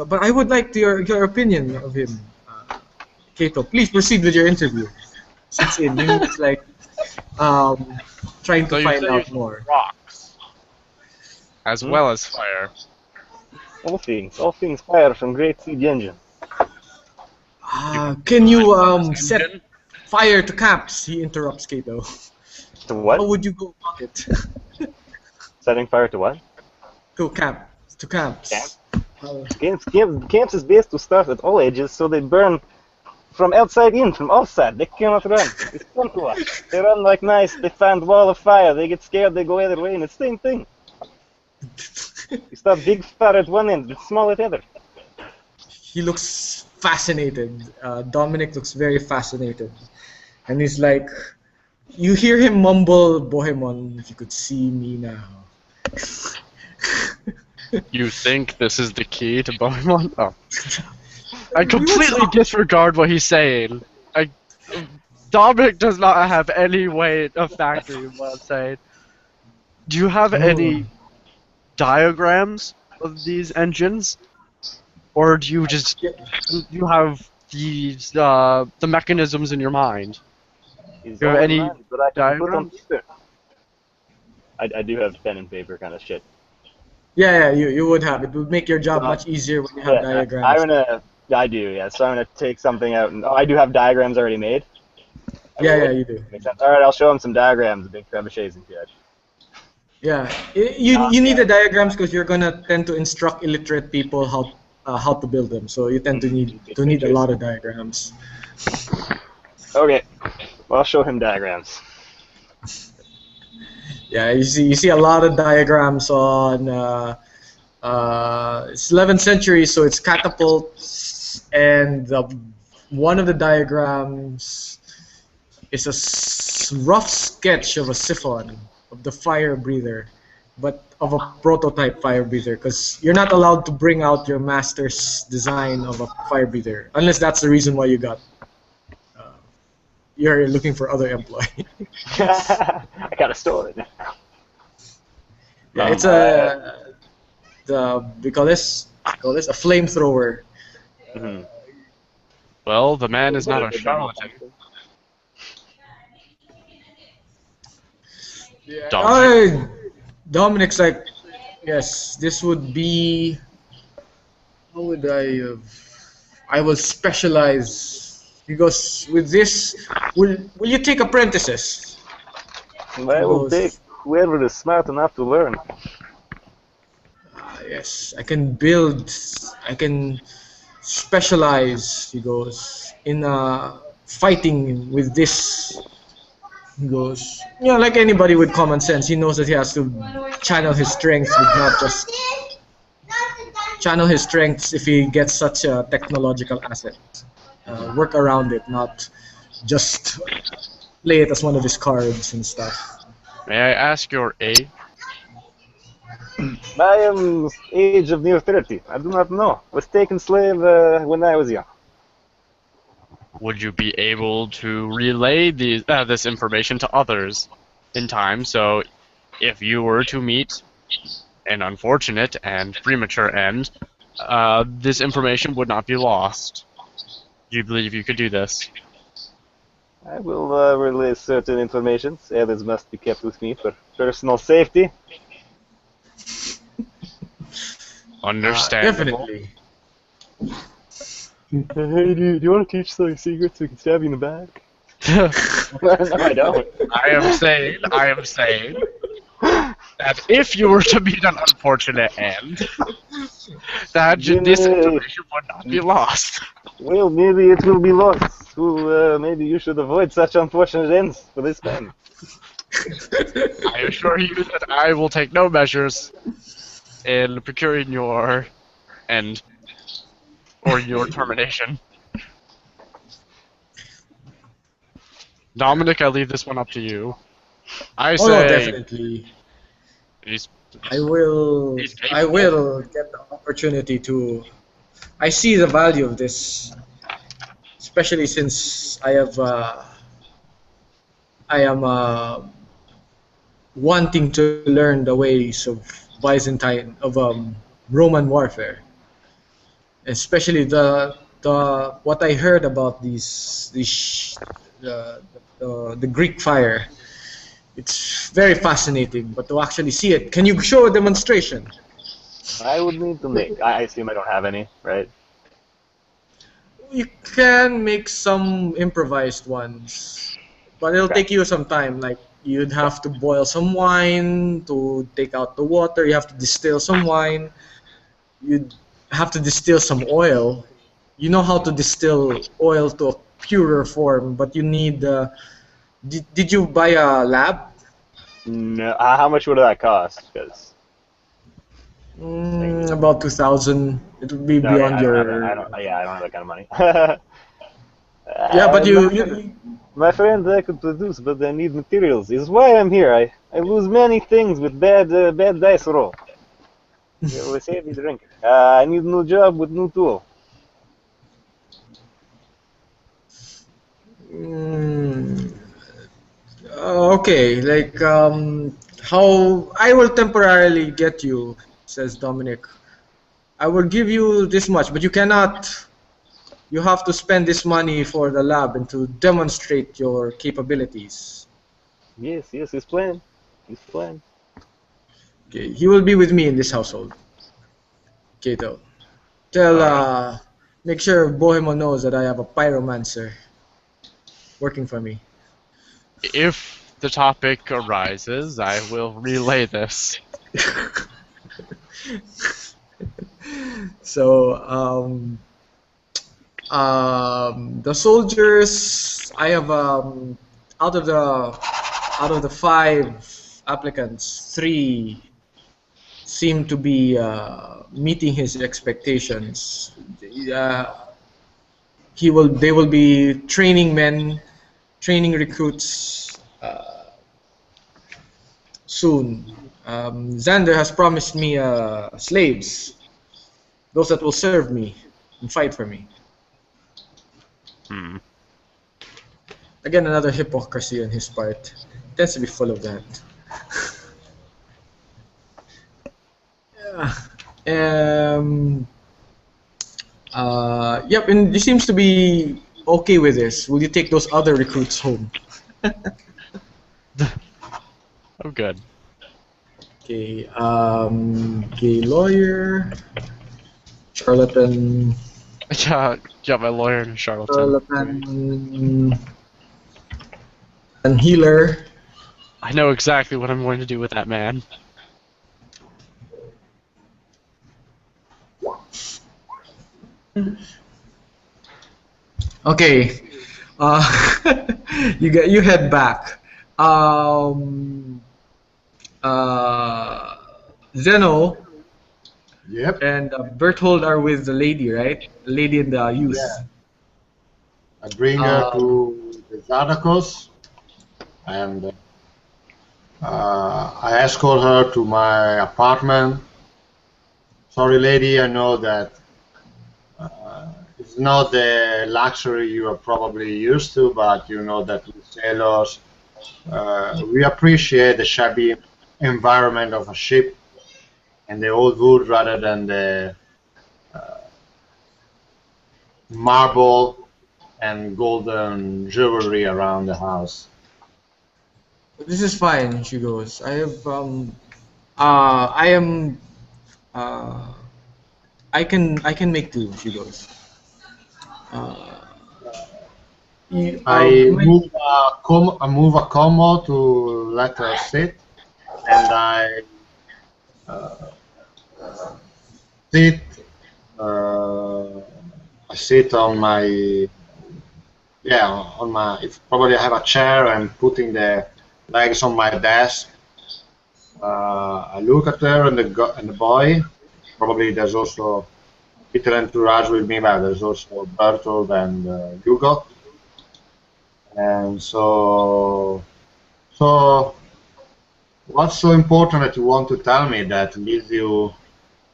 but I would like your opinion of him, Cato. Please proceed with your interview. Since it's like trying to find out more. Rocks, as well as fire. All things fire from great siege engine. Can you set fire to camps? He interrupts Cato. To what? How would you go about it? Setting fire to what? To camps. Camps is best to start at all edges, so they burn from outside in, from outside. They cannot run. It's come to us. They run like nice. They find wall of fire. They get scared. They go either way, and it's the same thing. You start big fire at one end, it's small at the other. He looks fascinated. Dominic looks very fascinated. And he's like, you hear him mumble, Bohemmond, if you could see me now. You think this is the key to Bohemmond? Oh. I completely disregard what he's saying. Dominic does not have any weight of factory in what I'm saying. Do you have any diagrams of these engines? Or do you just you have these the mechanisms in your mind? Do you have any diagrams? I do have pen and paper kind of shit. Yeah, you would have. It would make your job much easier when you have diagrams. I do, yeah. So I'm gonna take something out, and I do have diagrams already made. Yeah, you do. Makes sense. All right, I'll show him some diagrams, big trebuchets and shit. Yeah, you need the diagrams because you're gonna tend to instruct illiterate people how to build them. So you tend to need a lot of diagrams. Okay, well, I'll show him diagrams. Yeah, you see a lot of diagrams on. It's 11th century, so it's catapults, and one of the diagrams is a rough sketch of a siphon, of the fire breather, but of a prototype fire breather, because you're not allowed to bring out your master's design of a fire breather, unless that's the reason why you got. You're looking for other employee. I got a story. Yeah, it's we call this a flamethrower. Mm-hmm. Well, the man is not a charlatan. Yeah. Dominic's like, yes, this would be. How would I will specialize. He goes, with this, will you take apprentices? I will take whoever is smart enough to learn. Yes, I can specialize, he goes, in fighting with this. He goes, like anybody with common sense, he knows that he has to channel his strengths with not just channel his strengths if he gets such a technological asset. Work around it, not just play it as one of his cards and stuff. May I ask your age? I am age of near 30. I do not know. Was taken slave when I was young. Would you be able to relay this information to others in time, so if you were to meet an unfortunate and premature end, this information would not be lost? Do you believe you could do this? I will relay certain information. Others must be kept with me for personal safety. Understandable. Definitely. Hey, do you want to teach some secrets so we can stab you in the back? No, I don't. I am saying that if you were to meet an unfortunate end, that this information would not be lost. Well, maybe it will be lost. Well, maybe you should avoid such unfortunate ends for this man. I assure you that I will take no measures in procuring your end or your termination. Dominic, I leave this one up to you. I say. Oh, definitely. He's I will get the opportunity to. I see the value of this, especially since I am wanting to learn the ways of Byzantine Roman warfare, especially what I heard about the Greek fire. It's very fascinating, but to actually see it, can you show a demonstration? I would need to make. I assume I don't have any, right? You can make some improvised ones, but it'll take you some time. Like, you'd have to boil some wine to take out the water. You have to distill some wine. You'd have to distill some oil. you know how to distill oil to a purer form, but you need. Did you buy a lab? No, how much would that cost? Because About 2,000. It would be no, yeah, beyond your. I don't have that kind of money. Yeah, but My, you my friend, I could produce, but I need materials. Is why I'm here. I lose many things with bad dice roll. You always say me drink. I need a new job with new tool. Mm, okay, like how I will temporarily get you, says Dominic. I will give you this much, but you cannot. You have to spend this money for the lab and to demonstrate your capabilities. Yes, his plan. His plan. Okay, he will be with me in this household. Kato. Tell, All right. make sure Bohemmond knows that I have a pyromancer working for me. If the topic arises, I will relay this. So, the soldiers, I have out of the out of the 5 applicants, 3 seem to be meeting his expectations. Uh, they will be training men, training recruits soon. Xander has promised me slaves, those that will serve me and fight for me. Hmm. Again, another hypocrisy on his part. He tends to be full of that. Yeah. Yep, and he seems to be okay with this. Will you take those other recruits home? I'm good. Okay, gay lawyer, charlatan, Yeah, my lawyer and charlatan. charlatan, and healer. I know exactly what I'm going to do with that man. Okay, uh, you head back. Um, uh, Zeno Yep. and Berthold are with the lady, right? The lady and the Yeah. youth. I bring her to the Zadakos, and I escort her to my apartment. Sorry, lady, I know that it's not the luxury you are probably used to, but you know that we sailors, we appreciate the shabby environment of a ship and the old wood rather than the marble and golden jewelry around the house. This is fine, she goes. I am uh I can make do, she goes. Uh, I move a commo to let her sit, and uh, sit. Uh, I sit on my on my. If probably I have a chair, I'm putting the legs on my desk. I look at her and and the boy. Probably there's also Peter and Tourage with me, but there's also Bertold and Hugo. And so what's so important that you want to tell me that leaves you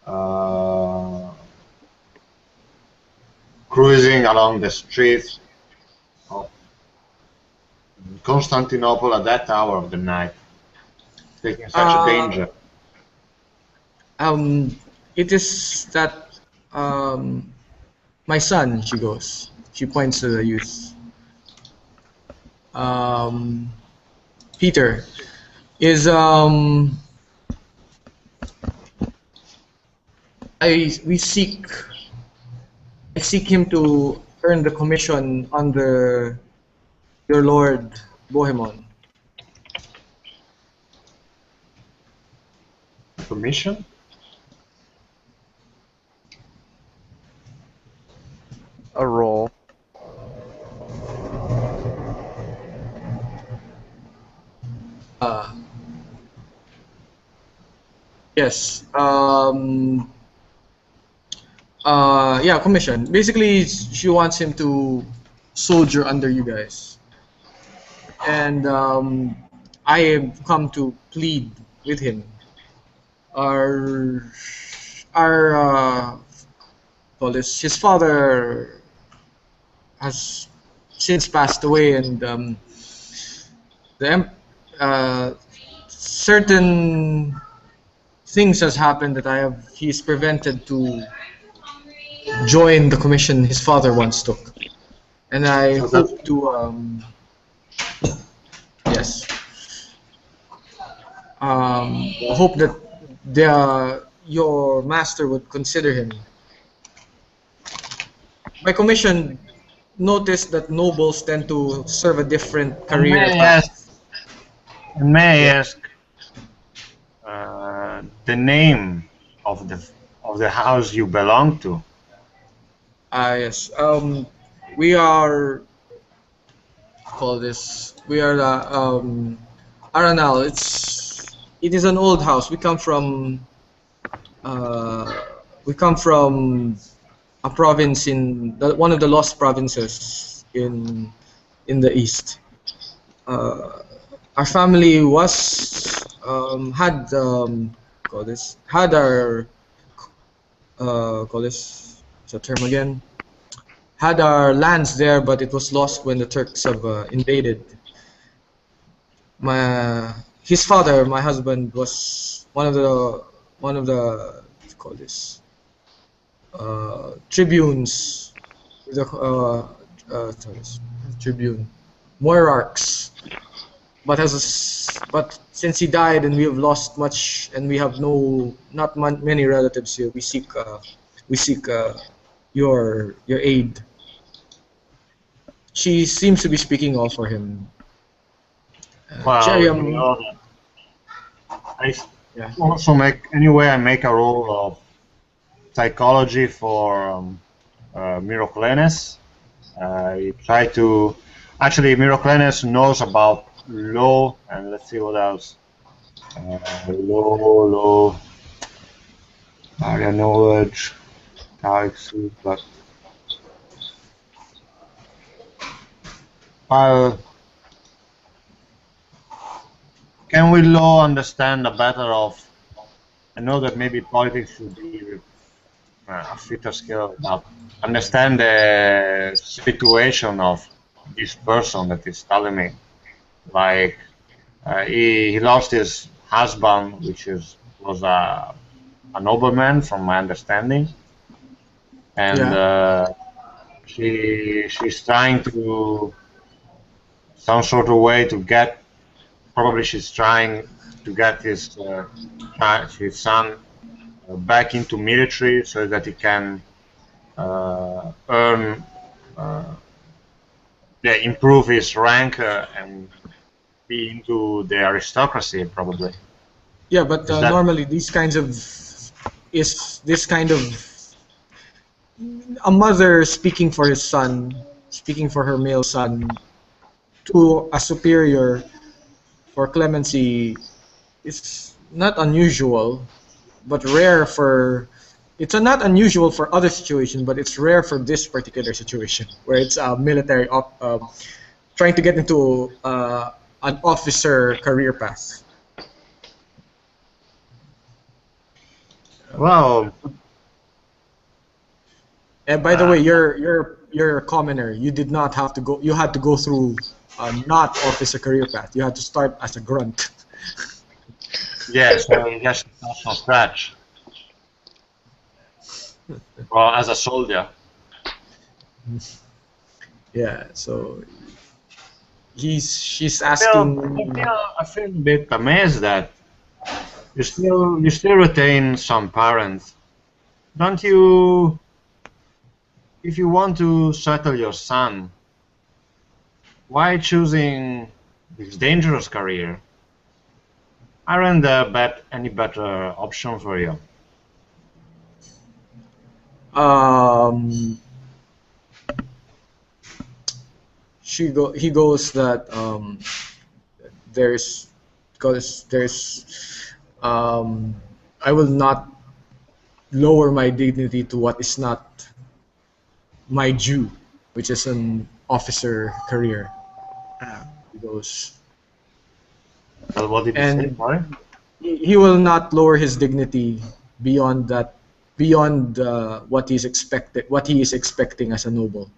uh, cruising along the streets of Constantinople at that hour of the night, taking such a uh, danger? um, it is that um, my son, she goes. She points to the youth. Um, Peter is we seek I seek him to earn the commission under your lord Bohemmond. Commission? a roll. Uh, yes. Yeah, commission. Basically, she wants him to soldier under you guys, and I have come to plead with him. Our our call this his father has since passed away, and the certain things has happened that he's prevented to join the commission his father once took, and I hope to yes hope that your master would consider him. My commission noticed that nobles tend to serve a different career path. May I ask the name of the house you belong to? Yes. We are call this. We are the Aranal. It is an old house. We come from a province one of the lost provinces in the east. Our family had had our call this what's the term again? Had our lands there, but it was lost when the Turks have invaded. His father, my husband, was one of the call this tribunes, the tribune monarchs. But since he died and we have lost much, and we have not many relatives here, we seek your aid. She seems to be speaking all for him. Well, Cherium, I yeah. also I make a role of psychology for Miroclenes. I try to Miroclenes knows about law, and let's see what else. Law, area knowledge, galaxy, but can we law understand a better of? I know that maybe politics should be a fitter skill, but understand the situation of this person that is telling me. Like he lost his husband, which was a nobleman, from my understanding, and she's trying to some sort of way to get. Probably she's trying to get his son back into military so that he can earn, improve his rank and be into the aristocracy, probably. Yeah, but normally this kind of a mother speaking for his son, speaking for her male son to a superior for clemency is not unusual, but rare for. It's not unusual for other situations, but it's rare for this particular situation where it's a military trying to get into an officer career path. Well, and by the way, you're a commoner. You did not have to go. You had to go through not officer career path. You had to start as a grunt. Yes, just from scratch. Well, as a soldier. Yeah. So she's asking. I feel a bit amazed that you still retain some parents. Don't you? If you want to settle your son, why choosing this dangerous career? Aren't there any better option for you? he goes that there's because there's I will not lower my dignity to what is not my due, which is an officer career. He goes, Well, what did you say? and Sorry? he will not lower his dignity beyond that, beyond what he is expecting as a noble.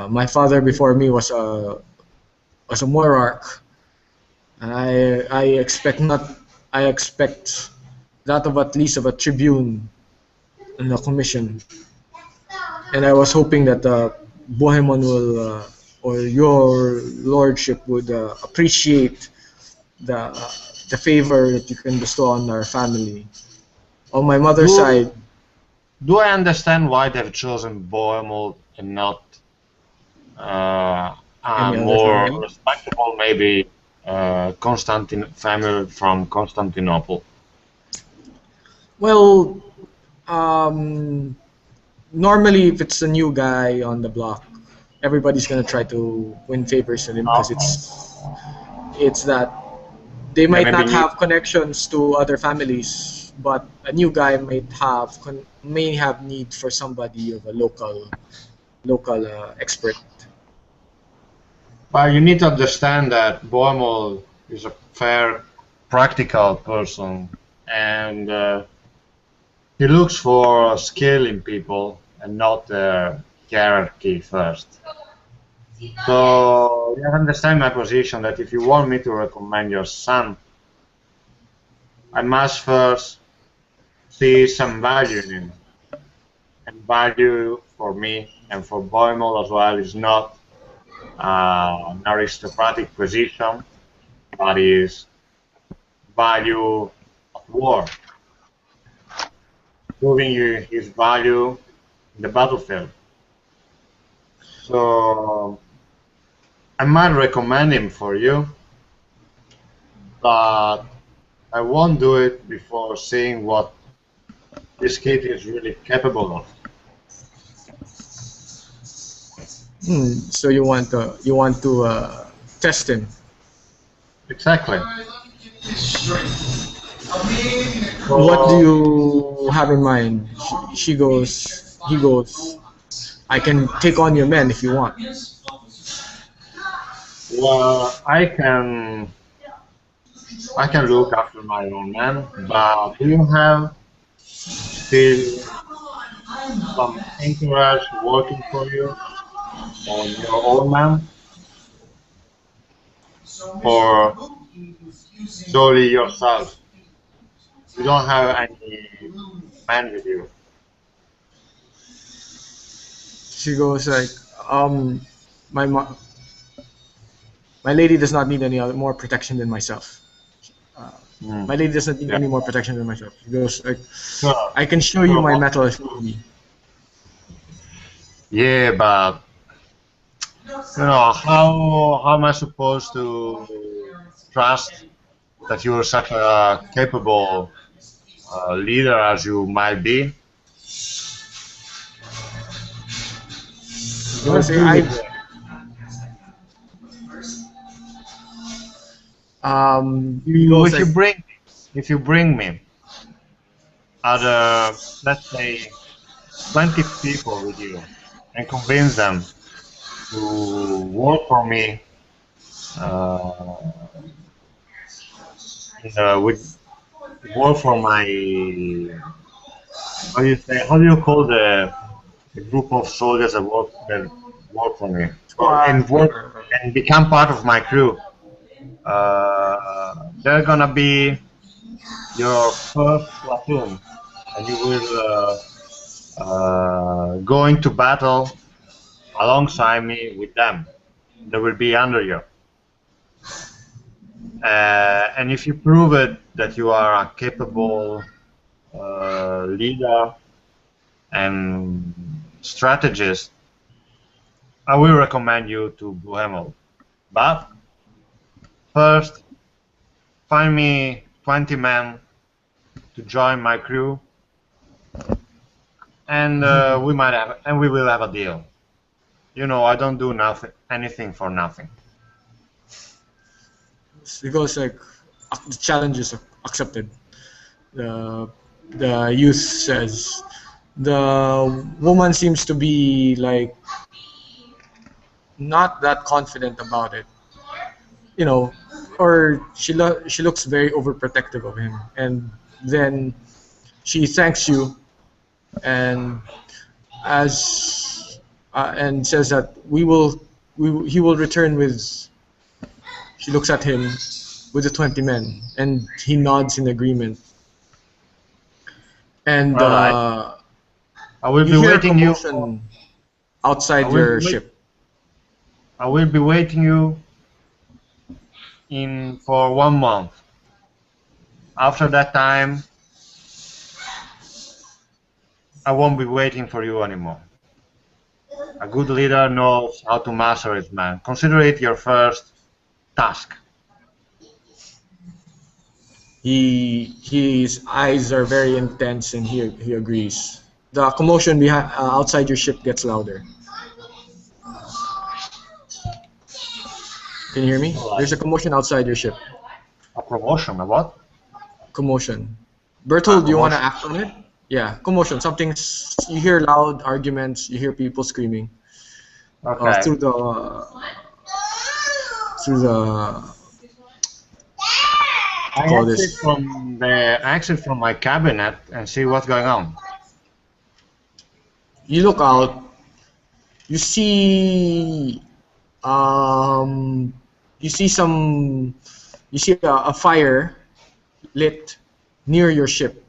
My father before me was a monarch, and I expect that of at least of a tribune and a commission, and I was hoping that Bohemmond will or your lordship would appreciate the the favor that you can bestow on our family. On my mother's side, Do I understand why they've chosen Bohemmond and not a Any other more family? respectable, maybe family from Constantinople? well, um, normally if it's a new guy on the block, everybody's gonna try to win favors with him because it's that they Yeah, might maybe not have connections to other families, but a new guy may have need for somebody of a local expert. But you need to understand that Bohemmond is a fair, practical person, and he looks for skill in people and not their hierarchy first. So you understand my position that if you want me to recommend your son, I must first see some value in him. And value for me and for Bohemmond as well is not an aristocratic position, but is value of war, proving you his value in the battlefield. So I might recommend him for you, but I won't do it before seeing what this kid is really capable of. So you want to test him. Exactly. What do you have in mind? He goes, I can take on your men if you want. Well, I can look after my own man, but do you have still some encourage working for you on your own man, or solely yourself? You don't have any man with you. She goes like, my mo- my lady does not need any other, more protection than myself. My lady doesn't need Yeah. any more protection than myself. She goes like, No. I can show you my metal if you need. Yeah, but how am I supposed to trust that you are such a capable leader as you might be? She Let's goes, do I it. he goes like, If you bring me other, let's say, 20 people with you and convince them to work for me, uh, with work for my, how do you call the group of soldiers that work for me, and work and become part of my crew. They're gonna be your first platoon, and you will go into battle alongside me with them. They will be under you. And if you prove it that you are a capable leader and strategist, I will recommend you to Bohemmond. But first, find me 20 men to join my crew, and we will have a deal. You know, I don't do anything for nothing. He goes like, the challenge is accepted. The youth says. The woman seems to be like not that confident about it, you know, or she looks very overprotective of him, and then she thanks you and as and says that he will return with. She looks at him with the 20 men, and he nods in agreement. And All right. I will you be hear a waiting you. commotion I outside will your be wait- ship. I will be waiting you in for 1 month. After that time, I won't be waiting for you anymore. A good leader knows how to master it, man. Consider it your first task. His eyes are very intense, and he agrees. The commotion behind outside your ship gets louder. Can you hear me? All right. There's a commotion outside your ship. A promotion, a what? Commotion. Bertold, do you want to Commotion. act on it? Yeah, commotion. You hear loud arguments. You hear people screaming Okay. through the I call exit this. I exit from my cabinet and see what's going on. You look out. You see um you see some you see a fire lit near your ship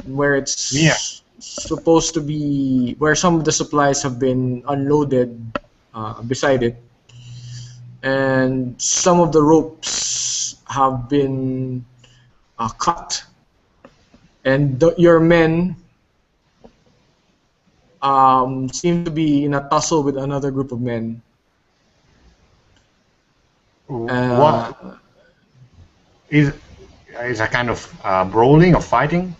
where it's Yeah. supposed to be where some of the supplies have been unloaded beside it, and some of the ropes have been cut, and your men seem to be in a tussle with another group of men. What is a kind of brawling or fighting?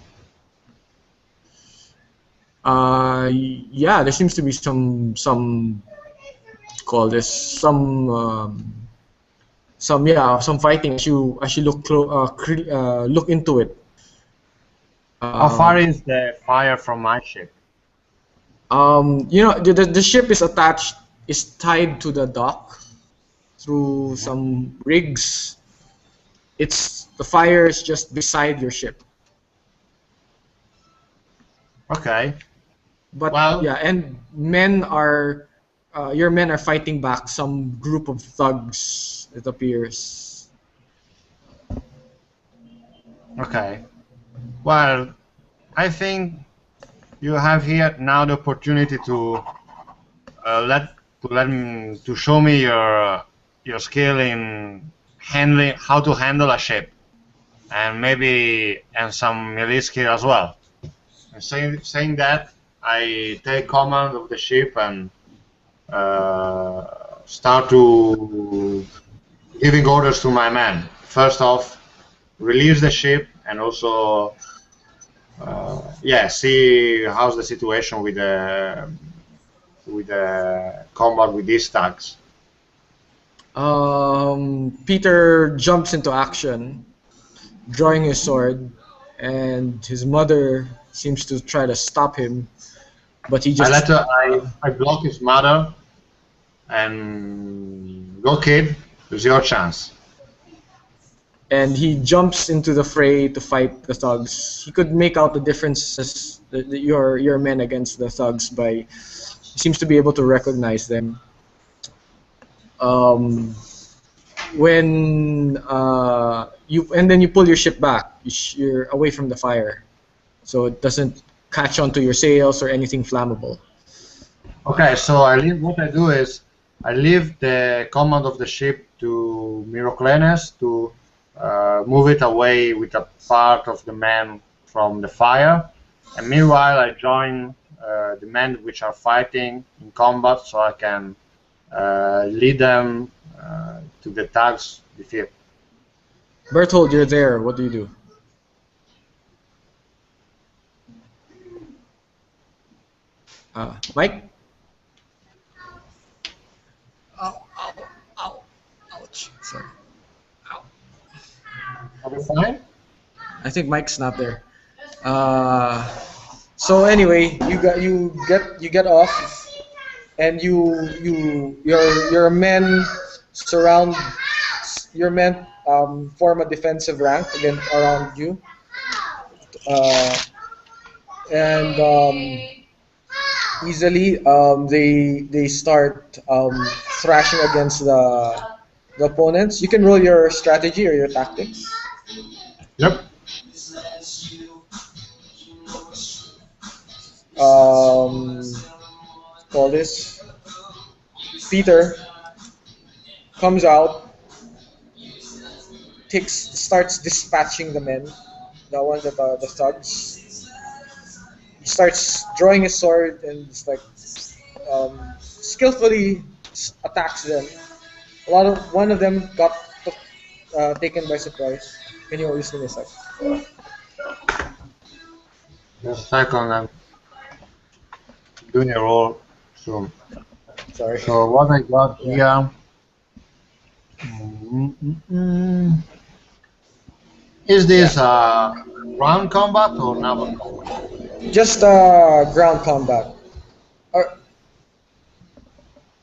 Yeah, there seems to be some call this some fighting as you look into it. How far is the fire from my ship? You know, the ship is tied to the dock through some rigs. The fire is just beside your ship. Okay. But Well- yeah, and your men are fighting back some group of thugs, it appears. Okay. Well, I think you have here now the opportunity to to show me your skill in how to handle a ship, and maybe some melee skill as well. And saying that, I take command of the ship and start to giving orders to my men. First off, release the ship, and also see how's the situation with the combat with these thugs. Peter jumps into action, drawing his sword, and his mother seems to try to stop him, but he just I block his mother, and go kid, it's your chance. and he jumps into the fray to fight the thugs. He could make out the differences, your men against the thugs by he seems to be able to recognize them. When then you pull your ship back, you're away from the fire, so it doesn't catch onto your sails or anything flammable. Okay, so what I do is I leave the command of the ship to Miroclenes to move it away with a part of the men from the fire, and meanwhile I join the men which are fighting in combat, so I can lead them to the thugs' defeat. Berthold, you're there. What do you do? Mike? think Mike's not there. So anyway, you get off, and your men surround your men form a defensive rank against around you, and easily they start thrashing against the opponents. You can roll your strategy or your tactics. Yep. Call this. Peter comes out, starts dispatching the men, the ones that are the thugs. He starts drawing his sword and just like skillfully attacks them. One of them got taken by surprise. Can you always give me a sec? Just a second, I'm doing a roll soon. Sorry. So what I got here. Is this ground combat or naval combat? Just ground combat.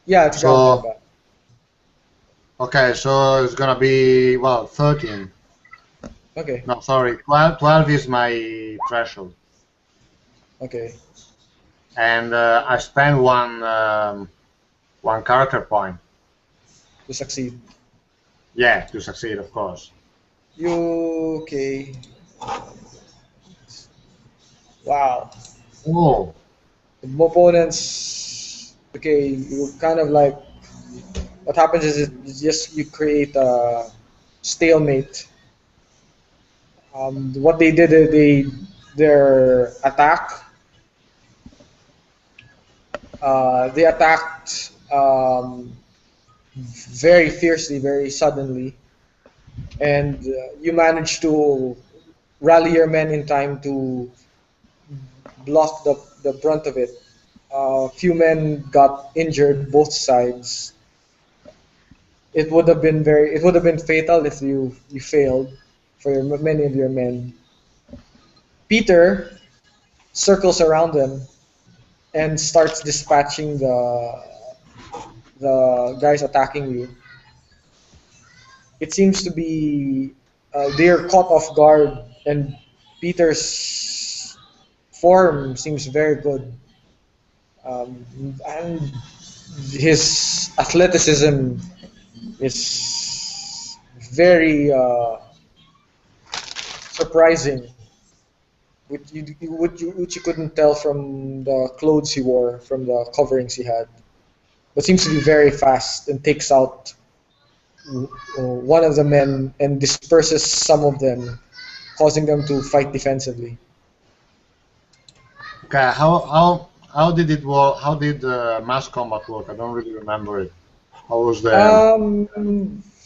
Yeah, it's ground combat. Okay, so it's gonna be, well, 13. Okay. No, sorry, 12 is my threshold. Okay. And I spend one character point. To succeed. Yeah, to succeed, of course. Okay. Wow. Oh. The opponents. Okay, you kind of like. What happens is you create a stalemate. What they did, their attack. They attacked very fiercely, very suddenly, and you managed to rally your men in time to block the brunt of it. Few men got injured, both sides. It would have been fatal if you failed for many of your men. Peter circles around them and starts dispatching the guys attacking you. It seems to be they're caught off guard, and Peter's form seems very good, and his athleticism is very surprising, which you couldn't tell from the clothes he wore, from the coverings he had. But seems to be very fast and takes out one of the men and disperses some of them, causing them to fight defensively. Okay, how did it work? How did mass combat work? I don't really remember it. How was the?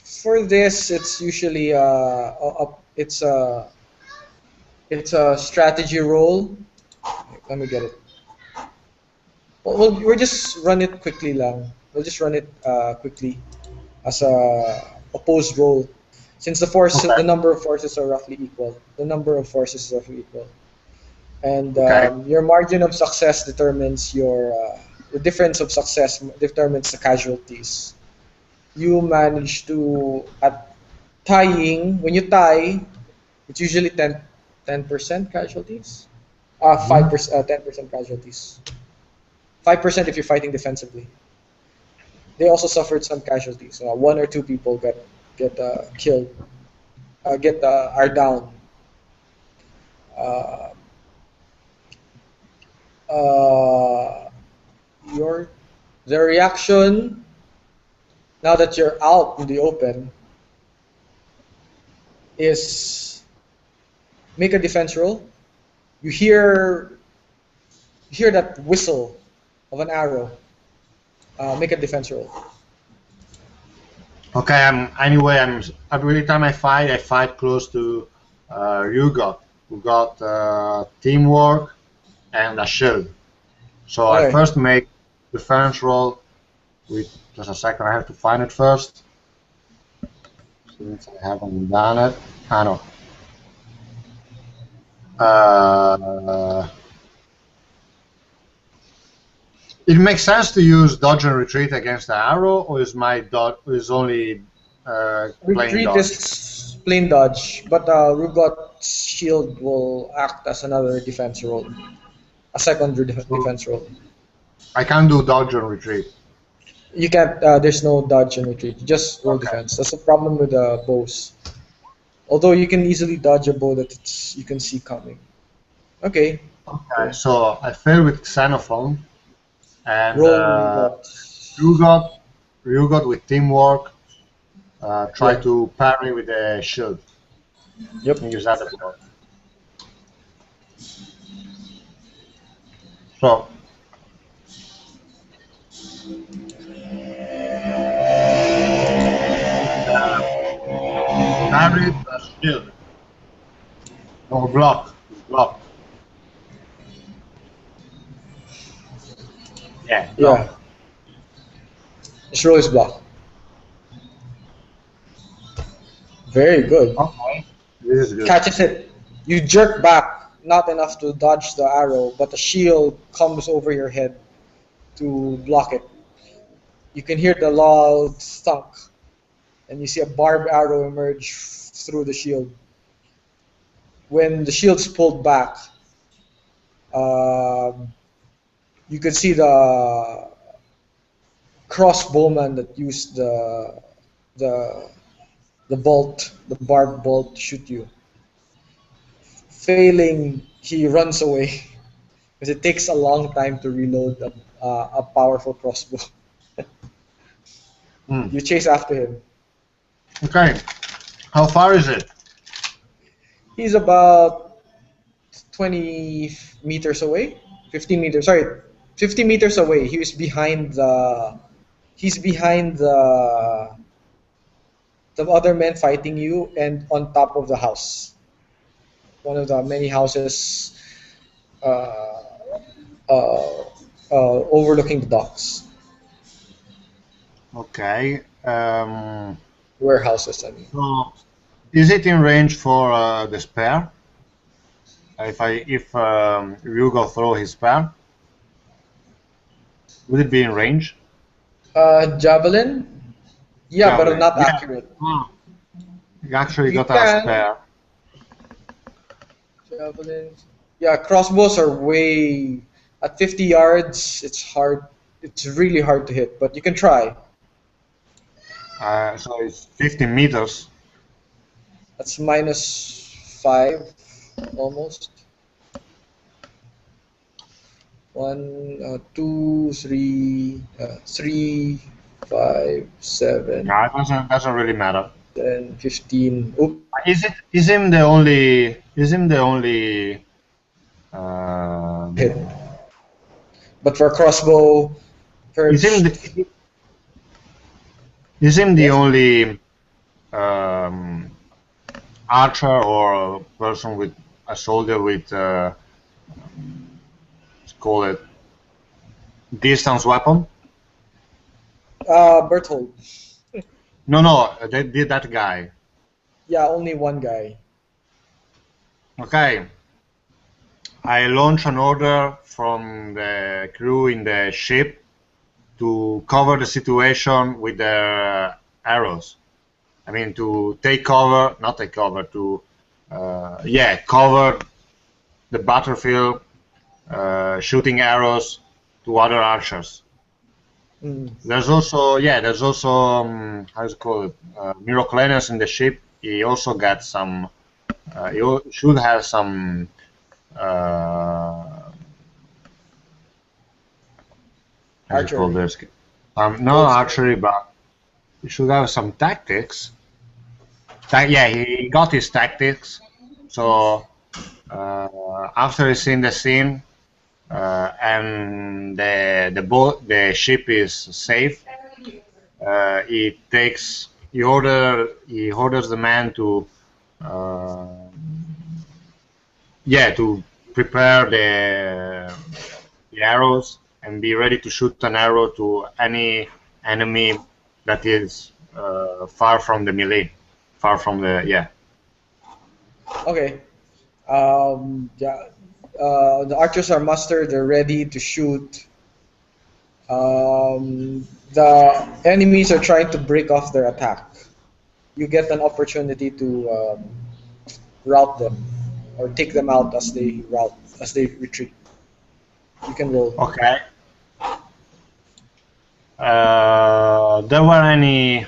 For this, it's usually it's a strategy roll. Let me get it. We'll just run it quickly lang. We'll just run it quickly as a opposed roll, since the number of forces are roughly equal. The number of forces is roughly equal, and your margin of success determines the difference of success determines the casualties. You manage to, at tying, when you tie, it's usually 10% casualties. 5%, 10% casualties. 5% if you're fighting defensively. They also suffered some casualties. One or two people get killed, are down. The reaction now that you're out in the open is make a defense roll. You hear that whistle of an arrow. Make a defense roll. Okay. Every time I fight close to Hugo, who got teamwork and a shield. So I first make defense roll. With just a second, I have to find it first. Since I haven't done it, I know. It makes sense to use dodge and retreat against the arrow, or is my dodge is only plain Retreat dodge? is plain dodge, but Rugat's shield will act as another defense roll, a secondary defense roll. I can't do dodge and retreat. You can't. There's no dodge and retreat. Just roll defense. That's the problem with bows. Although you can easily dodge a bow that you can see coming. Okay. Okay, so I fail with Xenophon, and Roll Rugot with teamwork. Try to parry with the shield. Yep. And use that as well. So. Parry plus shield. No block. Block. Yeah. Yeah. Just roll his block. Very good. Okay. This is good. Catches it. You jerk back, not enough to dodge the arrow, but the shield comes over your head to block it. You can hear the loud thunk, and you see a barbed arrow emerge through the shield. When the shield's pulled back, you can see the crossbowman that used the bolt, the barbed bolt, to shoot you. Failing, he runs away because it takes a long time to reload a powerful crossbow. You chase after him. Okay. How far is it? He's about 20 meters away. 15 meters. Sorry, 50 meters away. He's behind the other men fighting you, and on top of the house. One of the many houses overlooking the docks. Okay. Warehouses, I mean. So, is it in range for the spear? If Ryugo throw his spear, would it be in range? Javelin? Yeah, Javelin. but not Yeah. accurate. You actually You got a can. spear. Javelins. Yeah, crossbows are way at 50 yards. It's hard. It's really hard to hit, but you can try. So it's 50 meters. That's -5, almost. 1, 2, 3, 3, 5, 7, Yeah, it doesn't really matter. 10, 15. Oop. Is him the only Hit. But for a crossbow, is him the only archer or person with a soldier with let's call it distance weapon? Berthold. No, they did that guy. Yeah, only one guy. Okay. I launch an order from the crew in the ship to cover the situation with their arrows. I mean, to take cover, not take cover, to cover the battlefield, shooting arrows to other archers. There's also how's it called? Myroclenus in the ship. He also got some. He should have some. How's it called this? Not archery, but he should have some tactics. He got his tactics. So after he's in the scene and the ship is safe, he orders the man to to prepare the arrows and be ready to shoot an arrow to any enemy that is far from the melee, far from the Okay. Yeah, the archers are mustered. They're ready to shoot. The enemies are trying to break off their attack. You get an opportunity to rout them or take them out as they retreat. You can roll. Okay. There were any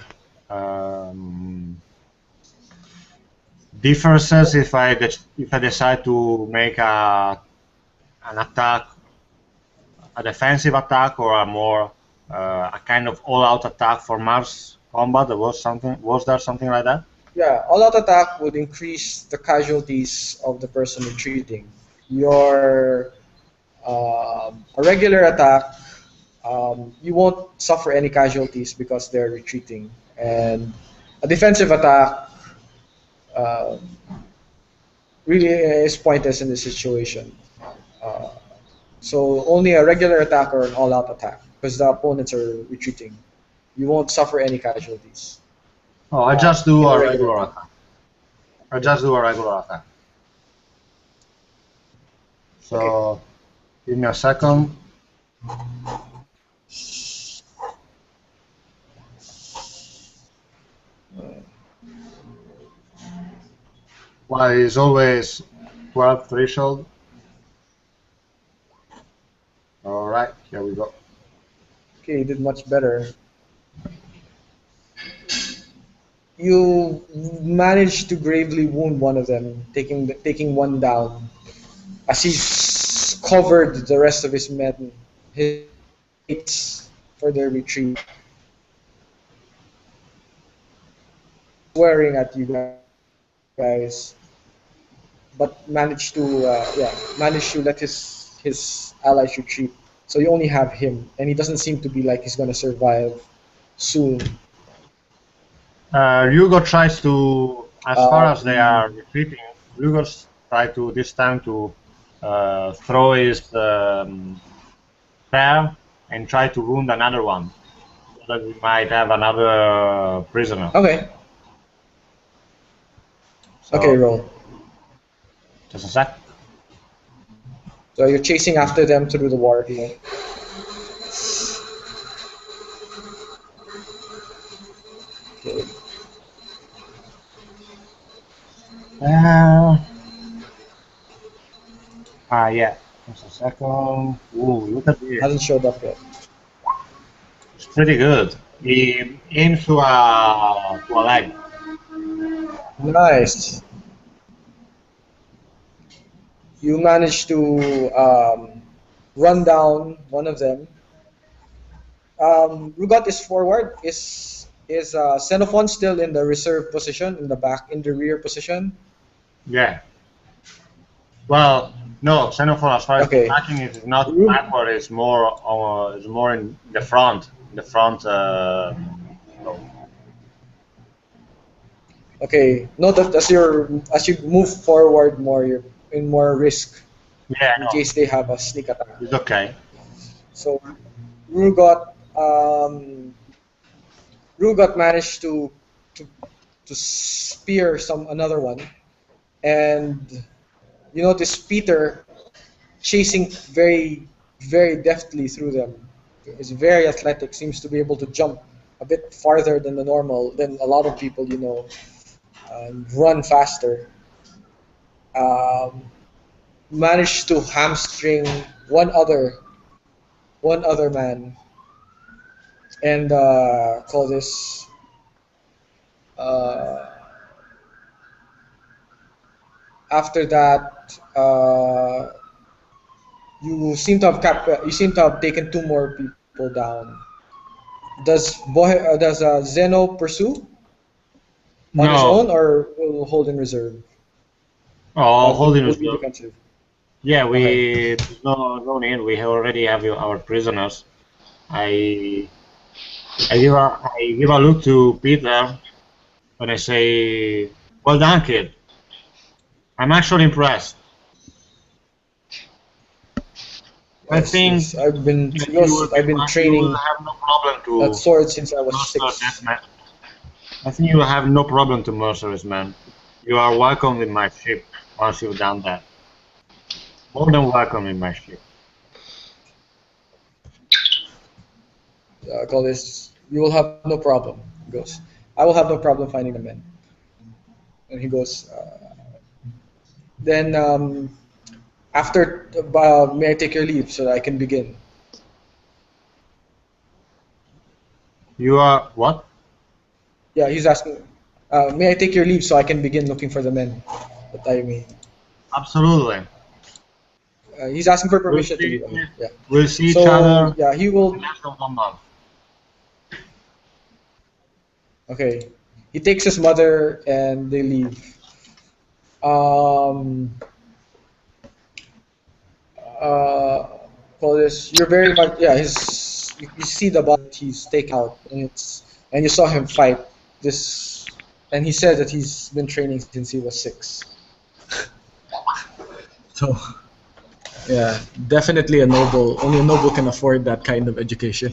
differences if I decide to make an attack, a defensive attack, or a more a kind of all-out attack for Mars combat? Was there something like that? Yeah, all-out attack would increase the casualties of the person retreating. Your a regular attack, you won't suffer any casualties because they're retreating, and a defensive attack uh, really is pointless in this situation. Uh, so only a regular attack or an all-out attack because the opponents are retreating. You won't suffer any casualties. Oh, I just do in a regular regular attack. I just do a regular attack. So, give me a second. Why is always 12 threshold? Alright, here we go. Okay, you did much better. You managed to gravely wound one of them, taking one down. As he's covered the rest of his men, his mates for their retreat, swearing at you guys, but managed to let his allies retreat. So you only have him, and he doesn't seem to be like he's gonna survive soon. Ryugo tries to, as far as they are retreating, Ryugo tries to this time to throw his spear and try to wound another one, so that we might have another prisoner. Okay. So, Okay, roll. Just a sec. So you're chasing after them through the war field. Okay. Yeah. Just a second. Ooh, look at this. Hasn't showed up yet. It's pretty good. He aims to a leg. Nice. You managed to run down one of them. Rugot is forward. Is Xenophon still in the reserve position, in the rear position? Yeah. Well, no, Xenophon as far as Okay. attacking it is not backward. It's more in the front. Okay. Note that as you move forward more, you're in more risk Yeah, in no, case they have a sneak attack. it's okay. So Rugot managed to spear another one, and you notice Peter chasing very deftly through them. He's very athletic, seems to be able to jump a bit farther than a lot of people, run faster. Managed to hamstring one other man, and call this. After that, you seem to have taken two more people down. Does Zeno pursue on his No, own, or will hold in reserve? oh, holding Will us. be defensive. Yeah, Okay. there's no need. We already have our prisoners. I give a look to Peter and I say, "Well done, kid. I'm actually impressed. I Yes, think yes. I've been you training will have no problem that to sword since I was master that 6. man. I think you will have no problem to master this man. You are welcome in my ship. once you've done that. More than welcome in my ship. Call this. You will have no problem. He goes. I will have no problem finding the men. And he goes. Then after, may I take your leave so that I can begin? You are what? Yeah, he's asking. May I take your leave so I can begin looking for the men that I may? Absolutely. He's asking for permission to leave. Yeah. We'll see So each other yeah, he will. in less than 1 month. Okay. He takes his mother and they leave. Call this. You're very much. Yeah. You see the body he's taken out, and you saw him fight this, and he said that he's been training since he was 6. So, yeah, definitely a noble. Only a noble can afford that kind of education.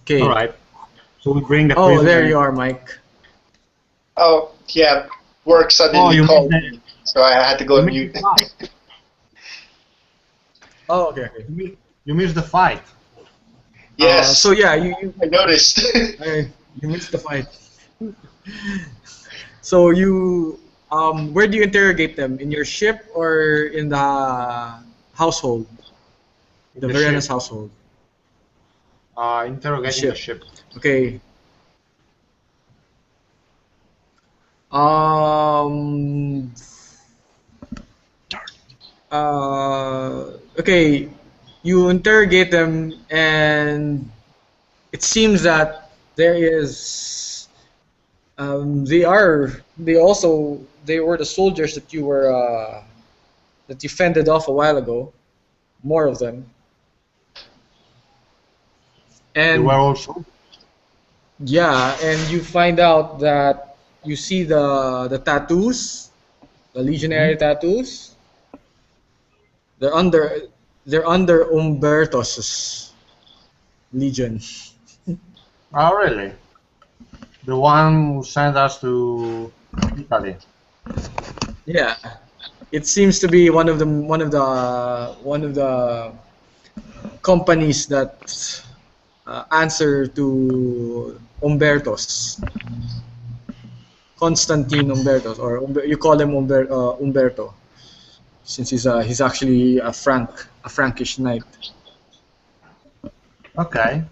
Okay. All right. So we bring the Oh, prisoner. there you are, Mike. Oh, yeah. Work suddenly you called missed me, so I had to go on You mute. missed the fight. Oh, okay. You missed the fight. Yes. So yeah, you I noticed. you missed the fight. So where do you interrogate them? In your ship or in the household? The The Varangians ship. household. Interrogating the ship. Okay. Okay. You interrogate them, and it seems that there is. They were the soldiers that you fended off a while ago. More of them. They And were also. yeah, and you find out that you see the tattoos, the legionary tattoos. They're under Umberto's legion. Oh, really? The one who sent us to Italy. Yeah, it seems to be one of the companies that answer to Umberto's. Constantine Umberto, or you call him Umberto, since he's actually a Frankish knight. Okay.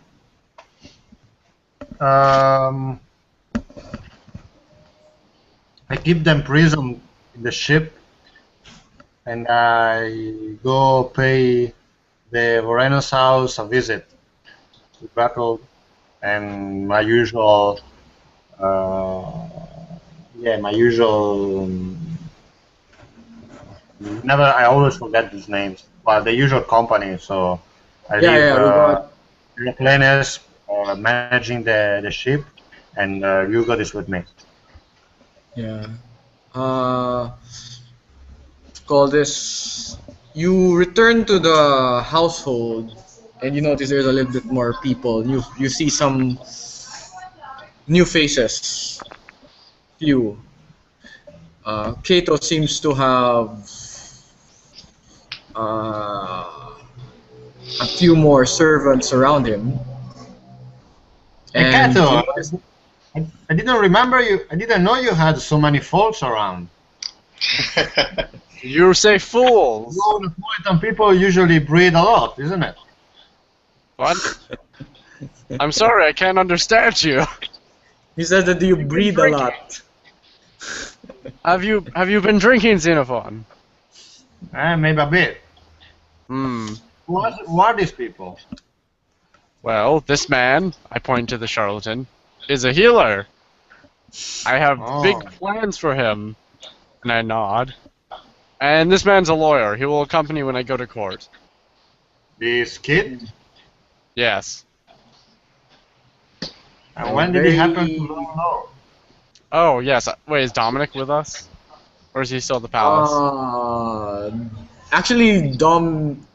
I keep them prisoned in the ship, and I go pay the Moreno's house a visit to battle, and my usual, my usual. I always forget these names, but the usual company. So I Yeah, leave we got. Reclaimers managing the ship, and Hugo is with me. Yeah. Call this. You return to the household, and you notice there's a little bit more people. You see some new faces. Few. Kato seems to have a few more servants around him. Hey, And Kato, you notice- I didn't remember you. I didn't know you had so many folks around. You say fools. No, Neapolitan people usually breed a lot, isn't it? What? I'm sorry, I can't understand you. he says that you breathe a lot. Have you been drinking Xenophon? Maybe a bit. Hmm. Who are these people? Well, this man, I point to the charlatan, is a healer. I have big plans for him. And I nod. And this man's a lawyer. He will accompany when I go to court. This kid? Yes. And when did he happen to know? Oh, yes. Wait, is Dominic with us? Or is he still at the palace? Actually, Dom.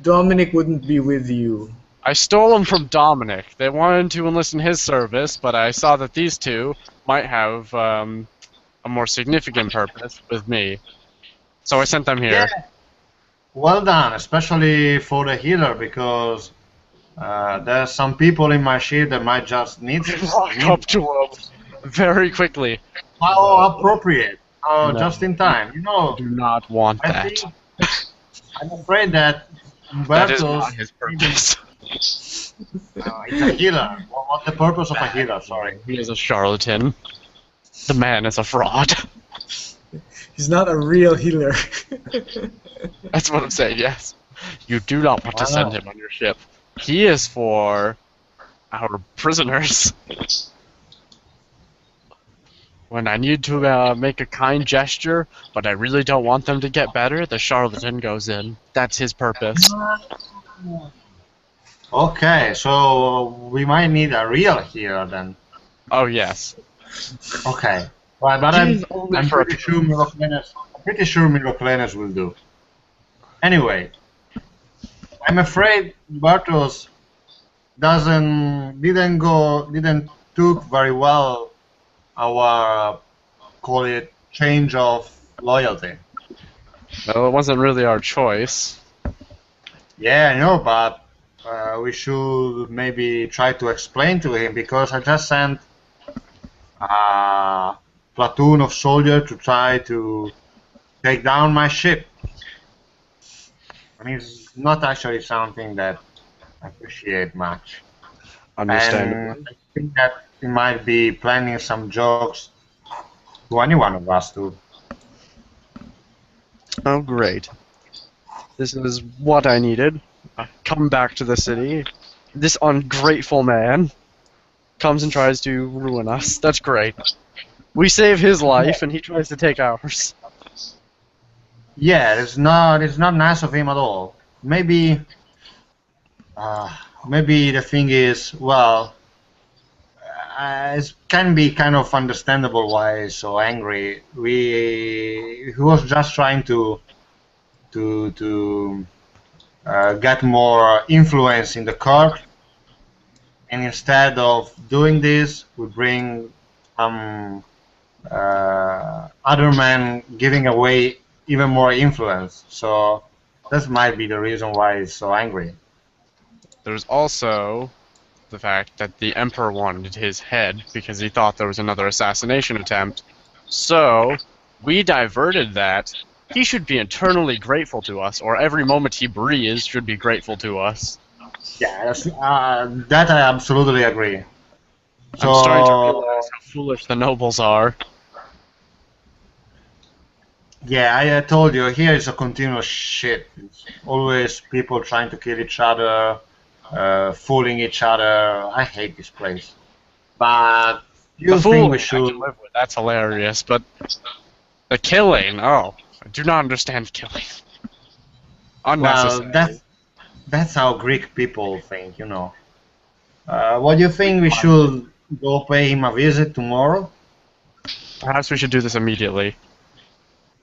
Dominic wouldn't be with you. I stole him from Dominic. They wanted to enlist in his service, but I saw that these two might have a more significant purpose with me. So I sent them here. Yeah. Well done, especially for the healer, because there's some people in my ship that might just need Walk up to him very quickly. How appropriate. No. Just in time. You know, I do not want I that. think, I'm afraid that That is Umberto's not his purpose. it's a healer. What's the purpose of a healer? Sorry. He is a charlatan. The man is a fraud. He's not a real healer. That's what I'm saying, yes. You do not want to send him on your ship. He is for our prisoners. When I need to make a kind gesture, but I really don't want them to get better, the charlatan goes in. That's his purpose. Okay, so we might need a real healer then. Oh, yes. Okay. Right, but He's only I'm for a pretty sure Miroclenes will do. Anyway, I'm afraid Bartos didn't took very well our call it change of loyalty. Well, it wasn't really our choice. Yeah, I know, but we should maybe try to explain to him, because I just sent a platoon of soldiers to try to take down my ship. I mean, it's not actually something that I appreciate much. Understandable. And I think that he might be planning some jokes to any one of us too. Oh, great. This is what I needed. I come back to the city. This ungrateful man comes and tries to ruin us. That's great. We save his life, and he tries to take ours. Yeah, it's not nice of him at all. Maybe the thing is, well, it can be kind of understandable why he's so angry. He was just trying to get more influence in the court, and instead of doing this, we bring some other man giving away even more influence. So this might be the reason why he's so angry. There's also the fact that the Emperor wanted his head because he thought there was another assassination attempt. So, we diverted that. He should be eternally grateful to us, or every moment he breathes should be grateful to us. Yeah, that I absolutely agree. So, I'm starting to realize how foolish the nobles are. yeah, I told you, here is a continuous shit. It's always people trying to kill each other, fooling each other. I hate this place. But you The think fooling we I should? can live with, that's hilarious, but the killing, oh, I do not understand killing. Unnecessary. Well, that's how Greek people think, you know. What do you think we should go pay him a visit tomorrow? Perhaps we should do this immediately.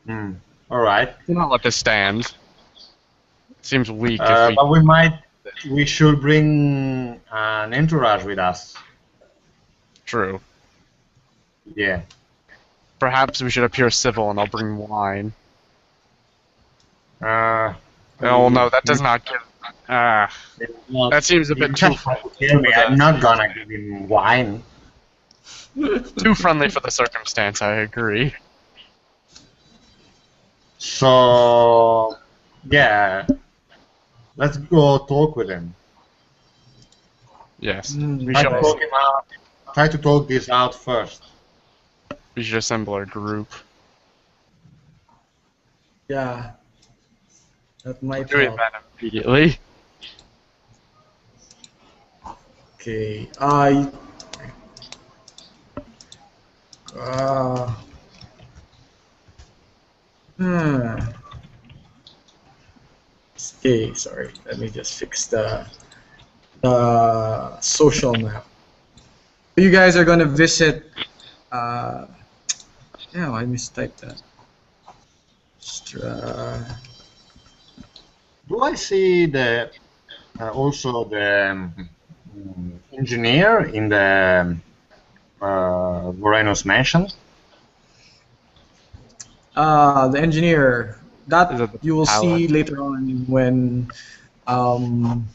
All right. Do not let this stand. Seems weak if we... But we should bring an entourage with us. True. Yeah. Perhaps we should appear civil and I'll bring wine. Oh Oh no, that does not give... that seems a bit too friendly. I'm not gonna give him wine. Too friendly for the circumstance, I agree. So, yeah. Let's go talk with him. Yes. We Try should, to talk him out. Try to talk this out first. we should assemble our group. Yeah. That might Do it help. that immediately. Okay. Okay, sorry. Let me just fix the social map. You guys are gonna visit. Yeah, I mistyped that. Do I see the also the engineer in the Moreno's mansion? The engineer that Is it the you will palette? see later on when um,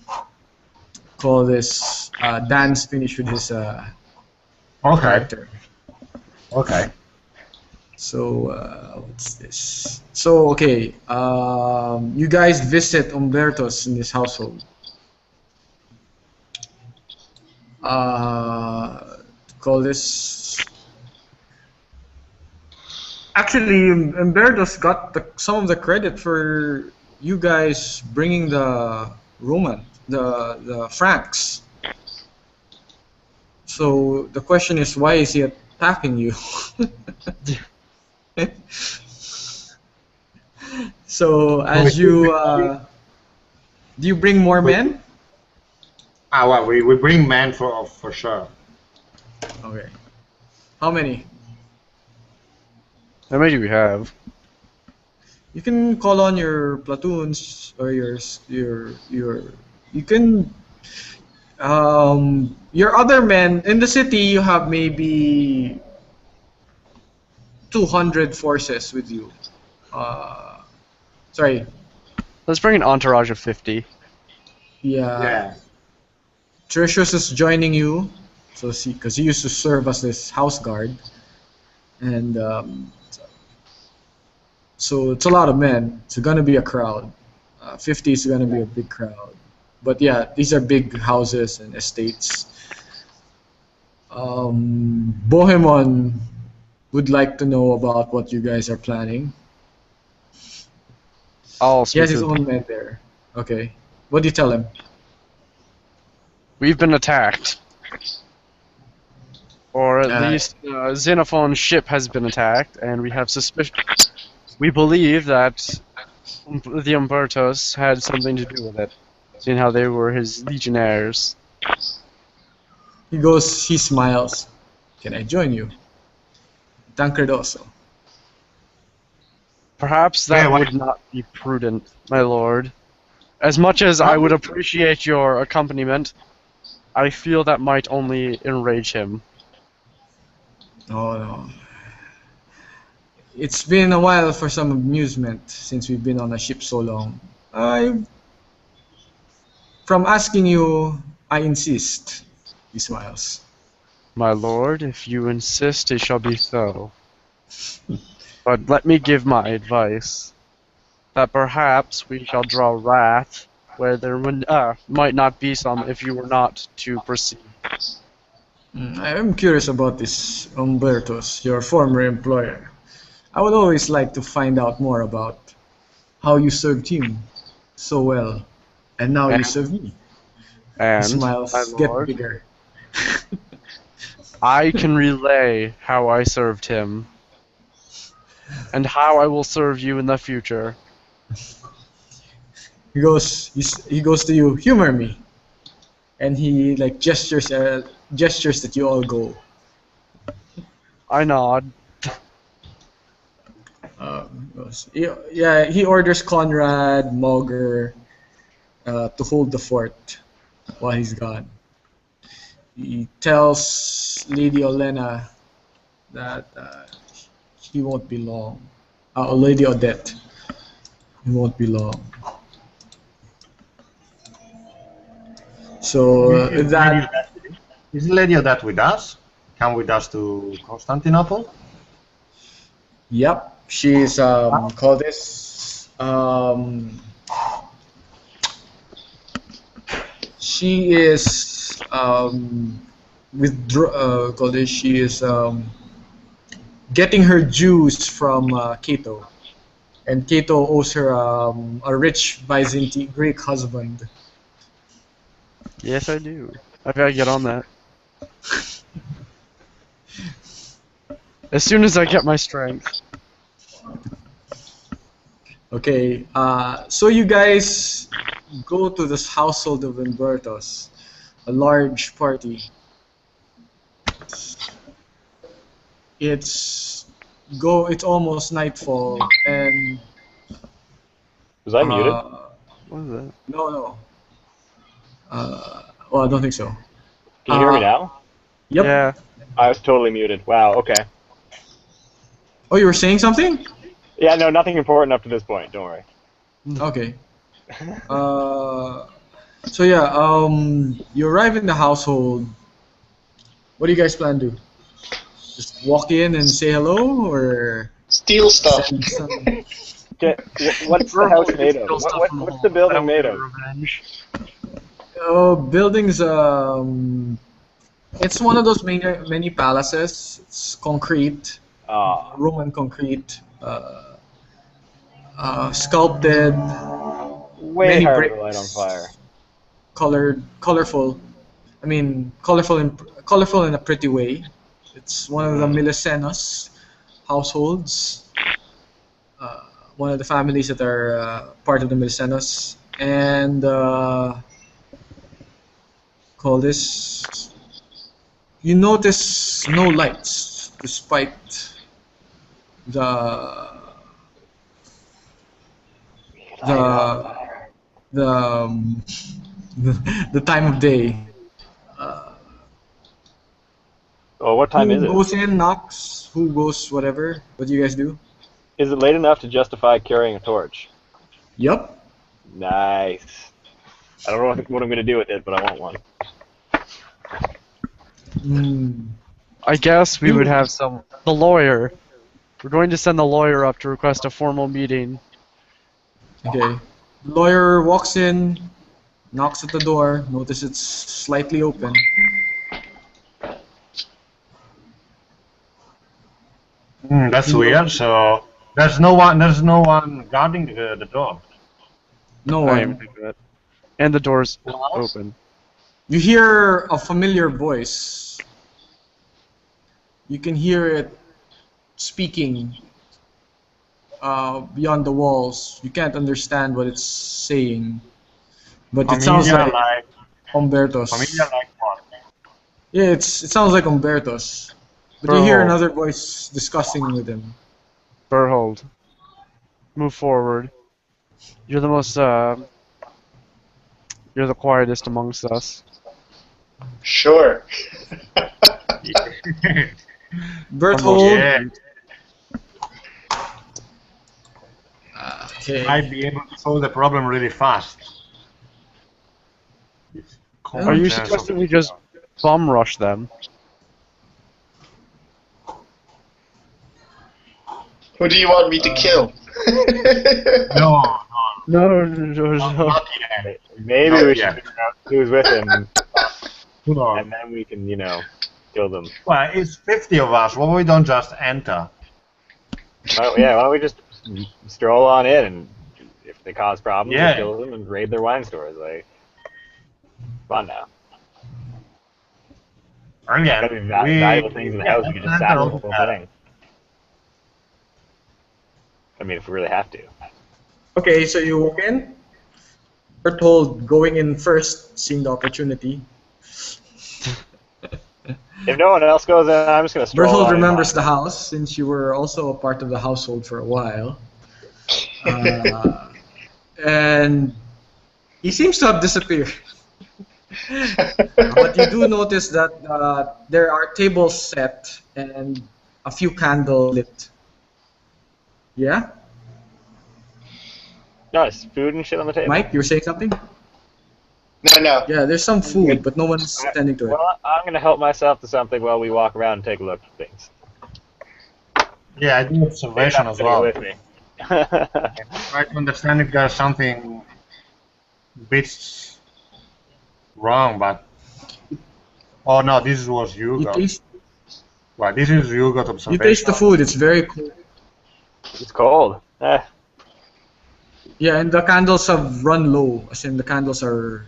call this Dan's finished with his Okay. character. Okay. So what's this? So okay, you guys visit Umberto's in his household. Call this. Actually, Umberto's got some of the credit for you guys bringing the the Franks. So the question is, why is he attacking you? So as you do you bring more men? Well, we bring men for sure. Okay. How many? How many do we have? You can call on your platoons or your you can your other men in the city. You have maybe 200 forces with you. Sorry. Let's bring an entourage of 50. Yeah. Tertius is joining you, so see, because he used to serve as this house guard, and so it's a lot of men. It's gonna be a crowd. 50 is gonna be a big crowd, but yeah, these are big houses and estates. Bohemmond would like to know about what you guys are planning. I'll He has speak his to own men there. Okay, what do you tell him? We've been attacked. Or at Uh, least Xenophon's ship has been attacked, and we have suspicion. We believe that the Umbertos had something to do with it, seeing how they were his legionnaires. He smiles. Can I join you? Tancredoso. Perhaps that would not be prudent, my lord. As much as I would appreciate your accompaniment, I feel that might only enrage him. Oh no. It's been a while for some amusement since we've been on a ship so long. From asking you, I insist. He smiles. My lord, if you insist, it shall be so. But let me give my advice. That perhaps we shall draw wrath where there might not be some if you were not to proceed. I'm curious about this Umbertos, your former employer. I would always like to find out more about how you served him so well, and now you serve me. And, Smiles my get lord, bigger. I can relay how I served him, and how I will serve you in the future. He goes to you, humor me, and he like gestures that you all go. I nod. He orders Conrad Mauger to hold the fort while he's gone. He tells Lady Olena that he won't be long. Lady Odette, he won't be long. So Is Lady Odette with us? Come with us to Constantinople? Yep, she's called this. She is called this. She is getting her dues from Cato, and Cato owes her a rich Byzantine Greek husband. Yes, I do. I've got to get on that. As soon as I get my strength. Okay, so you guys go to this household of Umbertos, a large party. It's almost nightfall, and Was I muted? What is that? No, no. Well, I don't think so. Can you hear me now? Yep. Yeah. I was totally muted. Wow. Okay. Oh, you were saying something? Yeah. No, nothing important up to this point. Don't worry. Okay. So yeah, you arrive in the household. What do you guys plan to do? Just walk in and say hello, or Steal stuff. send some? Okay, what's the house made of? What's the building made of? Oh, buildings. It's one of those many palaces. It's concrete, Roman concrete, sculpted, Way many harder to bricks. light on fire. Colorful. I mean, colorful in a pretty way. It's one of the Milesenos households. One of the families that are part of the Milesenos, and call this. You notice no lights, despite the the um, the time of day. Oh, what time is Who it? goes in, knocks, who goes, whatever. What do you guys do? Is it late enough to justify carrying a torch? Yup. Nice. I don't know what I'm going to do with it, but I want one. I guess we would have the lawyer. We're going to send the lawyer up to request a formal meeting. Okay. The lawyer walks in, knocks at the door, notice it's slightly open. That's weird. So there's no one guarding the door. No I am one. that. And the door's open. You hear a familiar voice. You can hear it speaking beyond the walls. You can't understand what it's saying, but it sounds like Umberto's. Familiar like what? Yeah, it sounds like Umberto's. But you hear another voice discussing with him. Berhold. Move forward. You're the most, you're the quietest amongst us. Sure. Berthold. Yeah. Okay. Might be able to solve the problem really fast. Are you suggesting we just bum rush them? Who do you want me to kill? No. No. Not yet. Maybe Not we yet. should figure out who's with him, No. and then we can, kill them. Well, it's 50 of us. Well, we don't just enter. Why don't we just stroll on in, and if they cause problems, Yeah. we kill them and raid their wine stores. Like, fun now. Again, Gotta be valuable things in the house. We can just saddle the whole thing. I mean, if we really have to. Okay, so you walk in. Berthold going in first, seeing the opportunity. If no one else goes in, I'm just gonna stroll Berthold on in. remembers the house since you were also a part of the household for a while. And he seems to have disappeared. But you do notice that there are tables set and a few candles lit. Yeah? Nice food and shit on the table. Mike, you were saying something? No. Yeah, there's some food, but no one's attending to it. Well, I'm gonna help myself to something while we walk around and take a look at things. Yeah, I do observation as well. With me. Try to understand if there's something bits wrong, but oh no, this was you. You taste, Well, this is you got observation. you taste the food, it's very cool. It's cold. Yeah, and the candles have run low, as in the candles are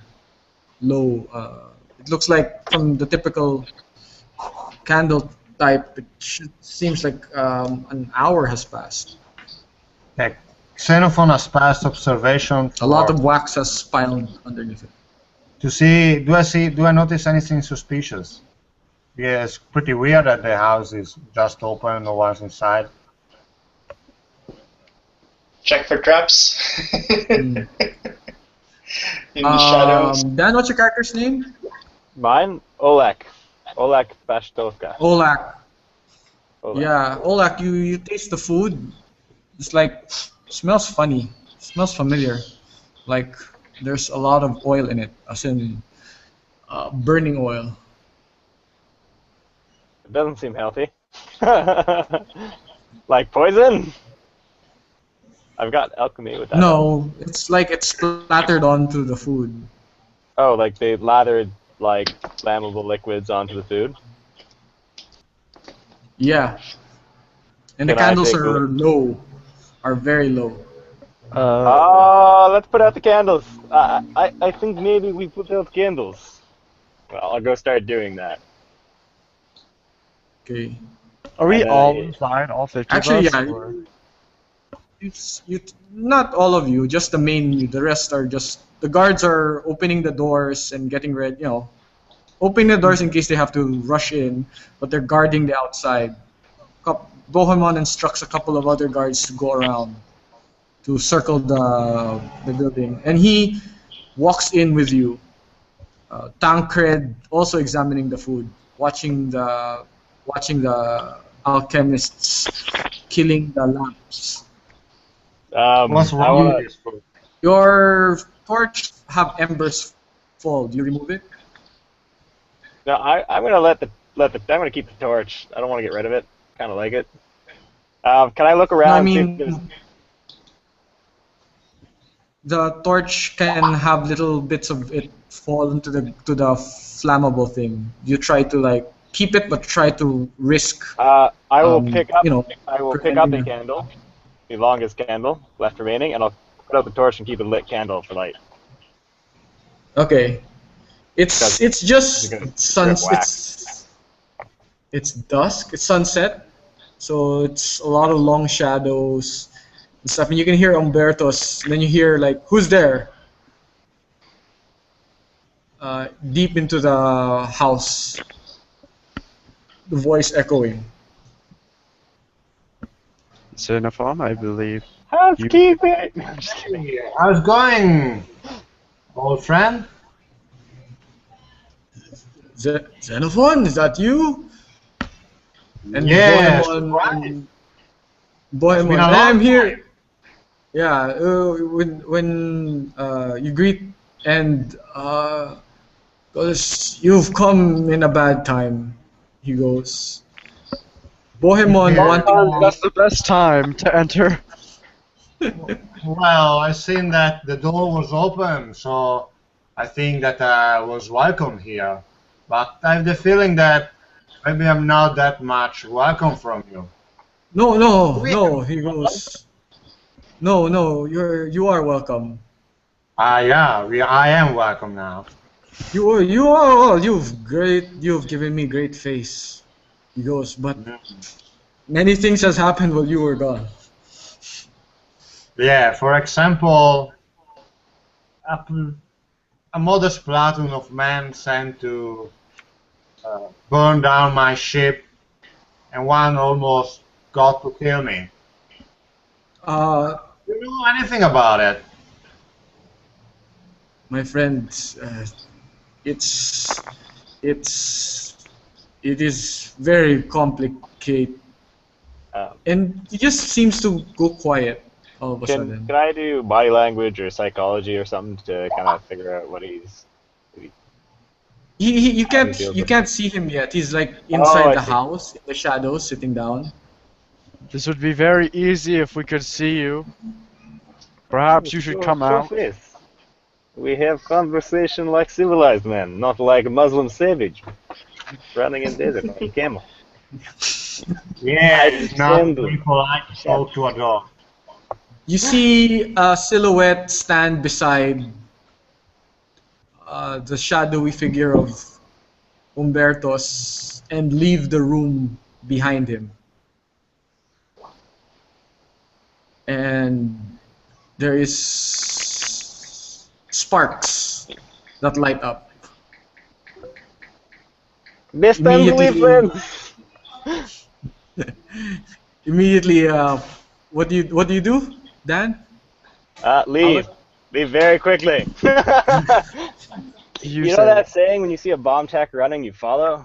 low. It looks like from the typical candle type, seems like an hour has passed. Yeah, Xenophon has passed observation. A lot of wax has piled underneath it. To see, do I notice anything suspicious? Yeah, it's pretty weird that the house is just open, no one's inside. Check for traps. in the shadows. Dan, what's your character's name? Mine? Olek. Olek Bashtovka. Olak. Olek. Yeah, Olak, you taste the food. It's like, smells funny. Smells familiar. Like, there's a lot of oil in it, as in burning oil. It doesn't seem healthy. Like poison? I've got alchemy with that. No, it's like it's splattered onto the food. Oh, like they lathered like flammable liquids onto the food? Yeah. And the Can I candles take are low. Are very low. Oh, let's put out the candles. I think maybe we put out candles. Well, I'll go start doing that. Okay. Are we And, all inside, all 50 Actually, of us? yeah. or- Not all of you, just the main. The rest are just the guards are opening the doors and getting ready. You know, opening the doors in case they have to rush in, but they're guarding the outside. Bohemmond instructs a couple of other guards to go around to circle the building, and he walks in with you. Tancred also examining the food, watching the alchemists killing the lamps. What's I wrong wanna, with this food? Your torch have embers fall. Do you remove it? no, I'm gonna I'm gonna keep the torch. I don't want to get rid of it. Kind of like it. Can I look No, around? I See if mean, there's- the torch can have little bits of it fall into the flammable thing. You try to like keep it, but try to risk. I will pick up. You know, I will pick up a preventing- candle, the longest candle left remaining, and I'll put out the torch and keep a lit candle for light. Okay. Because It's just you're gonna sun. strip whack. It's dusk. It's sunset, so it's a lot of long shadows and stuff. And you can hear Umberto's. And then you hear like, "Who's there?" Deep into the house, the voice echoing. Xenophon, I believe. Housekeeping. I'm just kidding. How's it going, old friend? Xenophon, is that you? And Yes, Bohemmond, right. Bohemmond, been a long I'm here. time. Yeah, when you greet and goes, you've come in a bad time. He goes, Bohemmond Yeah. wanting That's the best time to enter. Well, I seen that the door was open, so I think that I was welcome here. But I have the feeling that maybe I'm not that much welcome from you. No. He goes, no. You are welcome. Yeah, I am welcome now. You are. You've given me great face. He goes, but many things has happened while you were gone. Yeah, for example, a modest platoon of men sent to burn down my ship, and one almost got to kill me. Uh, Do you know anything about it? my friend, it is very complicated, and it just seems to go quiet all of a sudden. Can I do body language or psychology or something to kind of figure out what he's? You How do you feel can't about see him yet. He's like inside I the see. house, in the shadows, sitting down. This would be very easy if we could see you. Perhaps you should come out. We have conversation like civilized men, not like a Muslim savage running in desert on a camel. Yeah, it's not understand. very polite to talk to a dog. You see a silhouette stand beside the shadowy figure of Umberto's and leave the room behind him. And there is sparks that light up. Best time to leave, Immediately- friends. Immediately, what do you do, Dan? Leave. Leave very quickly. You You know that saying, when you see a bomb tech running, you follow?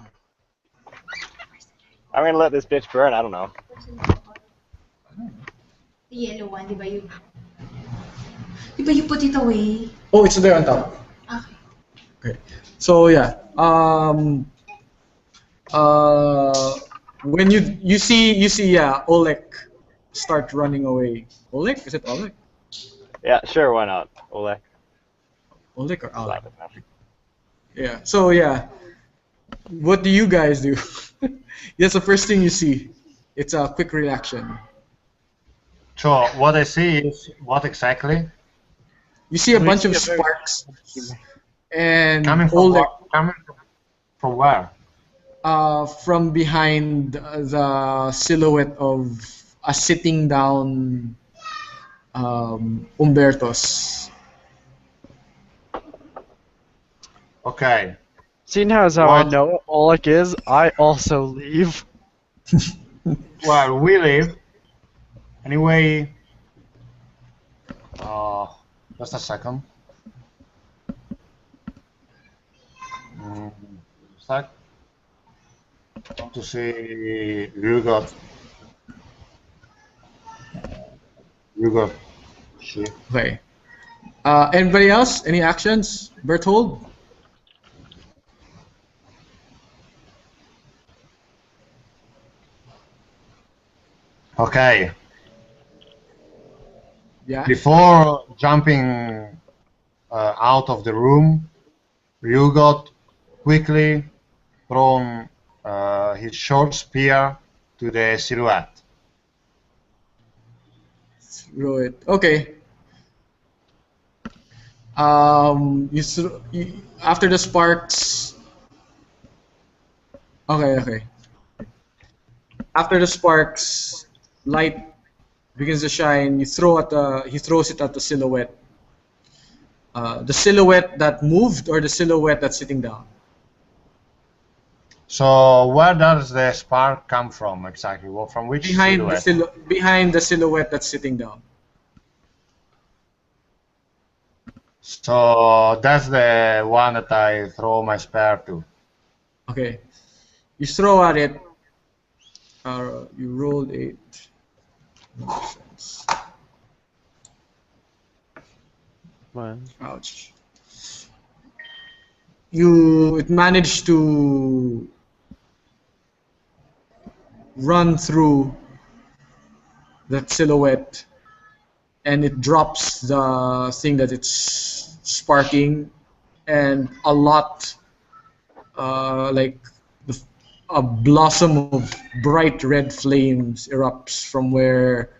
I'm gonna let this bitch burn, I don't know. The yellow one, di ba you? Di ba you put it away? Oh, it's there on top. Okay. Okay. So yeah. When you see yeah, Oleg start running away. Oleg? Is it Oleg? Yeah, sure, why not? Oleg. Oleg or Oleg? Slap it, man. Yeah. So yeah. What do you guys do? That's the first thing you see. It's a quick reaction. So what I see is what exactly? You see a We bunch see of a very- sparks and Coming from Oleg coming from where? from behind the silhouette of a sitting down Umbertos. Okay. Seeing as how I What? know what Oleg is, I also leave. Well, we live. Anyway, just a second. Sec. Want to see you got shit. Okay. Anybody else? Any actions? Berthold? Okay. Yeah. Before jumping out of the room, you got quickly thrown his short spear to the silhouette. Throw it. Okay. After the sparks. Okay. After the sparks, light begins to shine. He throws it at the silhouette. The silhouette that moved or the silhouette that's sitting down. So where does the spark come from exactly? Well, from which silhouette? Behind the silhouette that's sitting down. So that's the one that I throw my spear to. Okay. You throw at it. You rolled 8. Ouch. It managed to run through that silhouette, and it drops the thing that it's sparking, and a lot, like a blossom of bright red flames erupts from where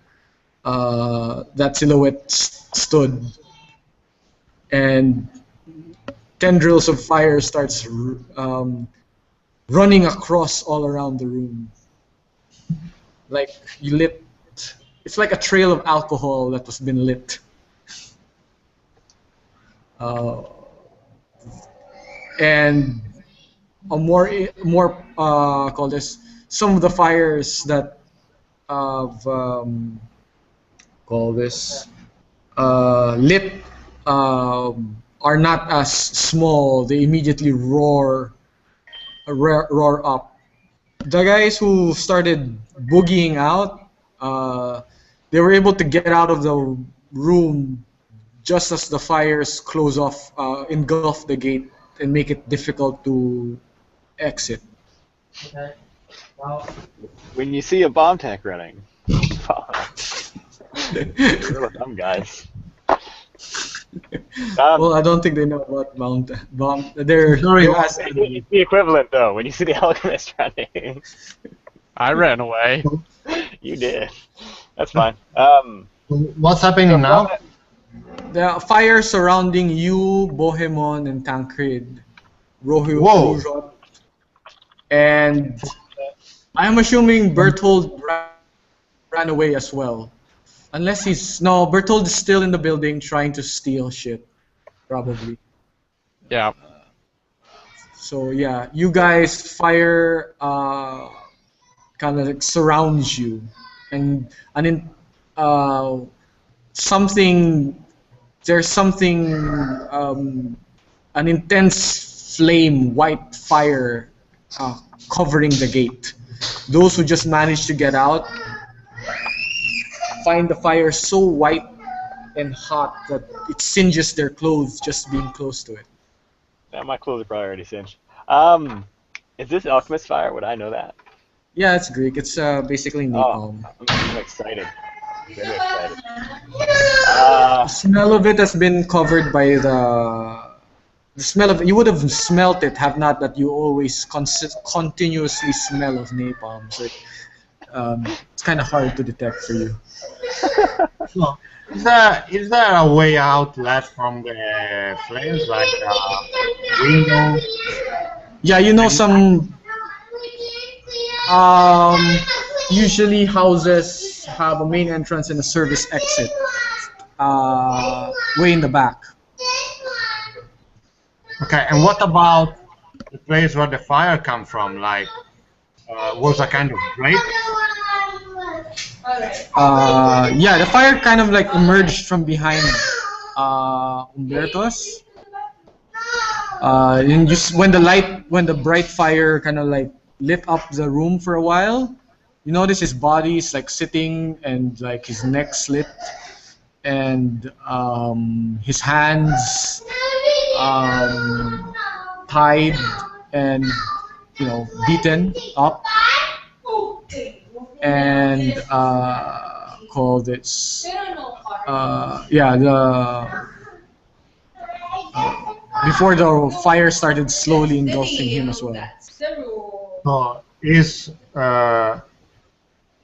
that silhouette stood, and tendrils of fire starts running across all around the room. Like you lit, it's like a trail of alcohol that has been lit. And a more call this, some of the fires that call this lit are not as small. They immediately roar up. The guys who started boogieing out, they were able to get out of the room just as the fires close off, engulf the gate, and make it difficult to exit. Okay. Well, when you see a bomb tech running, follow. You're the dumb guys. Well, I don't think they know about bomb. They're It's the equivalent, though, when you see the alchemist running. I ran away. You did. That's fine. What's happening now? The fire surrounding you, Bohemmond, and Tancred. Whoa. Rujot. And I'm assuming Berthold ran away as well. Unless Berthold is still in the building trying to steal shit. Probably. Yeah. So yeah, you guys fire kind of like surrounds you, and something there's something, an intense flame, white fire covering the gate. Those who just manage to get out find the fire so white and hot that it singes their clothes just being close to it. Yeah, my clothes are probably already singed. Is this alchemist fire? Would I know that? Yeah, it's Greek. It's basically napalm. I'm excited. Very excited. The smell of it has been covered by the smell of it. You would have smelt it, have not that you always continuously smell of napalm. So it's kind of hard to detect for you. So, is there a way out left from the flames, like a window? Yeah, you know, some usually houses have a main entrance and a service exit way in the back. Okay, and what about the place where the fire come from? Like, was a kind of break? Yeah, the fire kind of like emerged from behind Umberto's. And just when the bright fire kind of like lit up the room for a while, you notice his body is like sitting and like his neck slit, and his hands tied and beaten up, and called this before the fire started slowly engulfing him as well. So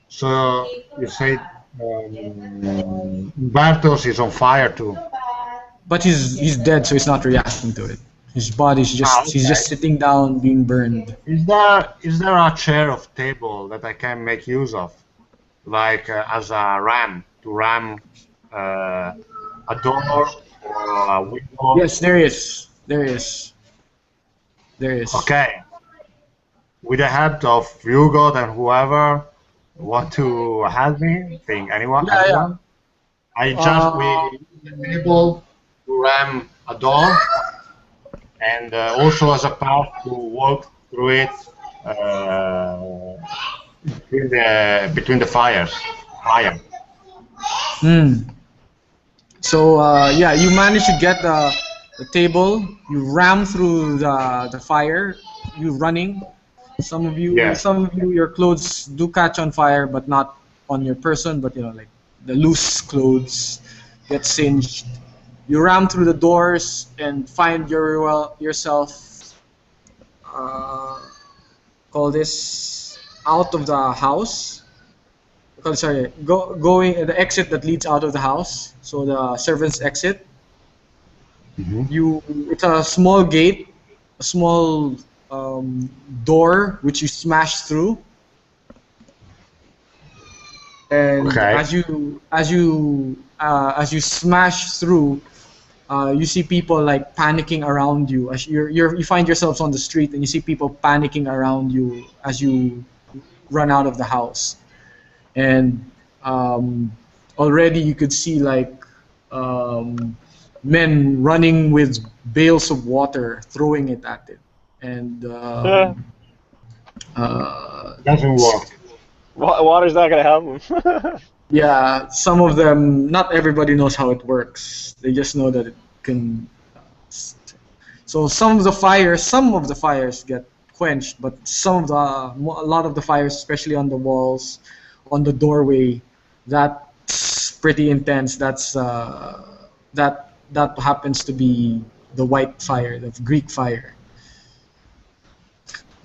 so you say Bartos is on fire too. But he's dead, so he's not reacting to it. His body's just he's just sitting down being burned. Is there a chair of table that I can make use of, like as a ram to ram a door or a window? Yes, there is. There is. Okay. With the help of Hugo and whoever want to help me, anyone? Yeah. I just we use the table to ram a door, and also as a path to walk through it between the fire. So yeah, you manage to get the table. You ram through the fire. You running. Some of you, your clothes do catch on fire, but not on your person. But like the loose clothes get singed. You ram through the doors and find yourself call this out of the house. Going the exit that leads out of the house. So the servants' exit. It's a small gate, a small door which you smash through. And as you smash through, you see people like panicking around you. As you find yourselves on the street and you see people panicking around you as you run out of the house. And already you could see like men running with bales of water, throwing it at it, and doesn't work. Water's not gonna help them. Yeah, some of them. Not everybody knows how it works. They just know that it can. So some of the fires get quenched, but a lot of the fires, especially on the walls, on the doorway, that's pretty intense. That happens to be the white fire, the Greek fire.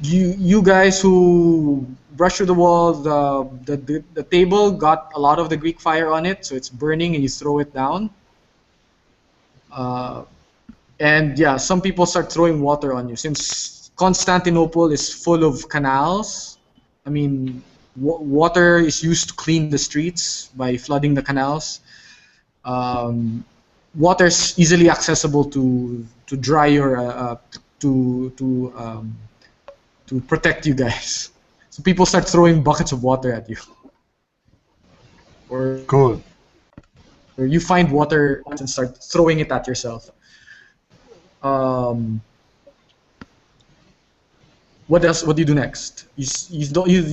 You guys who brush through the wall, the table got a lot of the Greek fire on it, so it's burning and you throw it down. And yeah, some people start throwing water on you. Since Constantinople is full of canals, I mean, water is used to clean the streets by flooding the canals. Water is easily accessible to dry your to protect you guys. So people start throwing buckets of water at you. Cool. Or you find water and start throwing it at yourself. What else? What do you do next? You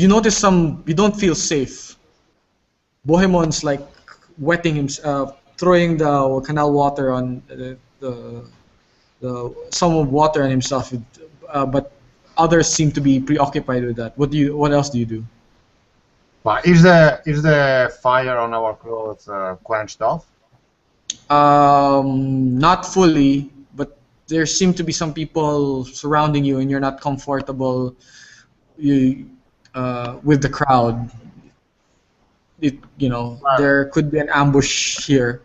notice you don't feel safe. Bohemmond's like wetting himself, throwing the canal water on some of water on himself, but others seem to be preoccupied with that. What else do you do? But is the fire on our clothes quenched off? Not fully, but there seem to be some people surrounding you, and you're not comfortable with the crowd. There could be an ambush here.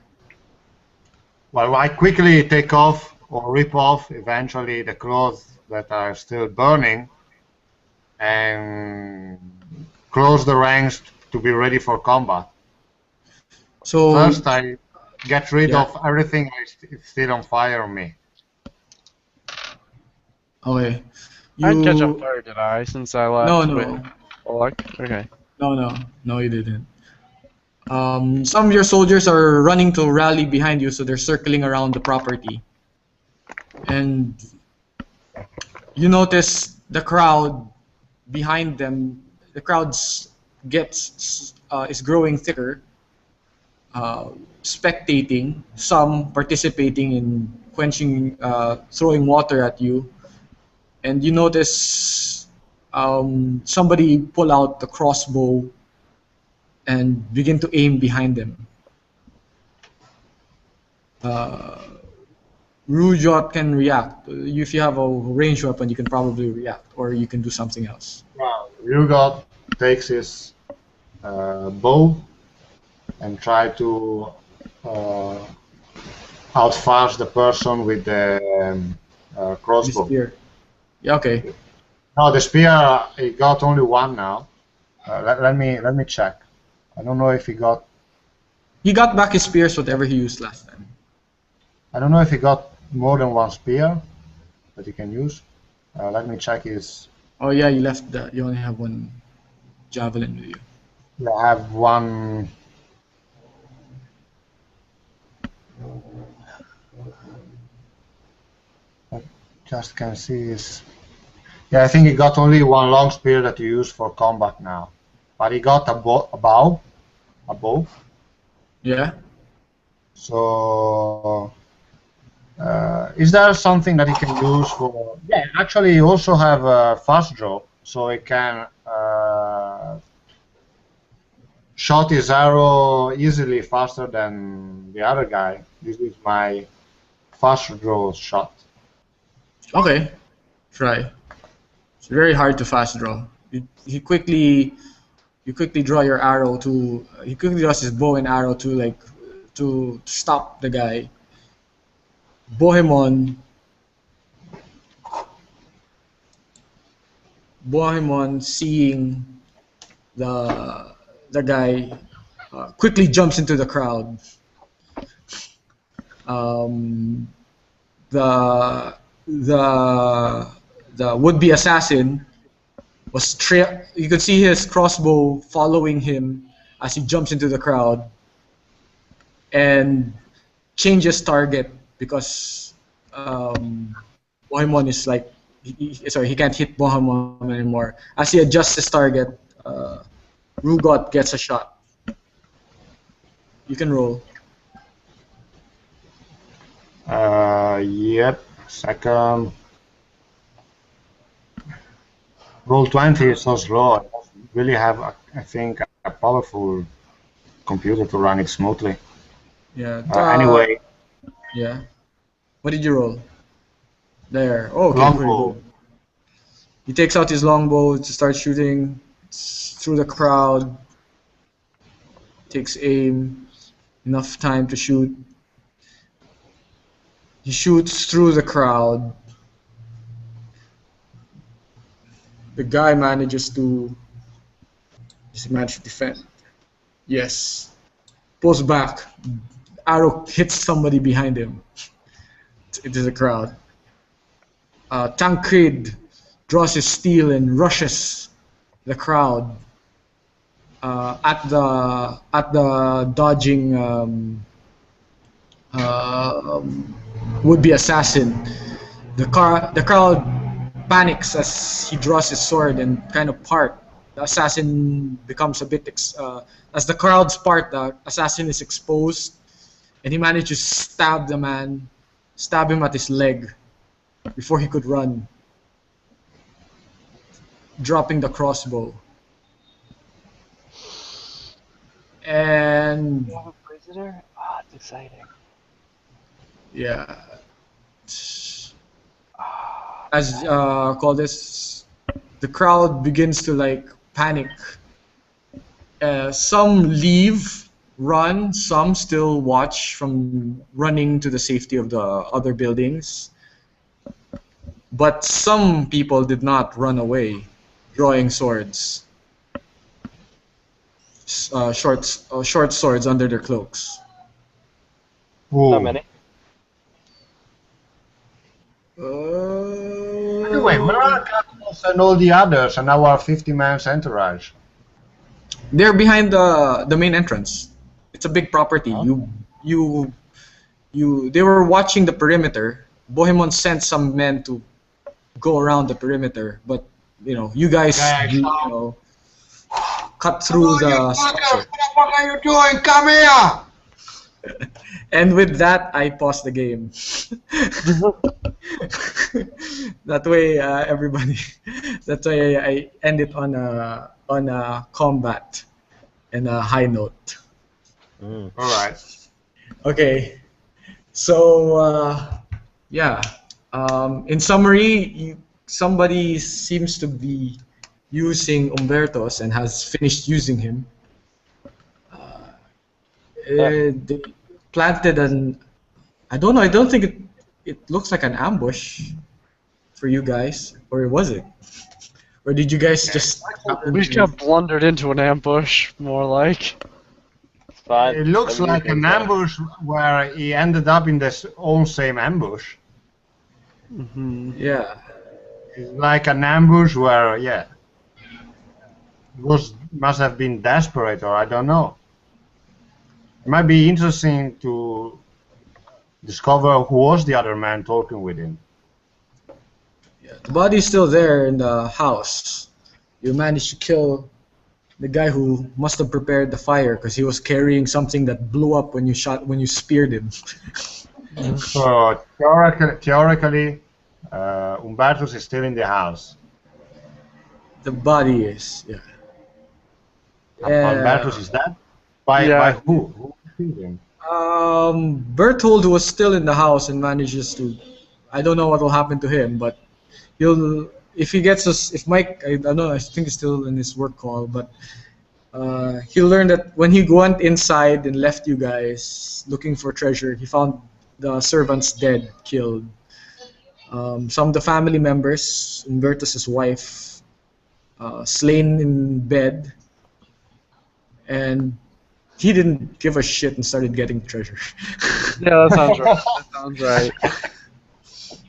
Well, I quickly take off or rip off eventually the clothes that are still burning and close the ranks to be ready for combat. So first, I get rid of everything that's still on fire on me. Okay. I didn't catch on fire, did I? Since I left. No. Okay. No, you didn't. Some of your soldiers are running to rally behind you, so they're circling around the property. And you notice the crowd behind them. The crowd is growing thicker, spectating. Some participating in quenching, throwing water at you. And you notice somebody pull out the crossbow and begin to aim behind them. Rujot can react. If you have a ranged weapon, you can probably react, or you can do something else. Rujot takes his bow and try to outfast the person with the crossbow. The spear. Yeah, okay. No, the spear, he got only one now. Let me check. I don't know if he got... He got back his spears, whatever he used last time. I don't know if he got more than one spear that he can use. Let me check his... Oh yeah, you left that. You only have one javelin with you. Yeah, I have one... I just can see his... Yeah, I think he got only one long spear that he used for combat now. But he got a bow. Yeah. So, is there something that he can use for... Yeah, actually, he also have a fast draw, so he can shot his arrow easily faster than the other guy. This is my fast draw shot. Okay, try. It's very hard to fast draw. You quickly draw your arrow to. He quickly draws his bow and arrow to stop the guy. Bohemmond, seeing the guy, quickly jumps into the crowd. The would-be assassin was you could see his crossbow following him as he jumps into the crowd and changes target because Bohemmond is like he can't hit Bohemmond anymore. As he adjusts his target, Rugot gets a shot. You can roll. Yep. Second. Roll 20 is so slow. I really have, I think, a powerful computer to run it smoothly. Yeah. Anyway. Yeah. What did you roll? There. Oh, okay. Longbow. He takes out his longbow to start shooting through the crowd. Takes aim. Enough time to shoot. He shoots through the crowd. The guy manages to defend. Yes. Pulls back. Arrow hits somebody behind him. Into the crowd. Tancred draws his steel and rushes the crowd at the dodging would-be assassin. The crowd panics as he draws his sword and kind of part. The assassin becomes a bit as the crowd's part. The assassin is exposed, and he manages to stab him at his leg before he could run, dropping the crossbow. And You have a prisoner? Ah, it's exciting. yeah, as call this, the crowd begins to like panic. Some leave, run. Some still watch from running to the safety of the other buildings. But some people did not run away, drawing swords, short swords under their cloaks. How many? Anyway, where are Cardinals and all the others and our 50-man's entourage? They're behind the main entrance. It's a big property. Huh? They were watching the perimeter. Bohemmond sent some men to go around the perimeter, but you guys cut through the structure. What the fuck are you doing? Come here! And with that, I pause the game. That way, everybody. That's why I end it on a combat and a high note. All right. Okay. So yeah. In summary, somebody seems to be using Umbertos and has finished using him. They planted I don't know. I don't think it looks like an ambush for you guys, or was it? Or did you guys just? We just got blundered into an ambush, more like. It's fine. It looks like an ambush where he ended up in this own same ambush. Yeah. It's like an ambush where, it must have been desperate, or I don't know. It might be interesting to discover who was the other man talking with him. Yeah, the body's still there in the house. You managed to kill the guy who must have prepared the fire because he was carrying something that blew up when you speared him. So theoretically, Umbertus is still in the house. The body is, yeah. Umbertus is dead? By who? Who killed him? Berthold was still in the house and manages to. I don't know what will happen to him, but if Mike, I don't know, I think he's still in his work call, but he'll learn that when he went inside and left you guys looking for treasure, he found the servants dead, killed. Some of the family members, Umbertus's wife, slain in bed, and he didn't give a shit and started getting treasure. Yeah, that sounds right. That sounds right.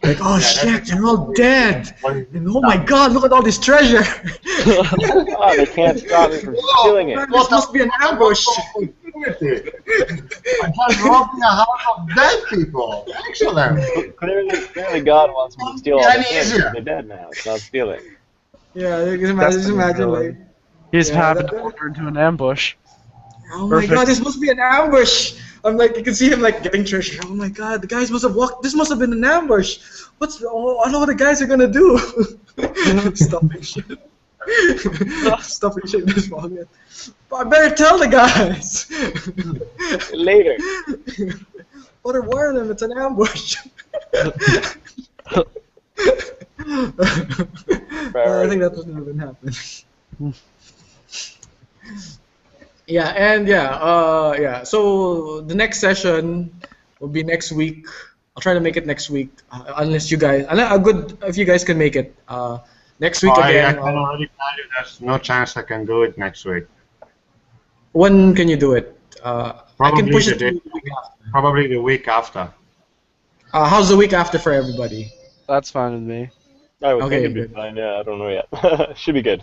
Like, oh shit, they're all dead! And oh my god, look at all this treasure! Oh, they can't stop me from stealing it. This must be an ambush! I'm just robbing a house of dead people! Excellent! Clearly God wants me to steal all the things. They're dead now. It's not stealing. Yeah, just imagine like... He's Yeah, happened that- to wander into an ambush. Oh Perfect. my god, this must be an ambush! I'm like, you can see him like getting treasure. Oh my god, the guys must have walked. This must have been an ambush. I know what the guys are gonna do. Stuffing shit. Stuffing shit in his pocket. I better tell the guys. Later. Better warn them, it's an ambush. I think that's what's gonna happen. Yeah. So the next session will be next week. I'll try to make it next week, unless you guys, if you guys can make it. Next week I again. can already tell you there's no chance I can do it next week. When can you do it? I can push it to the week after. Probably the week after. How's the week after for everybody? That's fine with me. I would Okay, think it'd be good. fine. Yeah, I don't know yet. Should be good.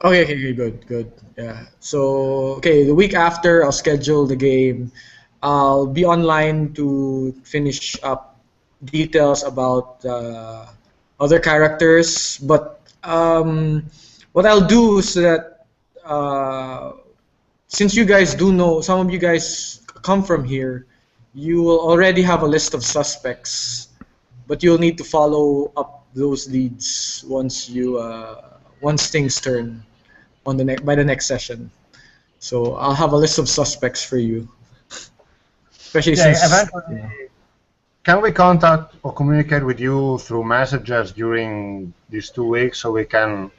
Okay, good. Yeah. So, okay, the week after, I'll schedule the game. I'll be online to finish up details about other characters. But what I'll do is that since you guys do know, some of you guys come from here, you will already have a list of suspects, but you'll need to follow up those leads once things turn on by the next session. So I'll have a list of suspects for you. Especially since eventually, can we contact or communicate with you through messages during these 2 weeks so we can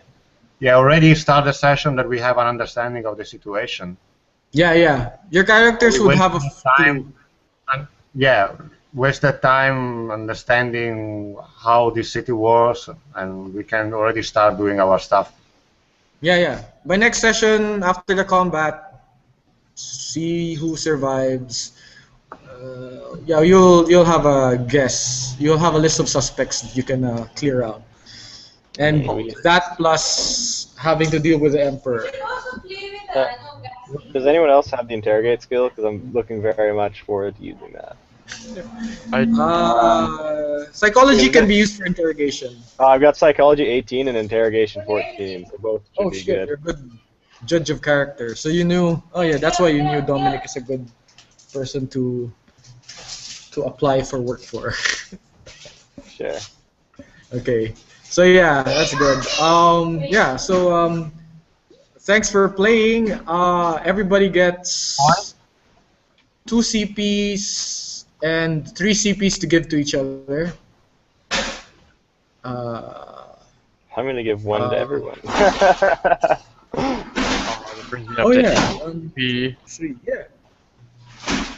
already start the session that we have an understanding of the situation? Yeah. Your characters would have a time. Waste that time understanding how this city works, and we can already start doing our stuff. Yeah. By next session, after the combat, see who survives. You'll have a guess. You'll have a list of suspects that you can clear out, and that plus having to deal with the Emperor. Does anyone else have the interrogate skill? Because I'm looking very much forward to using that. Psychology can be used for interrogation. I've got psychology 18 and interrogation 14, so both should be good. You're a good judge of character. So you knew. Oh yeah, that's why you knew Dominic is a good person to apply for work for. Sure. Okay. So yeah, that's good. Thanks for playing. Everybody gets 2 CPs and 3 CPs to give to each other. I'm gonna give one to everyone. Oh yeah. 3. Yeah.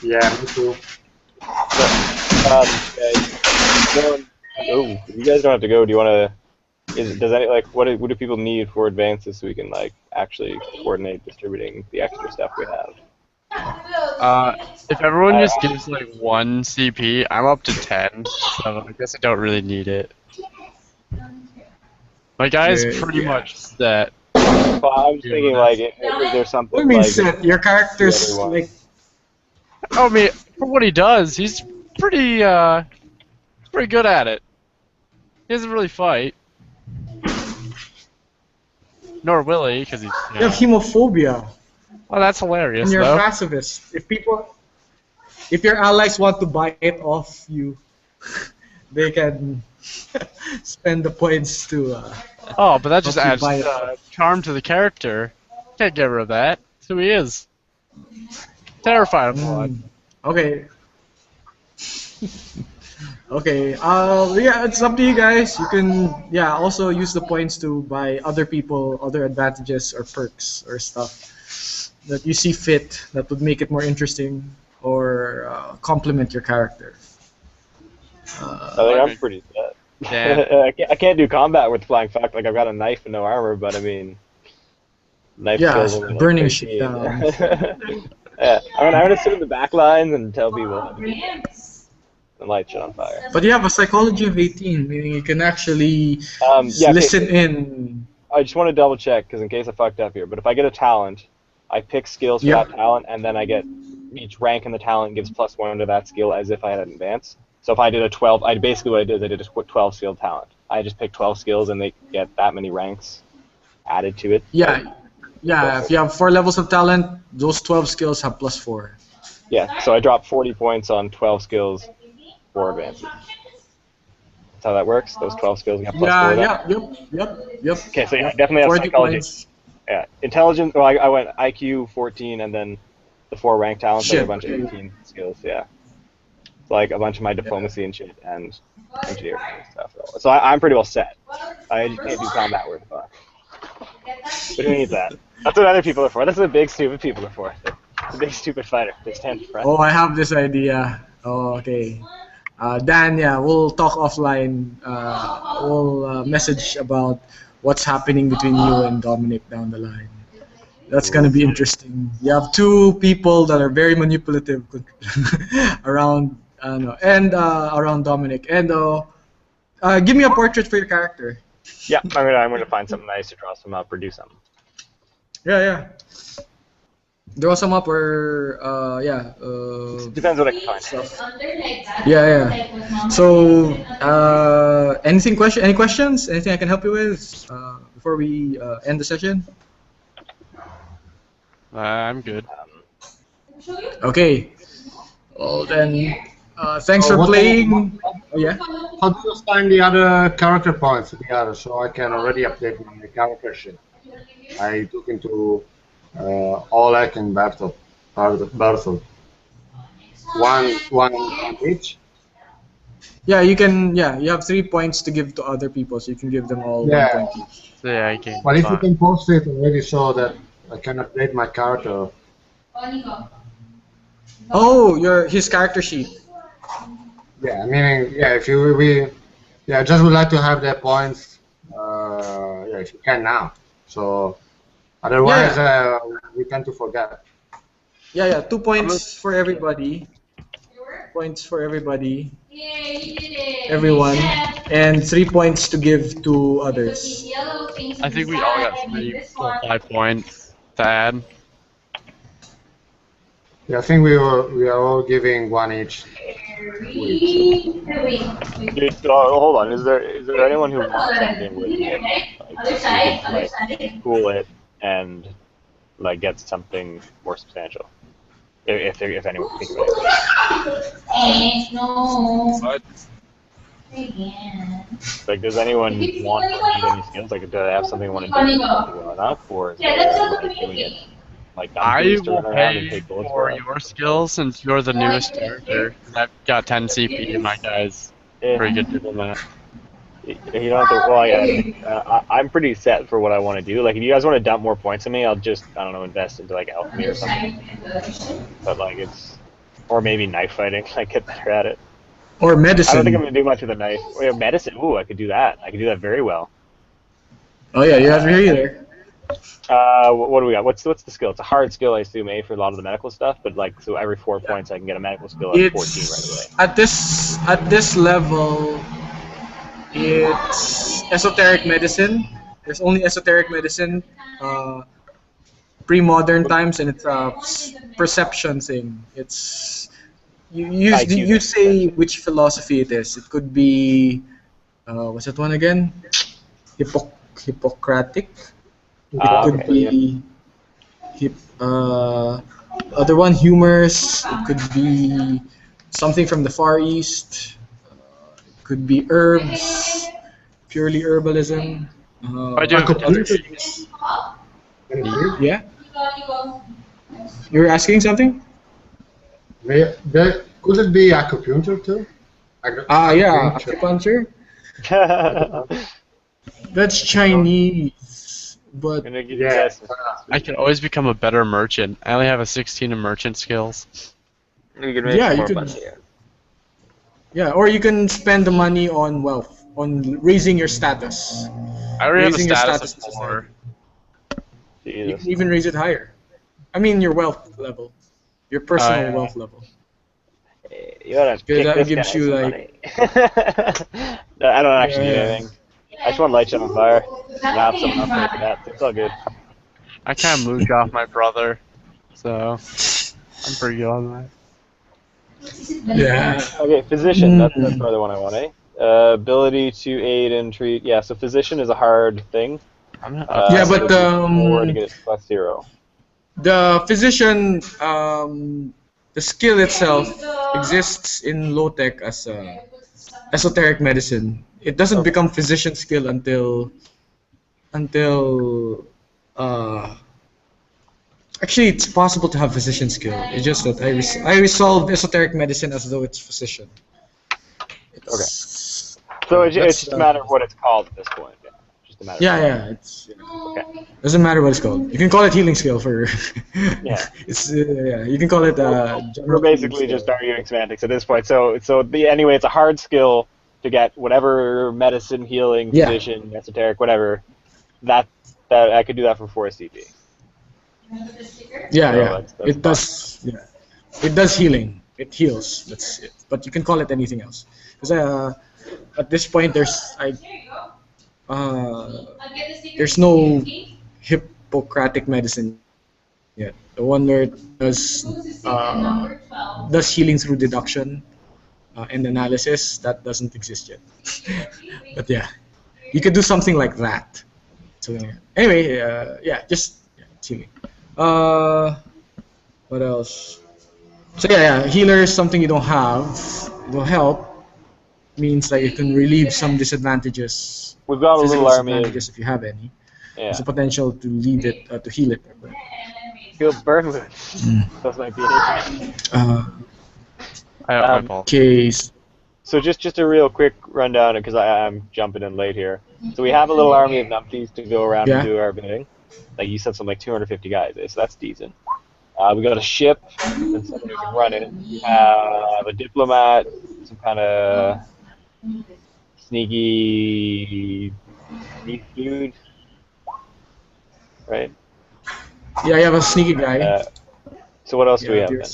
Yeah, me too. You guys don't have to go. Do you want to? What do people need for advances so we can actually coordinate distributing the extra stuff we have? If everyone just gives 1 CP, I'm up to 10, so I guess I don't really need it. My guy's pretty much set. Well, I'm thinking if there's something. What do you mean set? Your character's I mean, for what he does, he's pretty good at it. He doesn't really fight. Nor will he, because he's. You have hemophobia. Well, that's hilarious. And you're though. a pacifist. If your allies want to buy it off you, they can spend the points to. But that just adds charm to the character. Can't get rid of that. That's who he is. Terrified of blood. Okay. Okay. It's up to you guys. You can also use the points to buy other advantages or perks or stuff that you see fit that would make it more interesting or complement your character. I think I'm pretty set. I can't do combat with flying fact. I've got a knife and no armor, but I mean, knife skills. Yeah, burning shit down. Yeah, I'm gonna sit in the back lines and tell people and light shit on fire. But you have a psychology of 18, meaning you can actually listen in. I just want to double check because in case I fucked up here. But if I get a talent, I pick skills for that talent, and then I get each rank in the talent gives +1 to that skill as if I had an advance. So if I did a 12, basically what I did is I did a 12 skill talent. I just picked 12 skills and they get that many ranks added to it. Yeah. Yeah, if you have 4 levels of talent, those 12 skills have +4. Yeah, so I dropped 40 points on 12 skills for advances. That's how that works? Those 12 skills have +4? Yep. Okay, so I definitely have psychology. Points. Yeah, intelligence, well, I went IQ 14 and then the 4 rank talents are a bunch of 18 skills, yeah. It's like a bunch of my diplomacy and shit and engineering and stuff. So I'm pretty well set. I just can't do combat worth fuck. But who needs that? That's what other people are for. That's what big stupid people are for. The big stupid fighter. They stand for. Oh, I have this idea. Oh, okay. Dan, we'll talk offline. We'll message about what's happening between you and Dominic down the line. That's gonna be interesting. You have 2 people that are very manipulative around, around Dominic. And give me a portrait for your character. Yeah, I'm gonna find something nice to draw some up or do something. Yeah. Draw some up or yeah. Depends what I can find. Stuff. Yeah, yeah. So, any questions? Anything I can help you with before we end the session? I'm good. Okay. Well then, thanks for what- playing. Oh yeah. How do you assign the other character points to the other so I can already update my character sheet? I took into Oleg and Bertolt. One each. Yeah, you can. Yeah, you have 3 points to give to other people, so you can give them all Yeah. 1 point each. So yeah, I can. But if you can post it already so that I can update my character. Oh, his character sheet. Yeah, meaning if I just would like to have their points. If you can now. So otherwise, we tend to forget. Yeah, yeah. 2 points for everybody. Points for everybody. Everyone, and 3 points to give to others. I think we all got 3 or 5 points to add. Yeah, I think we are all giving 1 each. Dude, hold on. Is there anyone who wants something with me? Like, cool it and like get something more substantial. If anyone can think of it. No. Like, does anyone want or need any skills? Like, do I have something I want to do going up, or is like doing it like I dumb to will run around and pay take bullets for it? your skills since you're the newest character. I've got 10 CP and my guy's pretty good people in that. You don't have to. Well, yeah, I'm pretty set for what I want to do. Like, if you guys want to dump more points on me, I'll just, I don't know, invest into like alchemy or something. But like, or maybe knife fighting. I get better at it. Or medicine. I don't think I'm gonna do much with a knife. Oh, yeah, medicine. Ooh, I could do that. I could do that very well. Oh yeah, you have to hear there. What do we got? What's the skill? It's a hard skill, I assume, for a lot of the medical stuff. But like, so every 4 points, I can get a medical skill at 14 right away. At this level, it's esoteric medicine. There's only esoteric medicine, pre-modern times, and it's a perception thing. It's you say which philosophy it is. It could be what's that one again? Hippocratic. It could be other one, humorous. It could be something from the Far East. It could be herbs, purely herbalism. I do have other Yeah. You were asking something? Could it be acupuncture too? Yeah, acupuncture. That's Chinese, but Gonna give you guys some- I can always become a better merchant. I only have a 16 in merchant skills. You can make Yeah, more you money. could. Yeah, or you can spend the money on wealth, on raising your status. I already have a Raising your status status of 4. You Jesus. can even raise it higher. I mean, your wealth level, your personal yeah. wealth level. You gotta Because kick that this gives guy you, some like- money. I don't actually need Yeah. anything. I just want to light you on fire. Wrap something up like that. It's all good. I kind of moved off my brother, so I'm pretty good on that. Yeah. Okay, physician. That's another one I want, ability to aid and treat. Yeah, so physician is a hard thing. I'm not. Yeah, but, or to get it +0. The physician, the skill itself exists in low tech as esoteric medicine. It doesn't become physician skill until actually it's possible to have physician skill. It's just that I resolved esoteric medicine as though it's physician. So it's That's, just a matter of what it's called at this point. Yeah, just a matter. Yeah, it's Okay. doesn't matter what it's called. You can call it healing skill for. Yeah. It's yeah. You can call it We're general basically healing just skill. arguing semantics at this point. Anyway, it's a hard skill to get whatever medicine, healing, Yeah. physician, esoteric, whatever. That I could do that for 4 CP. Yeah, So yeah. that's It does. Yeah, it does healing. It heals. That's it. But you can call it anything else. Because at this point, there's no Hippocratic medicine yet. The one where it does healing through deduction and analysis. That doesn't exist yet. But yeah, you could do something like that. So anyway, yeah, just healing. What else? So yeah, healer is something you don't have. It will help. Means that you can relieve some disadvantages. We've got a Physical little army. disadvantages if you have any. Yeah. There's a potential to leave it to heal it. Heal burn wounds. Those might be an Case. So just a real quick rundown, because I'm jumping in late here. So we have a little army of numpties to go around and do our bidding. Like you said, something like 250 guys. So that's decent. We got a ship and someone who can run it. We have a diplomat, some kind of sneaky dude, right? Yeah, you have a sneaky guy. So what else do we have then?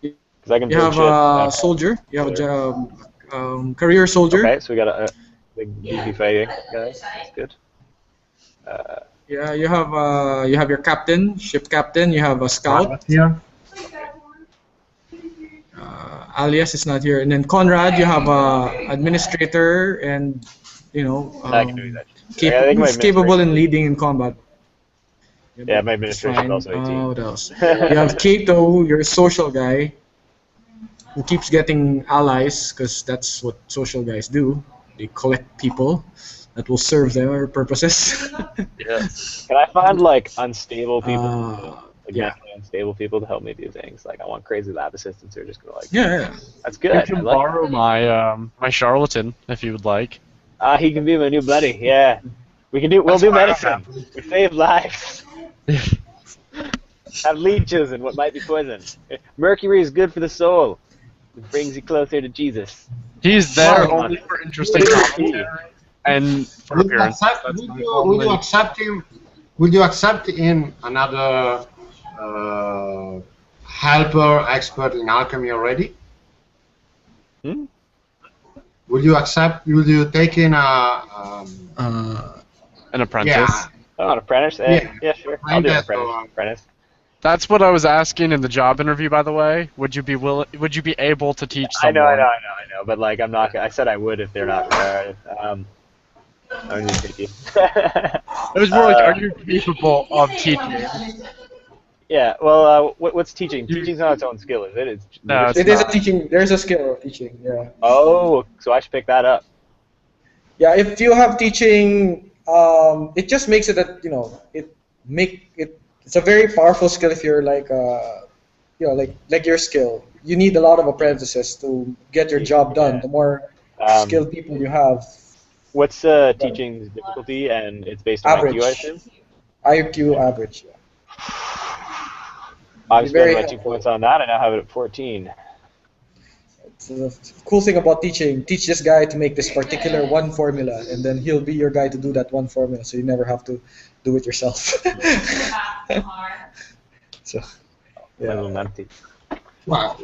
Because I can you have a soldier. You have a career soldier. Okay, so we got a big beefy fighting guy. That's good. Yeah, you have your captain, ship captain. You have a scout. Yeah. Alias is not here, and then Conrad. You have a administrator, and you know, I can do that. who's capable in leading in combat. Yeah, my administration is also 18. What else? You have Kato, your social guy, who keeps getting allies, because that's what social guys do. They collect people that will serve their purposes. Yeah. Can I find like unstable people? Mentally unstable people to help me do things. Like I want crazy lab assistants who are just gonna like. Yeah. That's good. You can borrow my my charlatan if you would like. He can be my new buddy. Yeah. We'll do medicine. We save lives. Have leeches and what might be poison. Mercury is good for the soul. It brings you closer to Jesus. He's there only for interesting commentary and for appearance. Would you accept him? Would you accept in another helper expert in alchemy already? Would you accept? Would you take in an apprentice? Yeah. Oh, an apprentice? Yeah, sure. I'll do an apprentice. That's what I was asking in the job interview, by the way. Would you be Would you be able to teach someone? I know. But like, I'm not. I said I would if they're not. I'm just thinking. It was more like, are you capable of teaching? Yeah. Well, what's teaching? Teaching's not its own skill, is it? It is a teaching. There's a skill of teaching. Yeah. Oh, so I should pick that up. Yeah. If you have teaching, it just makes it that it's a very powerful skill if you're like like your skill. You need a lot of apprentices to get your job done. The more skilled people you have. What's teaching's difficulty, and it's based on average. IQ, I assume? IQ average. Yeah. I've spent my 2 points on that. I now have it at 14. So the cool thing about teaching, teach this guy to make this particular one formula, and then he'll be your guy to do that one formula, so you never have to do it yourself. So, well,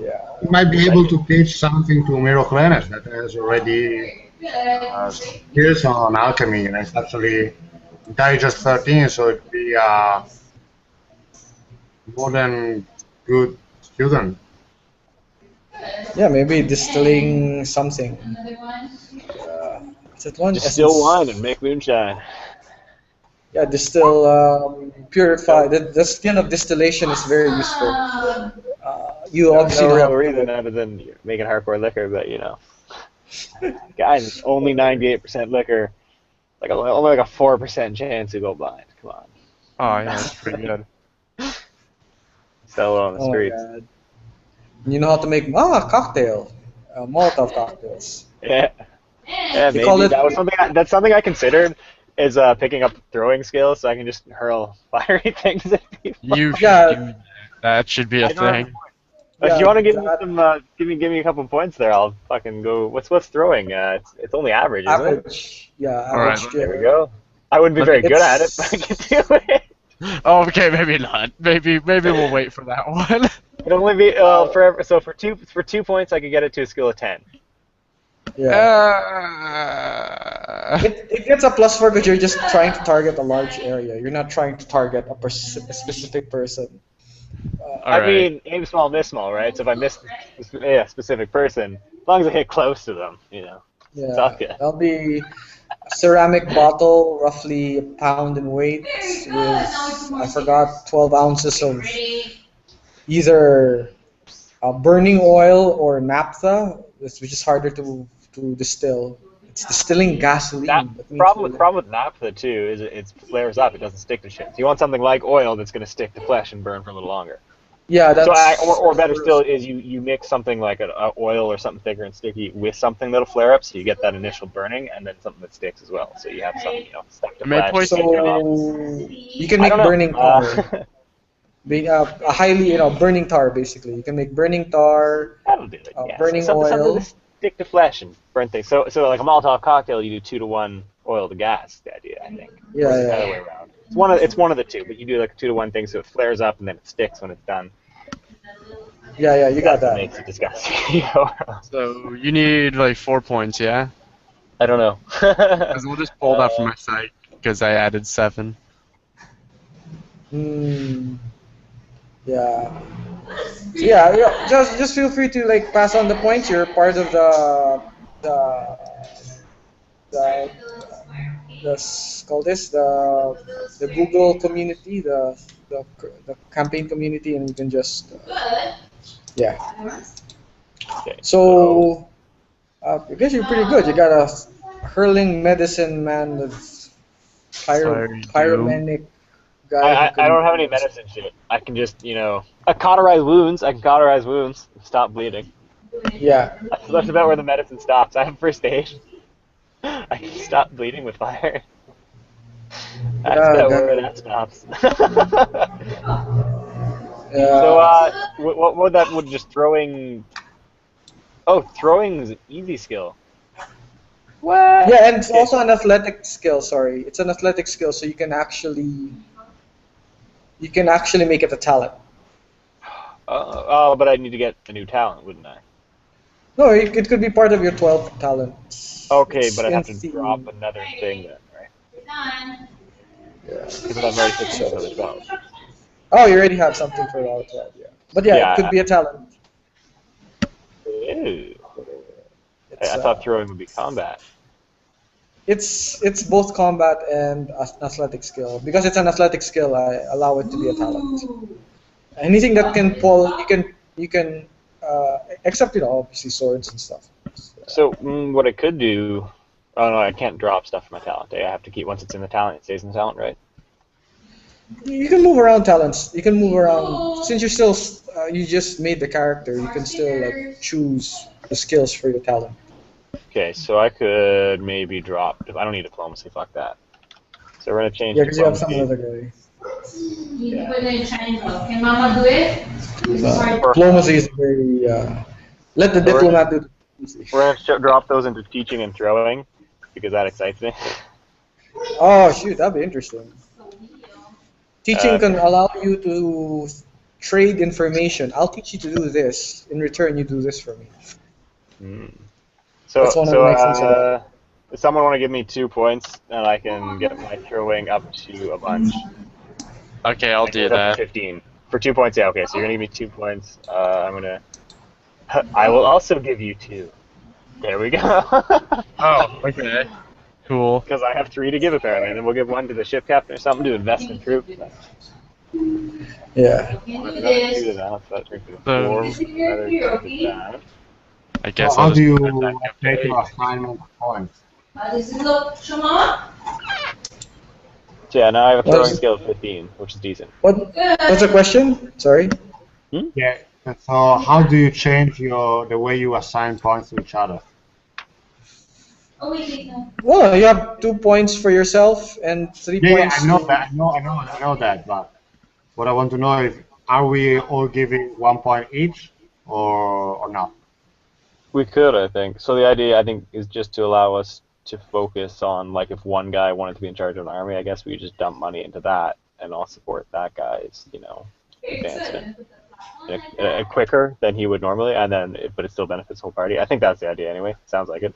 you might be able to teach something to Miroclenes that has already skills on alchemy, and it's actually intelligence 13, so it'd be more than good student. Yeah, maybe distilling something. Is it one? Distill wine and make moonshine. Yeah, distill, purify. The skill of distillation is very useful. You obviously no don't real have reason other than making hardcore liquor, but you know. Guys, it's only 98% liquor. Like only like a 4% chance to go blind. Come on. Oh yeah, that's pretty good. Sell it on the streets. God. You know how to make cocktail, Molotov cocktails. Yeah. Yeah, They maybe call it- that was that's something I considered is picking up throwing skills so I can just hurl fiery things at people. You should Yeah. do that. Should be a thing. If you want to give me that- some, give me a couple points there, I'll fucking go. What's throwing? It's only average, isn't it? Average. Yeah, Alright, average. There we go. I wouldn't be very good at it, but I can do it. Oh, okay, maybe not. Maybe we'll wait for that one. It'd only be for 2 points I could get it to a skill of 10. Yeah. It gets a +4 because you're just trying to target a large area. You're not trying to target a specific person. I mean, aim small, miss small, right? So if I miss a specific person, as long as I hit close to them, it's all good. That'll be a ceramic bottle, roughly a pound in weight, with I forgot 12 ounces of either burning oil or naphtha, which is harder to distill. It's distilling gasoline. The problem with naphtha too is it flares up. It doesn't stick to shit. So you want something like oil that's going to stick to flesh and burn for a little longer. Yeah, that's. Or better still is you mix something like an oil or something thicker and sticky with something that'll flare up, so you get that initial burning, and then something that sticks as well. So you have something stuck to flesh. So you can make burning tar. A highly burning tar basically. You can make burning tar. That'll do it. Yeah. Burning something oil. to stick to flesh and burn things. So like a Molotov cocktail, you do 2 to 1 oil to gas. The idea, I think. Yeah. The other way around. It's one of the two, but you do like a 2 to 1 thing, so it flares up and then it sticks when it's done. Yeah, you got that. Makes it disgusting. So you need like 4 points, yeah? I don't know. Because we'll just pull that from my site because I added 7. Yeah. So yeah, just feel free to like pass on the points. You're part of the Google community, the campaign community, and you can just yeah. Okay. So I guess you're pretty good. You got a hurling medicine man with pyromanic guy. I don't have any medicine shit. I can just cauterize wounds. I can cauterize wounds. Stop bleeding. Yeah. That's about where the medicine stops. I have first aid. I can stop bleeding with fire. That's about where that stops. So, what would that would just throwing? Oh, throwing is an easy skill. What? Yeah, and it's also an athletic skill. Sorry, it's an athletic skill, so you can actually make it a talent. But I need to get a new talent, wouldn't I? No, it could be part of your 12 talents. Okay, but I have to drop another thing then, right? Yeah. Because I'm already fixing another 12. Oh, you already have something for all 12, yeah. But yeah, it could be a talent. Ew. I thought throwing would be combat. It's both combat and athletic skill. Because it's an athletic skill, I allow it to be a talent. Anything that can pull, you can except obviously swords and stuff. So what I could do, oh no, I can't drop stuff from my talent. I have to keep once it's in the talent, it stays in the talent, right? You can move around talents. You can move around since you're still you just made the character. You can still like choose the skills for your talent. Okay, so I could maybe drop. I don't need diplomacy. Fuck that. So we're gonna change. Yeah, because you have some other guy. Yeah. Can Mama do it? Diplomacy is very. Let the diplomat do. We're gonna drop those into teaching and throwing because that excites me. Oh shoot, that'd be interesting. Teaching can allow you to trade information. I'll teach you to do this. In return, you do this for me. So, that's one of the next things. Does someone want to give me 2 points, and I can get my throwing up to a bunch? Okay, I'll do that. 15 for 2 points. Yeah. Okay. So you're gonna give me 2 points. I'm gonna. I will also give you 2. There we go. Oh, okay. Cool. Because I have 3 to give apparently, and then we'll give 1 to the ship captain or something to invest in troops. Yeah. I guess. How do you take your assignment points? Yeah, now I have a throwing skill of 15, which is decent. What's the question? Sorry. Yeah. So how do you change the way you assign points to each other? Well, you have 2 points for yourself and 3 points. Yeah, I know that. I know that. But what I want to know is, are we all giving 1 point each, or not? We could, I think. So the idea, I think, is just to allow us to focus on, like, if one guy wanted to be in charge of an army, I guess we just dump money into that, and I'll support that guy's, advancement quicker than he would normally, and then, but it still benefits the whole party. I think that's the idea anyway. Sounds like it.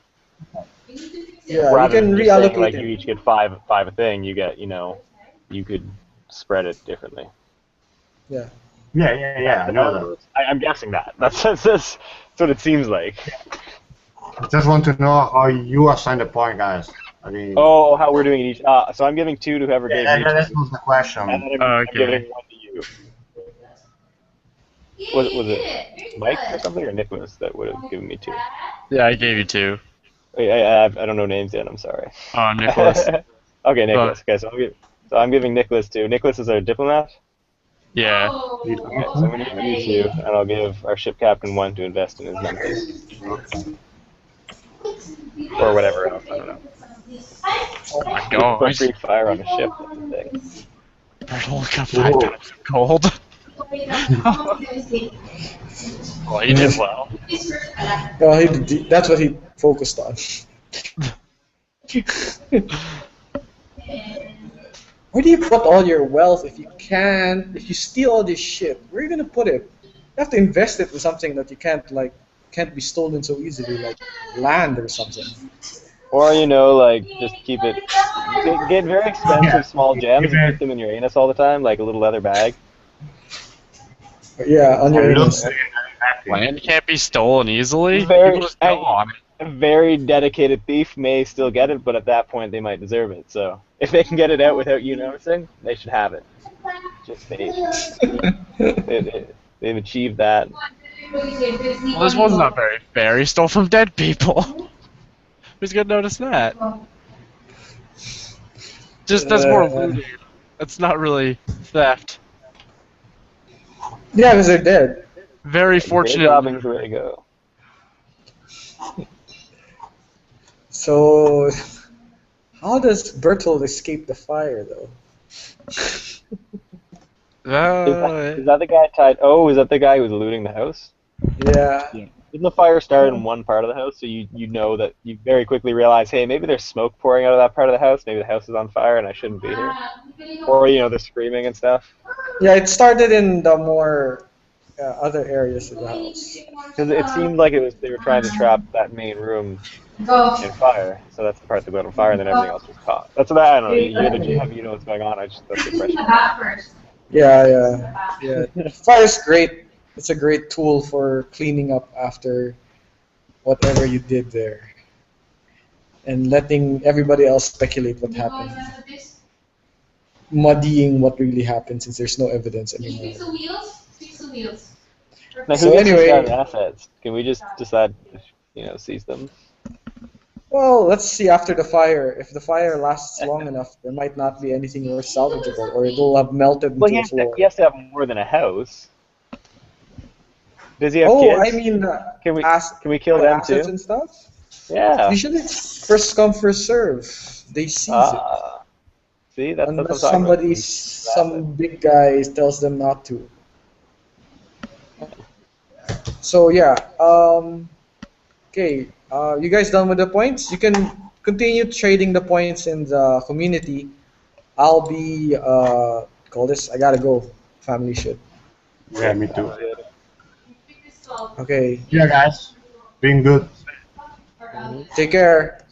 Yeah, Rather you can than just saying, reallocate like, it. you each get five a thing, you get, you could spread it differently. Yeah. Yeah, I know that. I'm guessing that. That's what it seems like. I just want to know how you assign the point, guys. I mean, Oh, how we're doing it each. So I'm giving 2 to whoever gave me 2. that was the question. And then I'm giving 1 to you. Was it Mike or something, or Nicholas that would have given me 2? Yeah, I gave you 2. I don't know names yet. I'm sorry. Oh, Nicholas. Okay, Nicholas. Okay, so I'm giving Nicholas 2. Nicholas is our diplomat. Yeah. Okay, so I'm gonna give you 2, and I'll give our ship captain 1 to invest in his monkeys. Or whatever else. I don't know. Oh my Put gosh. free fire on a ship. That's the thing. Bertolt got 5 pounds of gold. Well, he did well. Well, that's what he focused on. Where do you put all your wealth if you steal all this shit? Where are you gonna put it? You have to invest it in something that can't be stolen so easily, like land or something. Or, just keep it. Get very expensive small gems and keep them in your anus all the time, like a little leather bag. Yeah, on your anus. Land can't be stolen easily. Very- People just go on it. A very dedicated thief may still get it, but at that point they might deserve it. So if they can get it out without you noticing, they should have it. Just fate. They've achieved that. Well, this one's not very fair. He stole from dead people. Who's gonna notice that? That's more looting. That's not really theft. Yeah, because they're dead. Very Grave fortunate. robbing's the way to go. So, how does Bertolt escape the fire, though? Is that the guy tied? Oh, is that the guy who was looting the house? Yeah. Didn't the fire start in one part of the house, so you know that you very quickly realize, hey, maybe there's smoke pouring out of that part of the house, maybe the house is on fire and I shouldn't be here. Or, they're screaming and stuff. Yeah, it started in the more other areas of the house. Because it seemed like they were trying to trap that main room in fire, so that's the part that got on fire, and then everything else was caught. That's what I don't know. You're the GM, you know what's going on. That's the impression. Yeah. Fire is great. It's a great tool for cleaning up after whatever you did there, and letting everybody else speculate what happened, muddying what really happened since there's no evidence anymore. Now, who So gets anyway- to decide assets? Can we just decide, seize them? Well, let's see after the fire. If the fire lasts long enough, there might not be anything more salvageable, or it'll have melted into Well, the floor. he has to have more than a house. Does he have Oh, kids? I mean, Can we kill them assets too? and stuff? Yeah. Usually it's first come, first serve. They seize it. See, that's what I'm Unless talking about. some big guy tells them not to. So yeah, okay. You guys done with the points? You can continue trading the points in the community. I'll be call this. I gotta go. Family shit. Yeah, me too. Okay. Yeah, guys. Being good. Take care.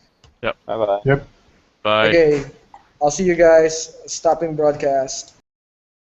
Bye-bye. Yep. Bye. Okay. I'll see you guys. Stopping broadcast.